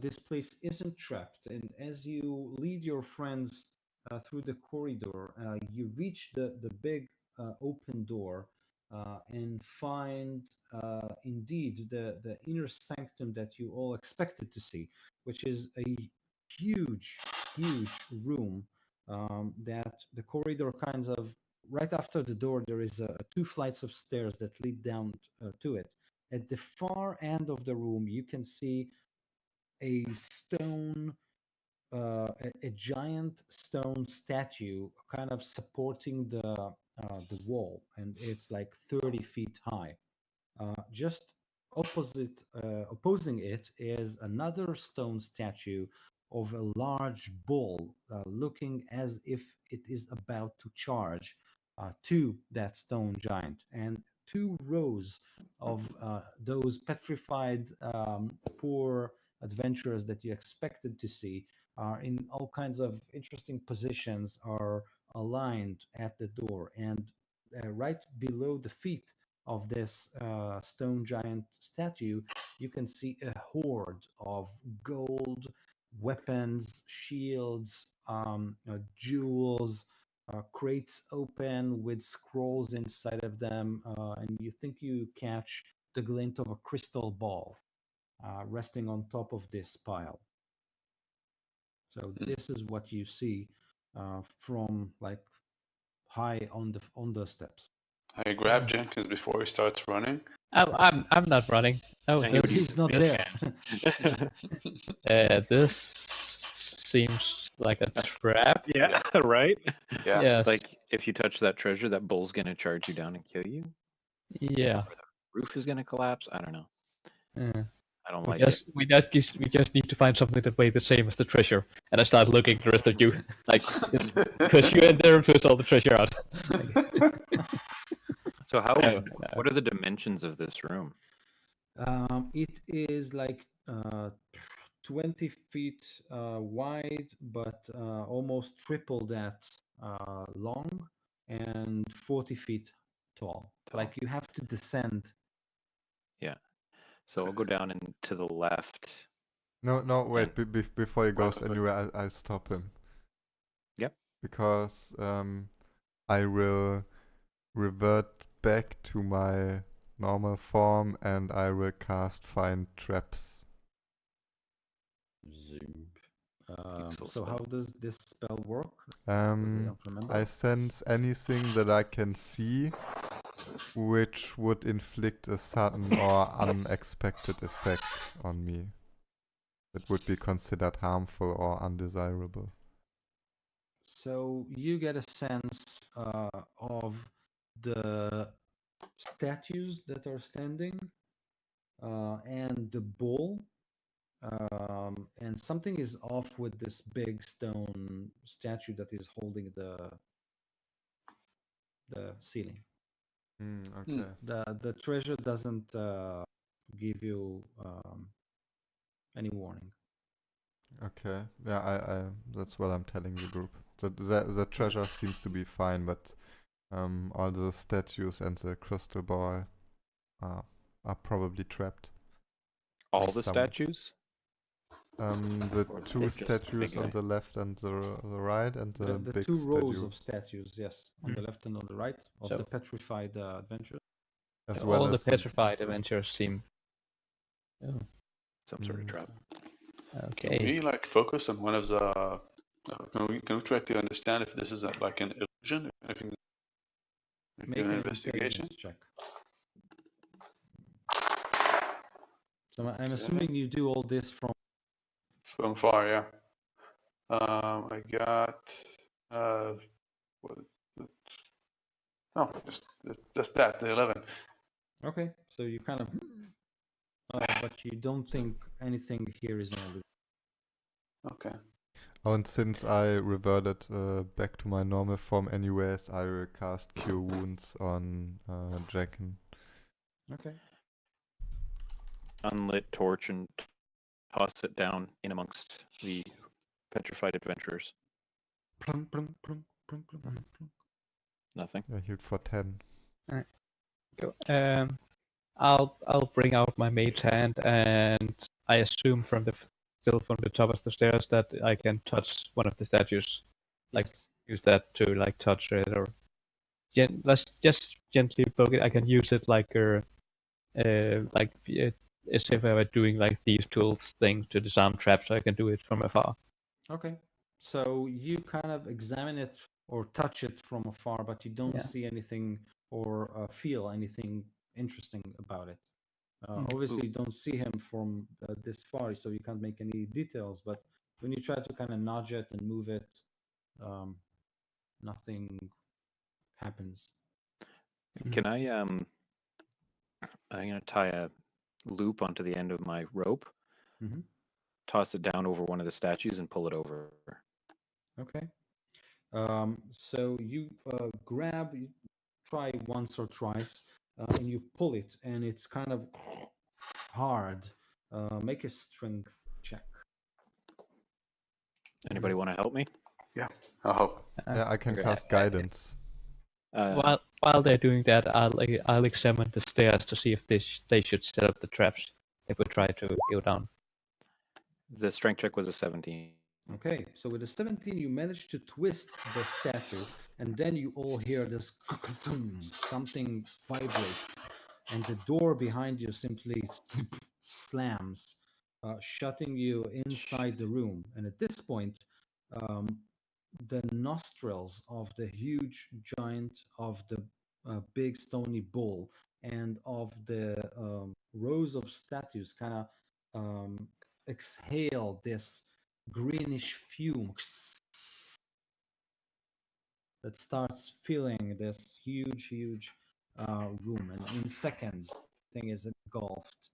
this place isn't trapped, and as you lead your friends through the corridor, you reach the big open door and find indeed the inner sanctum that you all expected to see, which is a huge, huge room that the corridor kinds of right after the door there is 2 flights of stairs that lead down to it. At the far end of the room, you can see a stone, a giant stone statue, kind of supporting the wall, and it's like 30 feet high. Just opposing it is another stone statue of a large bull, looking as if it is about to charge to that stone giant, and 2 rows of those petrified poor adventurers that you expected to see are in all kinds of interesting positions, are aligned at the door, and right below the feet of this stone giant statue, you can see a hoard of gold weapons, shields, jewels, crates open with scrolls inside of them, and you think you catch the glint of a crystal ball resting on top of this pile. So this is what you see from like high on the steps. I grab Jenkins before he starts running. I'm not running. Oh, Yeah, this, He's not there. this seems like a trap. Yeah, right? Yeah. Yes. Like, if you touch that treasure, that bull's gonna charge you down and kill you. Yeah. Roof is gonna collapse. I don't know. I don't like it. We just need to find something that weighs the same as the treasure. And I start looking at the rest of you, like, because you and there push all the treasure out. So how? No, What are the dimensions of this room? It is like 20 feet wide, but almost triple that long, and 40 feet tall. Like you have to descend. Yeah. So I'll go down and to the left. No, wait. Before he goes anywhere, I stop him. Yep. Because I will revert back to my normal form and I will cast Find Traps. So how does this spell work? I don't remember. I sense anything that I can see which would inflict a sudden or unexpected effect on me that would be considered harmful or undesirable. So you get a sense of the statues that are standing and the bull, and something is off with this big stone statue that is holding the ceiling. Okay. The treasure doesn't give you any warning. Okay. Yeah, I that's what I'm telling the group. The treasure seems to be fine, but all the statues and the crystal ball are probably trapped. All the Some- statues? The Or the two biggest statues big on guy? the left and the right, and the The big two rows statue, of statues, yes, on the left and on the right of So- the petrified adventure. as all well the as petrified adventures seem. Oh, Some sort of trap. Mm-hmm. Can okay. we like focus on one of the? Can we try to understand if this is like an illusion? If anything, like Make an an investigation. intelligence check. So I'm assuming you do all this from. From far, yeah. I got what? Oh, just that, the 11. Okay, so you kind of, but you don't think anything here is an illusion. Okay. Oh, and since I reverted back to my normal form anyways, I will cast Cure Wounds on Jenkins. Okay. Unlit torch and toss it down in amongst the petrified adventurers. Plunk, plunk, plunk, plunk, plunk, plunk, plunk. Nothing. I healed for 10. Go. I'll bring out my mage hand, and I assume still from the top of the stairs that I can touch one of the statues. Like, Yes. use that to like touch it, or let's just gently poke it. I can use it like as if I were doing like these tools thing to disarm traps. So I can do it from afar. Okay. So you kind of examine it or touch it from afar, but you don't Yeah. see anything or feel anything interesting about it. Mm. Obviously, you don't see him from this far, so you can't make any details. But when you try to kind of nudge it and move it, nothing happens. Can I'm gonna tie a loop onto the end of my rope, Mhm. toss it down over one of the statues, and pull it over. Okay. So you grab, you try once or twice, and you pull it, and it's kind of hard. Make a strength check. Anybody want to help me? I hope. Yeah, I can okay. cast Guidance. While they're doing that, I'll examine the stairs to see if they should set up the traps if we try to go down. The strength check was a 17. Okay, so with a 17, you manage to twist the statue, and then you all hear this something vibrates, and the door behind you simply slams, shutting you inside the room. And at this point, the nostrils of the huge giant of the big stony bull and of the rows of statues kind of exhale this greenish fume that starts filling this huge room, and in seconds thing is engulfed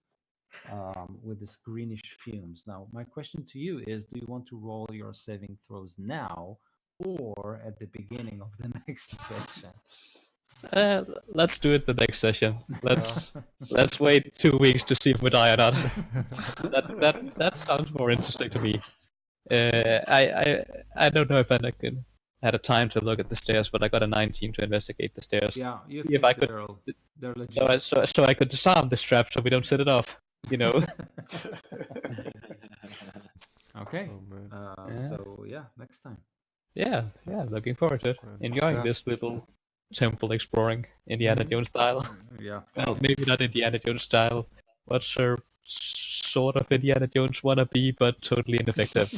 with this greenish fumes. Now my question to you is, do you want to roll your saving throws now or at the beginning of the next session? Let's do it the next session. Let's wait 2 weeks to see if we die or not. that sounds more interesting to me. I don't know if I had a time to look at the stairs, but I got a 19 to investigate the stairs. Yeah, you If think I could- they're legit. So I could disarm the strap so we don't set it off. You know. Okay. Oh man. Yeah. So yeah, next time. Yeah, looking forward to it. Well, Enjoying yeah. this little temple exploring Indiana Mhm. Jones style. Yeah. Well, maybe not Indiana Jones style. What's her sort of Indiana Jones wannabe, but totally ineffective.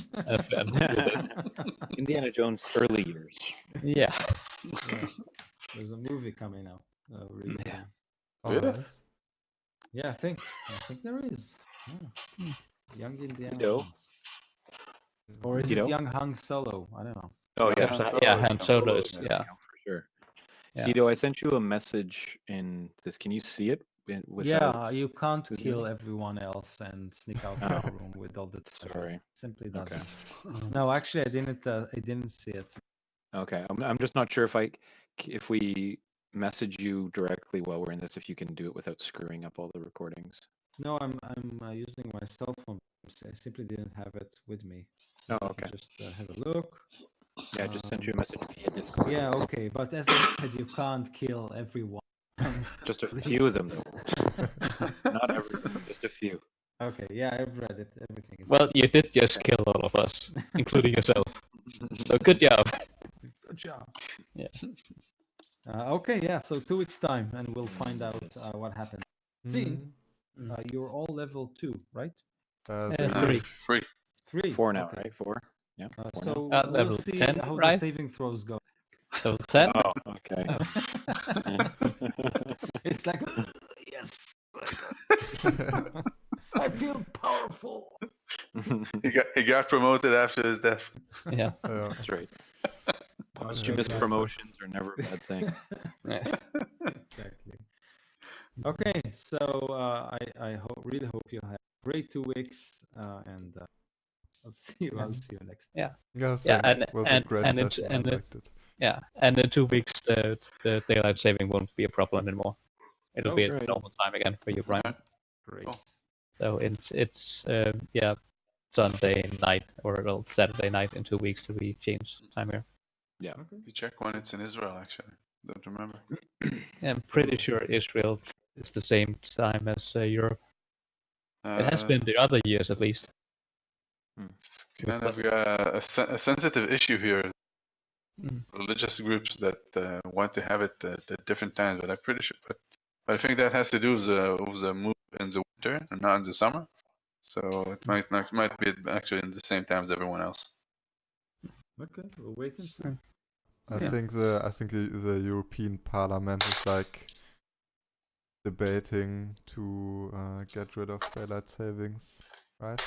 Indiana Jones' early years. Yeah. Yeah. There's a movie coming out. Really Yeah. soon. Oh, Really? nice. Yeah, I think there is. Yeah. Young Indiana Guido? Jones. Or is Guido? it Young Han Solo? I don't know. Oh Yeah, yeah, Han Solo Yeah, is Han Han Solo Solo, is, yeah. for sure. Yeah. Guido, I sent you a message in this. Can you see it? Without... Yeah, you can't Who's kill doing everyone else and sneak out of the room with all the Sorry. It simply Okay. doesn't. No, actually, I didn't see it. Okay, I'm just not sure if we message you directly while we're in this, if you can do it without screwing up all the recordings. No, I'm using my cell phone. I simply didn't have it with me. So Oh, you can okay. just have a look. Yeah, I just sent you a message via Discord. Yeah, okay, but as I said, you can't kill everyone. Just a few of them, though. Not everyone, just a few. Okay, yeah, I've read it. Everything is Well, you did just kill all of us, including yourself. So good job. good job. Yeah. Okay, yeah. So 2 weeks time, and we'll find out what happened. Thing, Mhm. you're all level 2, right? Three. Free. 3. 4 now, okay. right? 4? Yeah. 4 now. So we'll level see 10, how right? the saving throws go. So 10. Oh, okay. It's like yes, I feel powerful. He got promoted after his death. Yeah. Yeah. That's right. Okay, Posthumous yeah. promotions are never a bad thing. Yeah. Exactly. Okay, so I really hope you have a great 2 weeks, and I'll see you. I'll see you next. Yeah, Yeah, thanks. It was a great and session. I liked it. Yeah, and in 2 weeks the daylight saving won't be a problem anymore. It'll Oh, be great. at normal time again for you, Brian. Great. Cool. So it's Sunday night or well, Saturday night in 2 weeks to be changed time here. Okay. To check when it's in Israel, actually. Don't remember. I'm pretty sure Israel is the same time as Europe. It has been the other years at least. It's kind of a sensitive issue here. Mm. Religious groups that want to have it at different times, but I'm pretty sure. But I think that has to do with the move in the winter and not in the summer. So it might be actually in the same time as everyone else. Okay, we'll wait and see. I Yeah. think the European Parliament is like debating to get rid of daylight savings, right?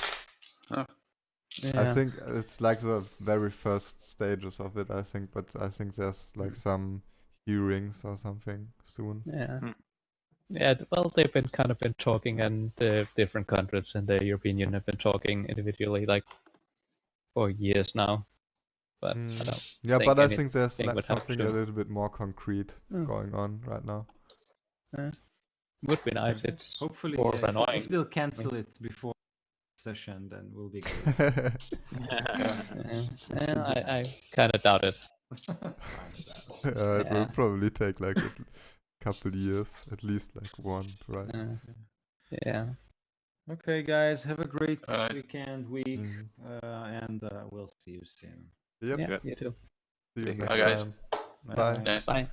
I think it's like the very first stages of it, I think, but I think there's like some hearings or something soon. Yeah. Hmm. Yeah, well, they've been talking, and the different countries in the European Union have been talking individually, like for years now. But I don't. Yeah, think but I think there's anything like would help something a soon. little bit more concrete Mm. going on right now. Would be nice. It's Hopefully, more if annoying. they'll cancel it before session, then we'll be good. I kind of doubt it. It will Yeah. probably take like a couple years, at least like one, right? Yeah. Okay, guys, have a great All right. weekend, week, Mhm. and we'll see you soon. Yep. Yeah, Yeah. you too. See you Take care. next Bye, guys. time. Bye. Bye. Yeah. Bye.